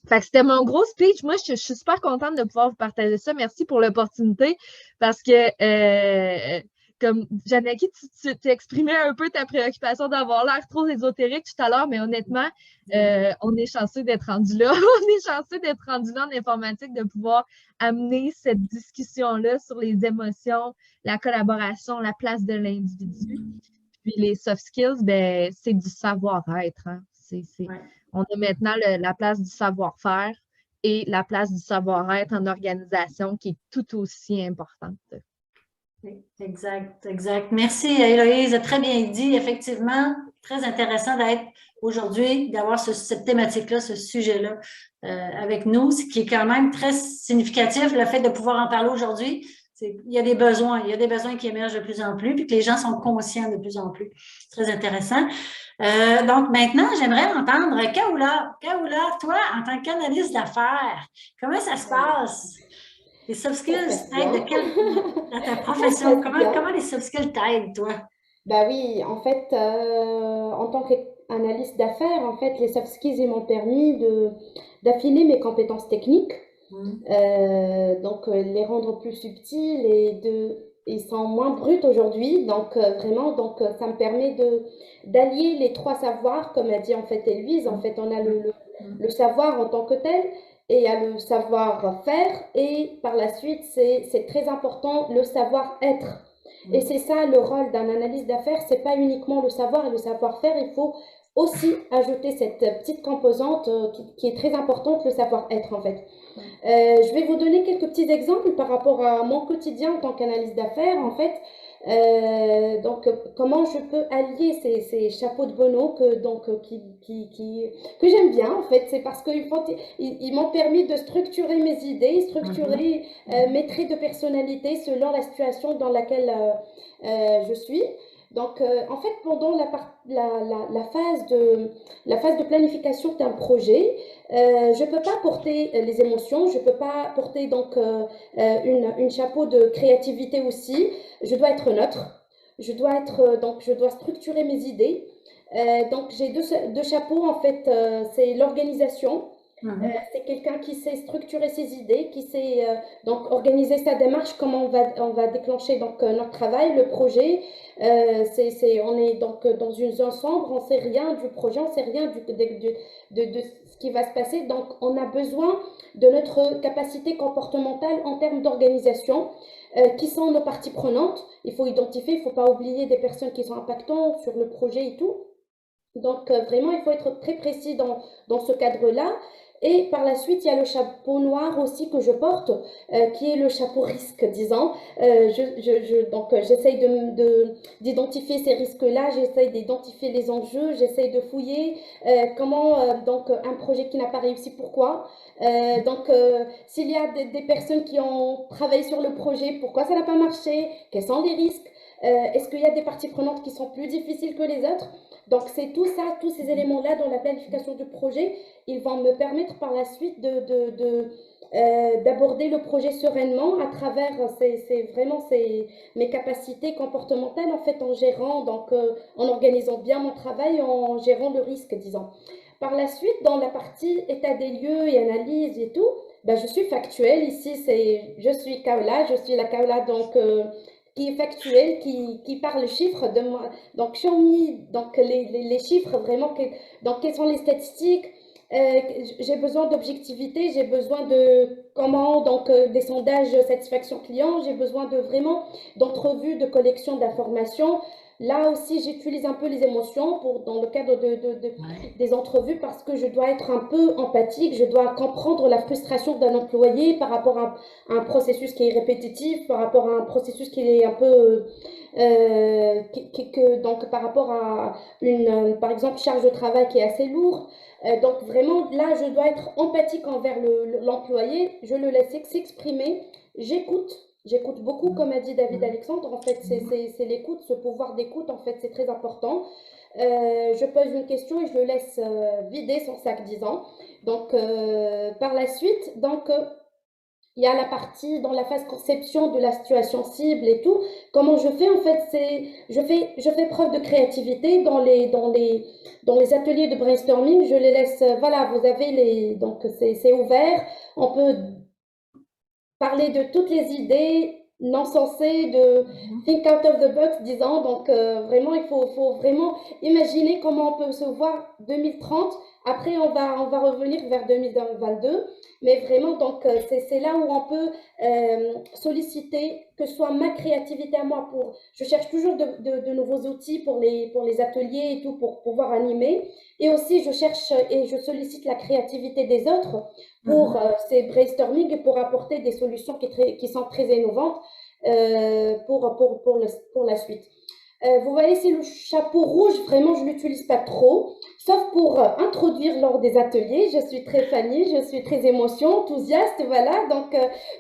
Fait que c'était mon gros speech. Moi, je suis super contente de pouvoir vous partager ça. Merci pour l'opportunité parce que, comme Janaki, tu exprimais un peu ta préoccupation d'avoir l'air trop ésotérique tout à l'heure, mais honnêtement, on est chanceux d'être rendu là. On est chanceux d'être rendu là en informatique, de pouvoir amener cette discussion-là sur les émotions, la collaboration, la place de l'individu. Puis les soft skills, ben, c'est du savoir-être. Hein. Ouais. On a maintenant la place du savoir-faire et la place du savoir-être en organisation qui est tout aussi importante. Exact, exact. Merci, Héloïse. Très bien dit. Effectivement, très intéressant d'être aujourd'hui, d'avoir cette thématique-là, ce sujet-là avec nous, ce qui est quand même très significatif, le fait de pouvoir en parler aujourd'hui. Il y a des besoins qui émergent de plus en plus, puis que les gens sont conscients de plus en plus. Très intéressant. Donc, maintenant, j'aimerais entendre Kaoula. Kaoula, toi, en tant qu'analyste d'affaires, comment ça se passe? Les soft skills t'aident dans ta profession? Comment les soft skills t'aident, toi? Ben oui, en fait, en tant qu'analyste d'affaires, en fait, les soft skills, ils m'ont permis d'affiner mes compétences techniques, donc les rendre plus subtiles ils sont moins bruts aujourd'hui, donc vraiment, ça me permet d'allier les 3 savoirs, comme a dit en fait Héloïse. En fait, on a le savoir en tant que tel, et il y a le savoir-faire, et par la suite, c'est très important, le savoir-être. Et c'est ça le rôle d'un analyste d'affaires, c'est pas uniquement le savoir et le savoir-faire, il faut aussi ajouter cette petite composante qui est très importante, le savoir-être en fait. Je vais vous donner quelques petits exemples par rapport à mon quotidien en tant qu'analyste d'affaires en fait. Donc, comment je peux allier ces chapeaux de Bono que j'aime bien en fait, c'est parce qu'ils m'ont permis de structurer mes idées, structurer mes traits de personnalité selon la situation dans laquelle je suis. Donc, en fait, pendant la phase de planification d'un projet, je ne peux pas porter les émotions, je ne peux pas porter donc une chapeau de créativité aussi. Je dois être neutre, je dois structurer mes idées. Donc, j'ai deux chapeaux en fait, c'est l'organisation. C'est quelqu'un qui sait structurer ses idées, qui sait donc organiser sa démarche, comment on va déclencher donc notre travail, le projet. On est donc dans une zone sombre, on ne sait rien du projet, on ne sait rien de ce qui va se passer. Donc, on a besoin de notre capacité comportementale en termes d'organisation. Qui sont nos parties prenantes. Il faut identifier, il ne faut pas oublier des personnes qui sont impactantes sur le projet et tout. Donc, vraiment, il faut être très précis dans ce cadre-là. Et par la suite, il y a le chapeau noir aussi que je porte, qui est le chapeau risque, disons. Donc, j'essaye d'identifier ces risques-là, j'essaye d'identifier les enjeux, j'essaye de fouiller donc un projet qui n'a pas réussi, pourquoi. S'il y a des personnes qui ont travaillé sur le projet, pourquoi ça n'a pas marché, quels sont les risques, est-ce qu'il y a des parties prenantes qui sont plus difficiles que les autres. Donc, c'est tout ça, tous ces éléments-là dans la planification du projet, ils vont me permettre par la suite d'aborder le projet sereinement à travers mes capacités comportementales, en fait, en gérant, donc en organisant bien mon travail, en gérant le risque, disons. Par la suite, dans la partie état des lieux et analyse et tout, ben, je suis factuelle. Ici, je suis Kaola, je suis la Kaola, donc qui est factuelle, qui parle chiffres de moi. Donc, j'ai mis donc, les chiffres vraiment, donc quelles sont les statistiques. J'ai besoin d'objectivité, j'ai besoin des sondages satisfaction client, j'ai besoin d'entrevues, de collection d'informations. Là aussi, j'utilise un peu les émotions dans le cadre des entrevues parce que je dois être un peu empathique, je dois comprendre la frustration d'un employé par rapport à un processus qui est répétitif, par rapport à un processus qui est un peu... donc par rapport à par exemple, charge de travail qui est assez lourde. Donc vraiment, là, je dois être empathique envers l'employé, je le laisse s'exprimer, j'écoute beaucoup, comme a dit David Alexandre, en fait, c'est l'écoute, ce pouvoir d'écoute, en fait, c'est très important. Je pose une question et je le laisse vider son sac, disons. Donc, par la suite, donc... il y a la partie dans la phase conception de la situation cible et tout. Comment je fais en fait, je fais preuve de créativité dans les ateliers de brainstorming. Je les laisse, voilà, vous avez donc c'est ouvert. On peut parler de toutes les idées non sensées, de think out of the box, disons. Donc vraiment, il faut vraiment imaginer comment on peut se voir 2030. Après, on va revenir vers 2022. Mais vraiment, donc, c'est là où on peut solliciter que ce soit ma créativité à moi. Je cherche toujours de nouveaux outils pour les ateliers et tout, pour pouvoir animer. Et aussi, je cherche et je sollicite la créativité des autres pour ces brainstorming et pour apporter des solutions qui sont très innovantes pour la suite. Vous voyez, c'est le chapeau rouge, vraiment, je ne l'utilise pas trop, sauf pour introduire lors des ateliers. Je suis très fanny, je suis très enthousiaste, voilà, donc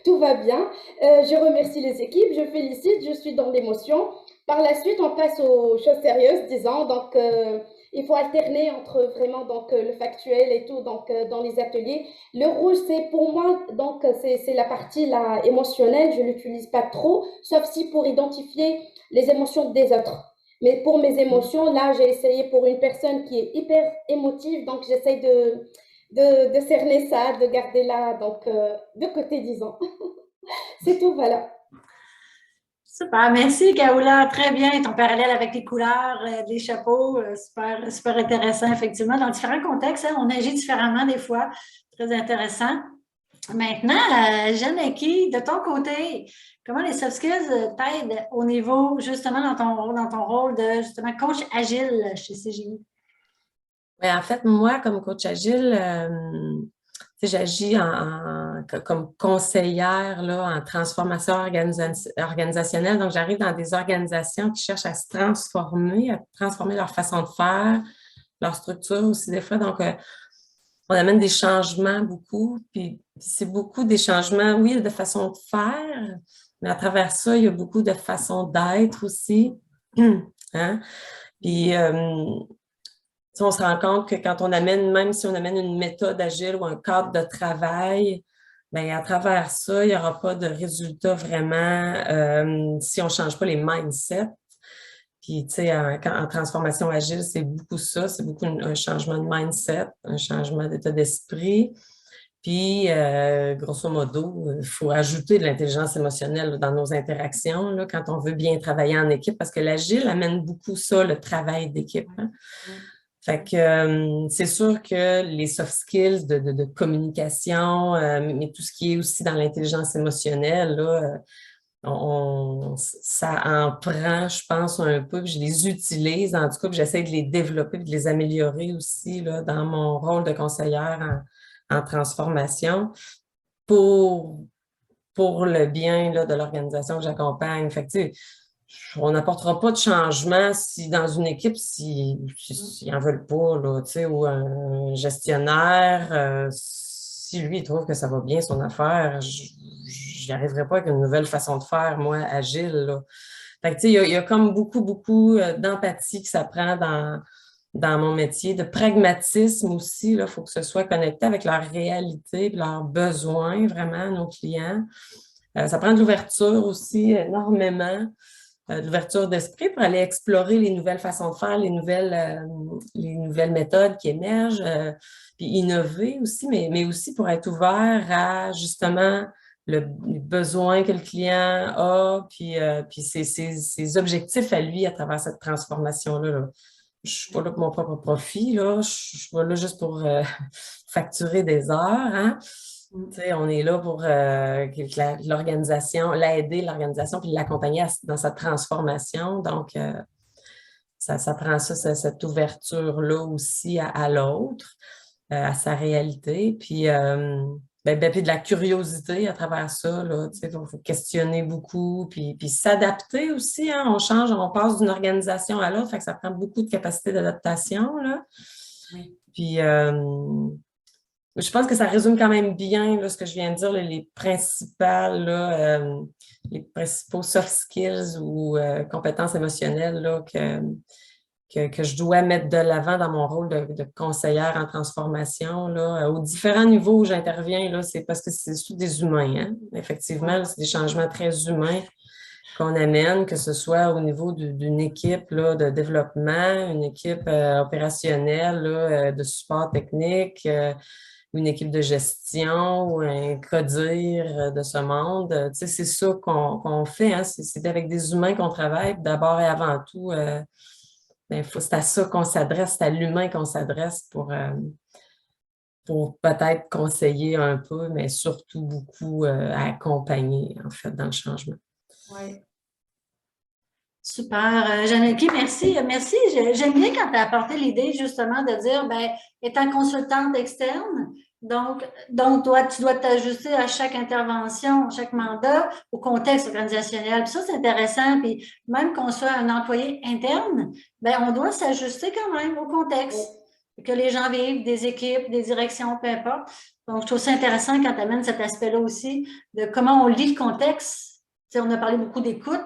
tout va bien. Je remercie les équipes, je félicite, je suis dans l'émotion. Par la suite, on passe aux choses sérieuses, disons, donc il faut alterner entre vraiment donc, le factuel et tout donc, dans les ateliers. Le rouge, c'est pour moi, donc c'est la partie là, émotionnelle, je ne l'utilise pas trop, sauf si pour identifier les émotions des autres. Mais pour mes émotions, là, j'ai essayé pour une personne qui est hyper émotive, donc j'essaye de cerner ça, de garder là, donc de côté, disons. C'est tout, voilà. Super, merci Kaola, très bien, ton parallèle avec les couleurs, les chapeaux, super, super intéressant, effectivement. Dans différents contextes, hein, on agit différemment des fois, très intéressant. Maintenant, Janaki, de ton côté, comment les soft skills t'aident au niveau, justement, dans ton rôle de, justement, coach agile chez CGI? En fait, moi, comme coach agile, j'agis comme conseillère là, en transformation organisationnelle. Donc, j'arrive dans des organisations qui cherchent à se transformer, à transformer leur façon de faire, leur structure aussi des fois. Donc, on amène des changements beaucoup. Puis, c'est beaucoup des changements, oui, de façon de faire, mais à travers ça, il y a beaucoup de façons d'être aussi. Hein? Puis, on se rend compte que quand on amène, même si on amène une méthode agile ou un cadre de travail, bien, à travers ça, il n'y aura pas de résultat vraiment si on ne change pas les mindsets. Puis, tu sais, en transformation agile, c'est beaucoup ça, c'est beaucoup un changement de mindset, un changement d'état d'esprit. Puis, grosso modo, il faut ajouter de l'intelligence émotionnelle dans nos interactions là, quand on veut bien travailler en équipe, parce que l'agile amène beaucoup ça, le travail d'équipe. Hein? Fait que c'est sûr que les soft skills de communication, mais tout ce qui est aussi dans l'intelligence émotionnelle, là, ça en prend, je pense, un peu, puis je les utilise, en tout cas, puis j'essaie de les développer, puis de les améliorer aussi là, dans mon rôle de conseillère en transformation pour le bien là, de l'organisation que j'accompagne. Fait que, tu sais, on n'apportera pas de changement si dans une équipe, s'ils n'en veulent pas, là, tu sais, ou un gestionnaire, si lui, il trouve que ça va bien son affaire, j'y arriverai pas avec une nouvelle façon de faire, moi, agile, là. Fait que, tu sais, il y a comme beaucoup d'empathie que ça prend dans mon métier, de pragmatisme aussi, il faut que ce soit connecté avec leur réalité, leurs besoins, vraiment, nos clients. Ça prend de l'ouverture aussi énormément. De l'ouverture d'esprit pour aller explorer les nouvelles façons de faire, les nouvelles méthodes qui émergent, puis innover aussi, mais aussi pour être ouvert à justement les besoins que le client a, puis ses objectifs à lui à travers cette transformation-là. Là. Je ne suis pas là pour mon propre profit, là. Je suis pas là juste pour facturer des heures. Hein? On est là pour l'organisation, l'aider, l'organisation, puis l'accompagner dans sa transformation. Donc, ça prend ça, cette ouverture-là aussi à l'autre, à sa réalité. Puis, puis de la curiosité à travers ça. Il faut questionner beaucoup, puis s'adapter aussi. Hein, on change, on passe d'une organisation à l'autre, fait que ça prend beaucoup de capacité d'adaptation. Là. Oui. Puis, je pense que ça résume quand même bien là, ce que je viens de dire, les principaux soft skills ou compétences émotionnelles là, que je dois mettre de l'avant dans mon rôle de conseillère en transformation. Là, aux différents niveaux où j'interviens, là, c'est parce que c'est tous des humains. Hein? Effectivement, c'est des changements très humains qu'on amène, que ce soit au niveau d'une équipe là, de développement, une équipe opérationnelle, là, de support technique, une équipe de gestion ou un codir de ce monde. Tu sais, c'est ça qu'on fait. Hein? C'est avec des humains qu'on travaille. D'abord et avant tout, c'est à ça qu'on s'adresse, c'est à l'humain qu'on s'adresse pour peut-être conseiller un peu, mais surtout beaucoup accompagner, en fait, dans le changement. Oui. Super. Janaki, merci. Merci. J'aime bien quand tu as apporté l'idée, justement, de dire, étant consultante externe, donc toi, tu dois t'ajuster à chaque intervention, chaque mandat, au contexte organisationnel. Puis ça, c'est intéressant. Puis même qu'on soit un employé interne, on doit s'ajuster quand même au contexte. Que les gens vivent, des équipes, des directions, peu importe. Donc, je trouve ça intéressant quand tu amènes cet aspect-là aussi, de comment on lit le contexte. T'sais, on a parlé beaucoup d'écoute,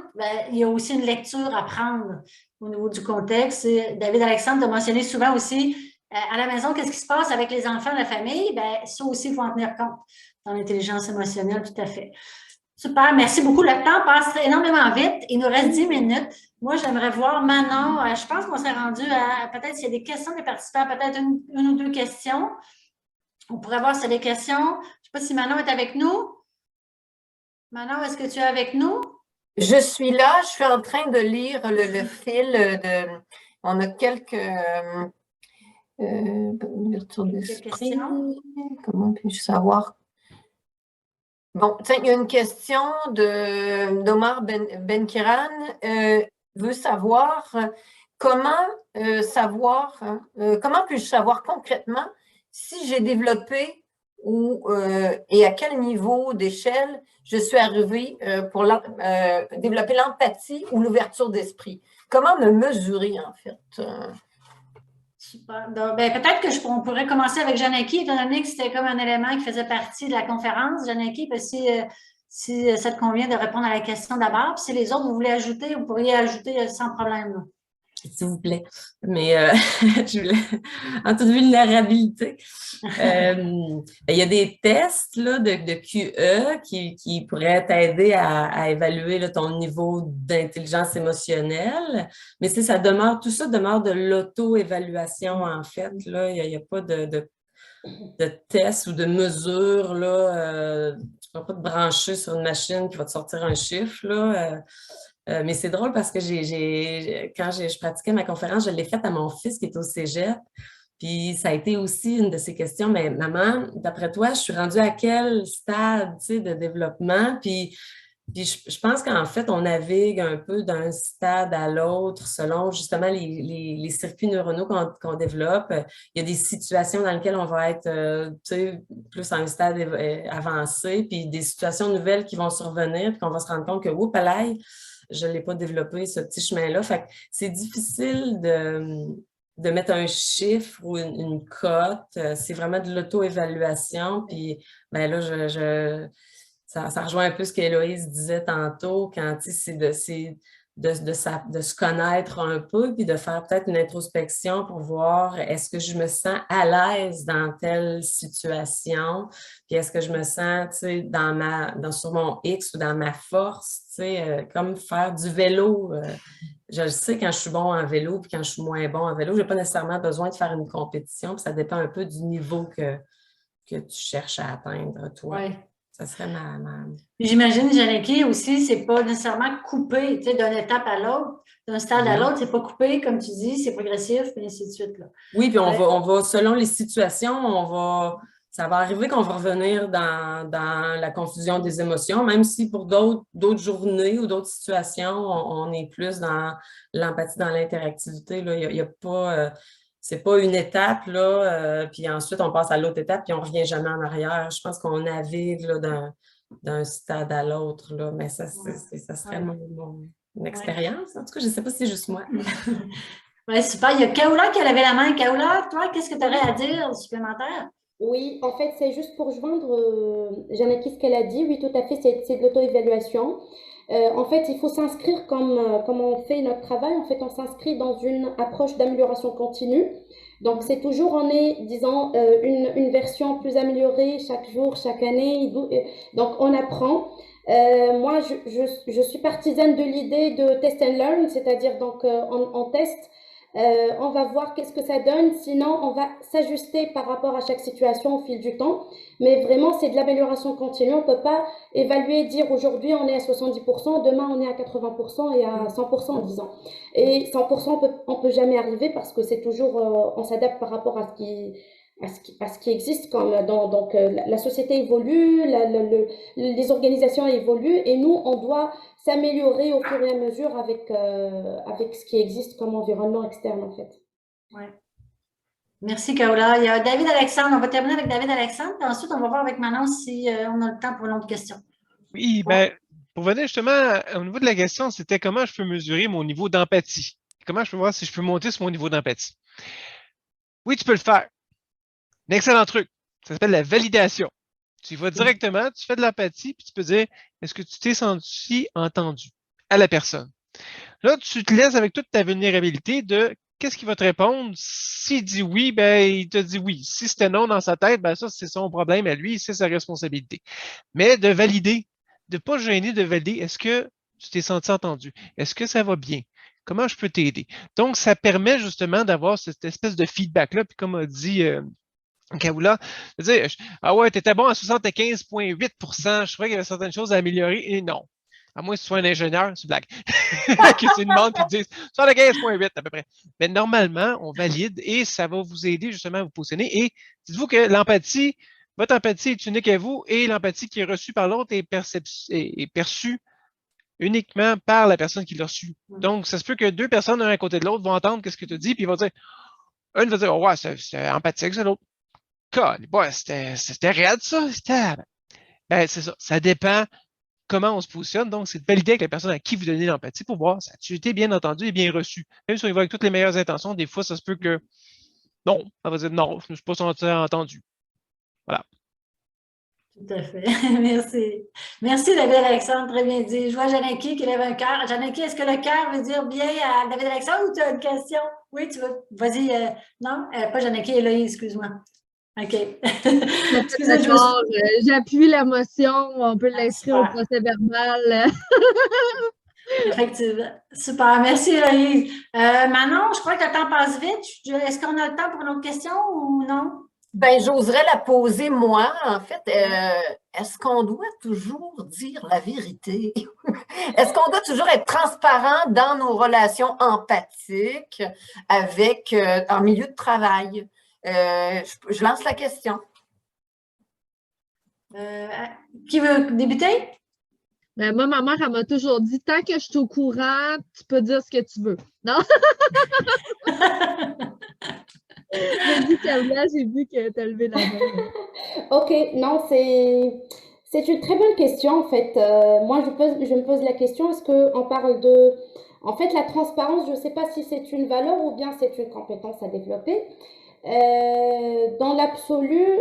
il y a aussi une lecture à prendre au niveau du contexte. David Alexandre a mentionné souvent aussi, à la maison, qu'est-ce qui se passe avec les enfants, la famille? Ça aussi, il faut en tenir compte dans l'intelligence émotionnelle, tout à fait. Super, merci beaucoup. Le temps passe énormément vite. Il nous reste 10 minutes. Moi, j'aimerais voir Manon. Je pense qu'on s'est rendu à, peut-être s'il y a des questions des participants, peut-être une ou deux questions. On pourrait voir s'il y a des questions. Je ne sais pas si Manon est avec nous. Manon, est-ce que tu es avec nous? Je suis là, je suis en train de lire le fil on a quelques ouverture d'esprit. Comment puis-je savoir? Bon, tiens, il y a une question d'Omar Benkiran. Veut savoir comment savoir, hein, comment puis-je savoir concrètement si j'ai développé et à quel niveau d'échelle je suis arrivée pour développer l'empathie ou l'ouverture d'esprit? Comment me mesurer, en fait? Super. Donc, ben, peut-être on pourrait commencer avec Janaki, étant donné que c'était comme un élément qui faisait partie de la conférence. Janaki, si ça te convient de répondre à la question d'abord, puis si les autres, vous voulez ajouter, vous pourriez ajouter sans problème. Là. S'il vous plaît. Mais je voulais, en toute vulnérabilité, il y a des tests là, de QE qui pourraient t'aider à évaluer là, ton niveau d'intelligence émotionnelle. Mais tout ça demeure de l'auto-évaluation, en fait. Là. Il n'y a pas de tests ou de mesures. Là, tu ne vas pas te brancher sur une machine qui va te sortir un chiffre. Là, mais c'est drôle parce que quand je pratiquais ma conférence, je l'ai faite à mon fils qui est au cégep. Puis ça a été aussi une de ces questions, mais maman, d'après toi, je suis rendue à quel stade, tu sais, de développement? Puis je pense qu'en fait, on navigue un peu d'un stade à l'autre selon justement les circuits neuronaux qu'on développe. Il y a des situations dans lesquelles on va être tu sais, plus à un stade avancé, puis des situations nouvelles qui vont survenir, puis qu'on va se rendre compte que, oups, je ne l'ai pas développé, ce petit chemin-là. Fait que c'est difficile de mettre un chiffre ou une cote. C'est vraiment de l'auto-évaluation. Puis ben là, ça rejoint un peu ce qu'Héloïse disait tantôt, quand c'est de se connaître un peu, puis de faire peut-être une introspection pour voir est-ce que je me sens à l'aise dans telle situation, puis est-ce que je me sens sur mon X ou dans ma force, comme faire du vélo. Je le sais quand je suis bon en vélo, puis quand je suis moins bon en vélo, je n'ai pas nécessairement besoin de faire une compétition, puis ça dépend un peu du niveau que tu cherches à atteindre, toi. Ouais. Ça serait ma... J'imagine, Janaki, aussi, c'est pas nécessairement coupé, tu sais, d'une étape à l'autre, d'un stade à l'autre, c'est pas coupé, comme tu dis, c'est progressif, puis ainsi de suite. Là. Oui, puis on va, selon les situations, ça va arriver qu'on va revenir dans la confusion des émotions, même si pour d'autres journées ou d'autres situations, on est plus dans l'empathie, dans l'interactivité. Il y a pas... c'est pas une étape, là, puis ensuite on passe à l'autre étape, puis on revient jamais en arrière. Je pense qu'on navigue là, d'un stade à l'autre, là, mais ça serait mon expérience. En tout cas, je ne sais pas si c'est juste moi. Oui, super. Il y a Kaoula qui a levé la main. Kaoula, toi, qu'est-ce que tu aurais à dire supplémentaire? Oui, en fait, c'est juste pour joindre Janaki ce qu'elle a dit. Oui, tout à fait, c'est de l'auto-évaluation. En fait, il faut s'inscrire comme on fait notre travail. En fait, on s'inscrit dans une approche d'amélioration continue. Donc, c'est toujours, on est, disons, une version plus améliorée chaque jour, chaque année. Donc, on apprend. Moi, je suis partisane de l'idée de test and learn, c'est-à-dire donc on teste. On va voir qu'est-ce que ça donne, sinon on va s'ajuster par rapport à chaque situation au fil du temps, mais vraiment c'est de l'amélioration continue, on ne peut pas évaluer, dire aujourd'hui on est à 70%, demain on est à 80% et à 100% disons. Et 100% on peut jamais arriver parce que c'est toujours, on s'adapte par rapport à ce qui existe donc la société évolue, les organisations évoluent et nous on doit s'améliorer au fur et à mesure avec ce qui existe comme environnement externe en fait. Ouais. Merci Kaola. Il y a David Alexandre. On va terminer avec David Alexandre, puis ensuite on va voir avec Manon si on a le temps pour une autre question. Oui, ben, pour venir justement au niveau de la question, c'était comment je peux mesurer mon niveau d'empathie. Comment je peux voir si je peux monter sur mon niveau d'empathie. Oui, tu peux le faire. Un excellent truc. Ça s'appelle la validation. Tu y vas directement, tu fais de l'empathie, puis tu peux dire, est-ce que tu t'es senti entendu à la personne? Là, tu te laisses avec toute ta vulnérabilité de qu'est-ce qu'il va te répondre? S'il dit oui, ben, il te dit oui. Si c'était non dans sa tête, ben, ça, c'est son problème à lui, c'est sa responsabilité. Mais de valider, de ne pas gêner de valider, est-ce que tu t'es senti entendu? Est-ce que ça va bien? Comment je peux t'aider? Donc, ça permet justement d'avoir cette espèce de feedback-là. Puis comme a dit Kaoula, je veux dire, ah ouais, t'étais bon à 75,8%, je trouvais qu'il y avait certaines choses à améliorer, et non. À moins que tu sois un ingénieur, c'est blague. Que tu demandes et tu dises 75,8 à peu près. Mais normalement, on valide et ça va vous aider justement à vous positionner. Et dites-vous que l'empathie, votre empathie est unique à vous et l'empathie qui est reçue par l'autre est perçue uniquement par la personne qui l'a reçu. Donc, ça se peut que deux personnes, un à côté de l'autre, vont entendre ce que tu dis, puis ils vont dire, une va dire, oh, ouais, c'est empathique, c'est l'autre. Ouais, c'était raide, ça. Ben, c'est ça. Ça dépend comment on se positionne. Donc, c'est de valider avec la personne à qui vous donnez l'empathie pour voir si tu été bien entendu et bien reçu. Même si on y va avec toutes les meilleures intentions, des fois, ça se peut que non, elle va dire non, je ne me suis pas senti entendu. Voilà. Tout à fait. Merci. Merci, David-Alexandre. Très bien dit. Je vois Janaki qui lève un cœur. Janaki, est-ce que le cœur veut dire bien à David-Alexandre ou tu as une question? Oui, tu veux. Vas-y. Non, pas Janaki, Héloïse, excuse-moi. OK. D'accord. J'appuie l'émotion. On peut l'inscrire au super. procès verbal. Effectivement. Super. Merci, Héloïse. Manon, je crois que le temps passe vite. Est-ce qu'on a le temps pour une autre question ou non? Ben, j'oserais la poser moi. En fait, est-ce qu'on doit toujours dire la vérité? Est-ce qu'on doit toujours être transparent dans nos relations empathiques avec en milieu de travail? Je lance la question. Qui veut débuter? Ben, moi, ma mère, elle m'a toujours dit, tant que je suis au courant, tu peux dire ce que tu veux. Non? J'ai dit Carla, j'ai vu que tu as levé la main. Ok, non, c'est une très bonne question en fait. Moi, je me pose la question, est-ce qu'on parle de... En fait, la transparence, je ne sais pas si c'est une valeur ou bien c'est une compétence à développer. Dans l'absolu,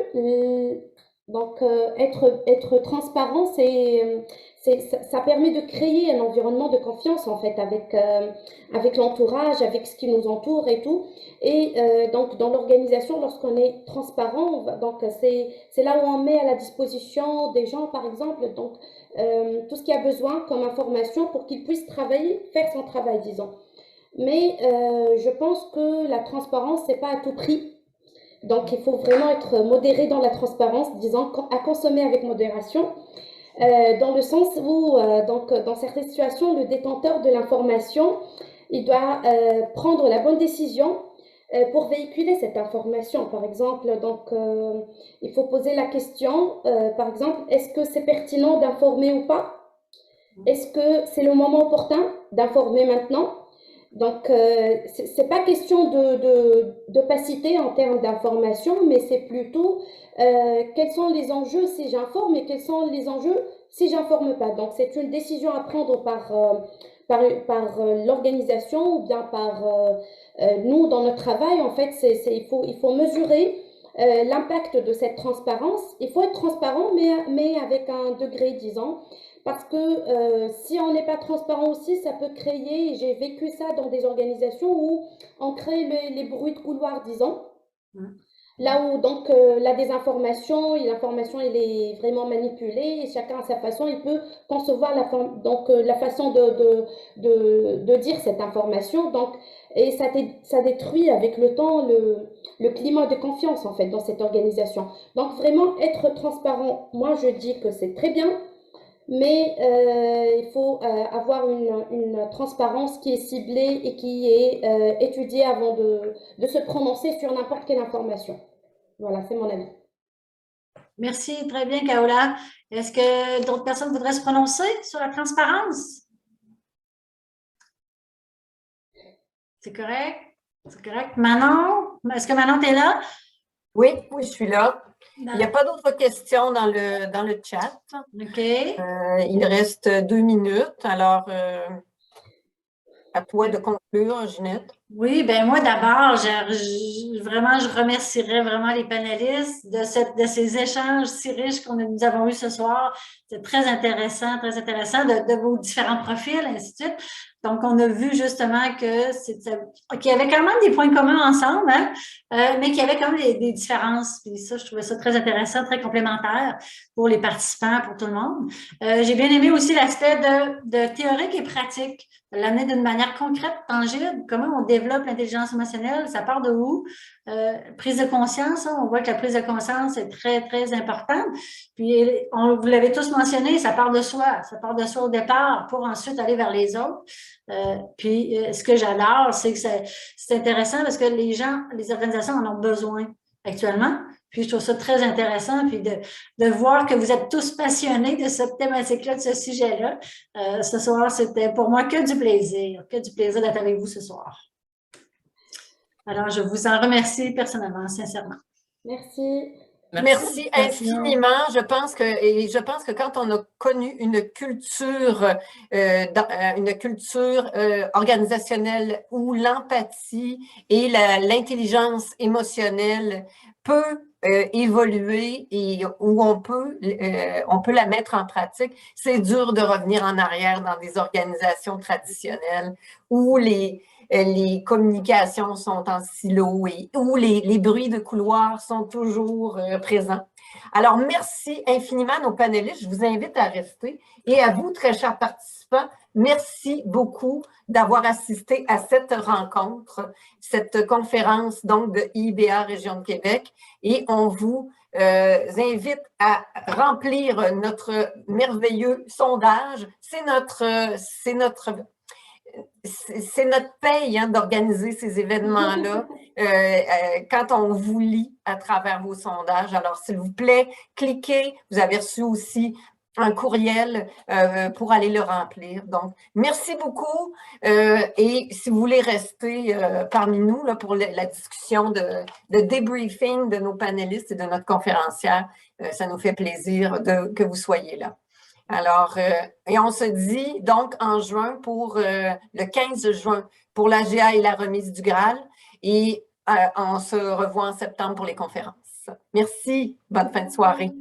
donc être transparent, ça permet de créer un environnement de confiance en fait avec l'entourage, avec ce qui nous entoure et tout. Et donc dans l'organisation, lorsqu'on est transparent, donc c'est là où on met à la disposition des gens, par exemple, donc tout ce qu'il y a besoin comme information pour qu'ils puissent travailler, faire son travail, disons. Mais je pense que la transparence, c'est pas à tout prix. Donc, il faut vraiment être modéré dans la transparence, disons, à consommer avec modération, dans le sens où, donc, dans certaines situations, le détenteur de l'information, il doit prendre la bonne décision pour véhiculer cette information. Par exemple, donc, il faut poser la question, par exemple, est-ce que c'est pertinent d'informer ou pas? Est-ce que c'est le moment opportun d'informer maintenant? Donc, c'est pas question d'opacité en termes d'information, mais c'est plutôt quels sont les enjeux si j'informe et quels sont les enjeux si j'informe pas. Donc, c'est une décision à prendre par l'organisation ou bien par nous dans notre travail. En fait, il faut mesurer l'impact de cette transparence. Il faut être transparent, mais avec un degré, disons. Parce que si on n'est pas transparent aussi, ça peut créer, j'ai vécu ça dans des organisations où on crée les bruits de couloir, disons. Là où donc la désinformation et l'information elle est vraiment manipulée et chacun à sa façon, il peut concevoir la façon de dire cette information. Donc, et ça détruit avec le temps le climat de confiance en fait dans cette organisation. Donc vraiment être transparent, moi je dis que c'est très bien. Mais il faut avoir une transparence qui est ciblée et qui est étudiée avant de se prononcer sur n'importe quelle information. Voilà, c'est mon avis. Merci, très bien, Kaola. Est-ce que d'autres personnes voudraient se prononcer sur la transparence? C'est correct? C'est correct. Manon, est-ce que Manon, tu es là? Oui, je suis là. Il n'y a pas d'autres questions dans le chat. OK. Il reste 2 minutes. Alors, à toi de conclure, Ginette. Oui, ben moi d'abord, vraiment, je remercierais vraiment les panélistes de ces échanges si riches nous avons eus ce soir. C'est très intéressant de vos différents profils, ainsi de suite. Donc, on a vu justement qu'il y avait quand même des points communs ensemble, hein, mais qu'il y avait quand même des différences. Puis ça, je trouvais ça très intéressant, très complémentaire pour les participants, pour tout le monde. J'ai bien aimé aussi l'aspect de théorique et pratique, l'amener d'une manière concrète, tangible. Comment on développe l'intelligence émotionnelle, ça part de où? Prise de conscience, hein, on voit que la prise de conscience est très, très importante. Puis, vous l'avez tous mentionné, ça part de soi au départ pour ensuite aller vers les autres. Puis, ce que j'adore, c'est que c'est intéressant parce que les organisations en ont besoin. actuellement. Puis je trouve ça très intéressant, puis de voir que vous êtes tous passionnés de cette thématique-là, de ce sujet-là. Ce soir, c'était pour moi que du plaisir d'être avec vous ce soir. Alors, je vous en remercie personnellement, sincèrement. Merci. Merci infiniment. Je pense que quand on a connu une culture organisationnelle où l'empathie et l'intelligence émotionnelle peut évoluer et où on peut la mettre en pratique, c'est dur de revenir en arrière dans des organisations traditionnelles où les communications sont en silo et où les bruits de couloir sont toujours présents. Alors, merci infiniment à nos panélistes. Je vous invite à rester. Et à vous, très chers participants, merci beaucoup d'avoir assisté à cette rencontre, cette conférence donc de IBA Région de Québec. Et on vous invite à remplir notre merveilleux sondage. C'est notre paye d'organiser ces événements-là quand on vous lit à travers vos sondages. Alors, s'il vous plaît, cliquez. Vous avez reçu aussi un courriel pour aller le remplir. Donc, merci beaucoup. Et si vous voulez rester parmi nous là, pour la discussion de débriefing de nos panélistes et de notre conférencière, ça nous fait plaisir que vous soyez là. Alors, et on se dit donc en juin pour le 15 juin pour l'AGA et la remise du Graal et on se revoit en septembre pour les conférences. Merci, bonne fin de soirée.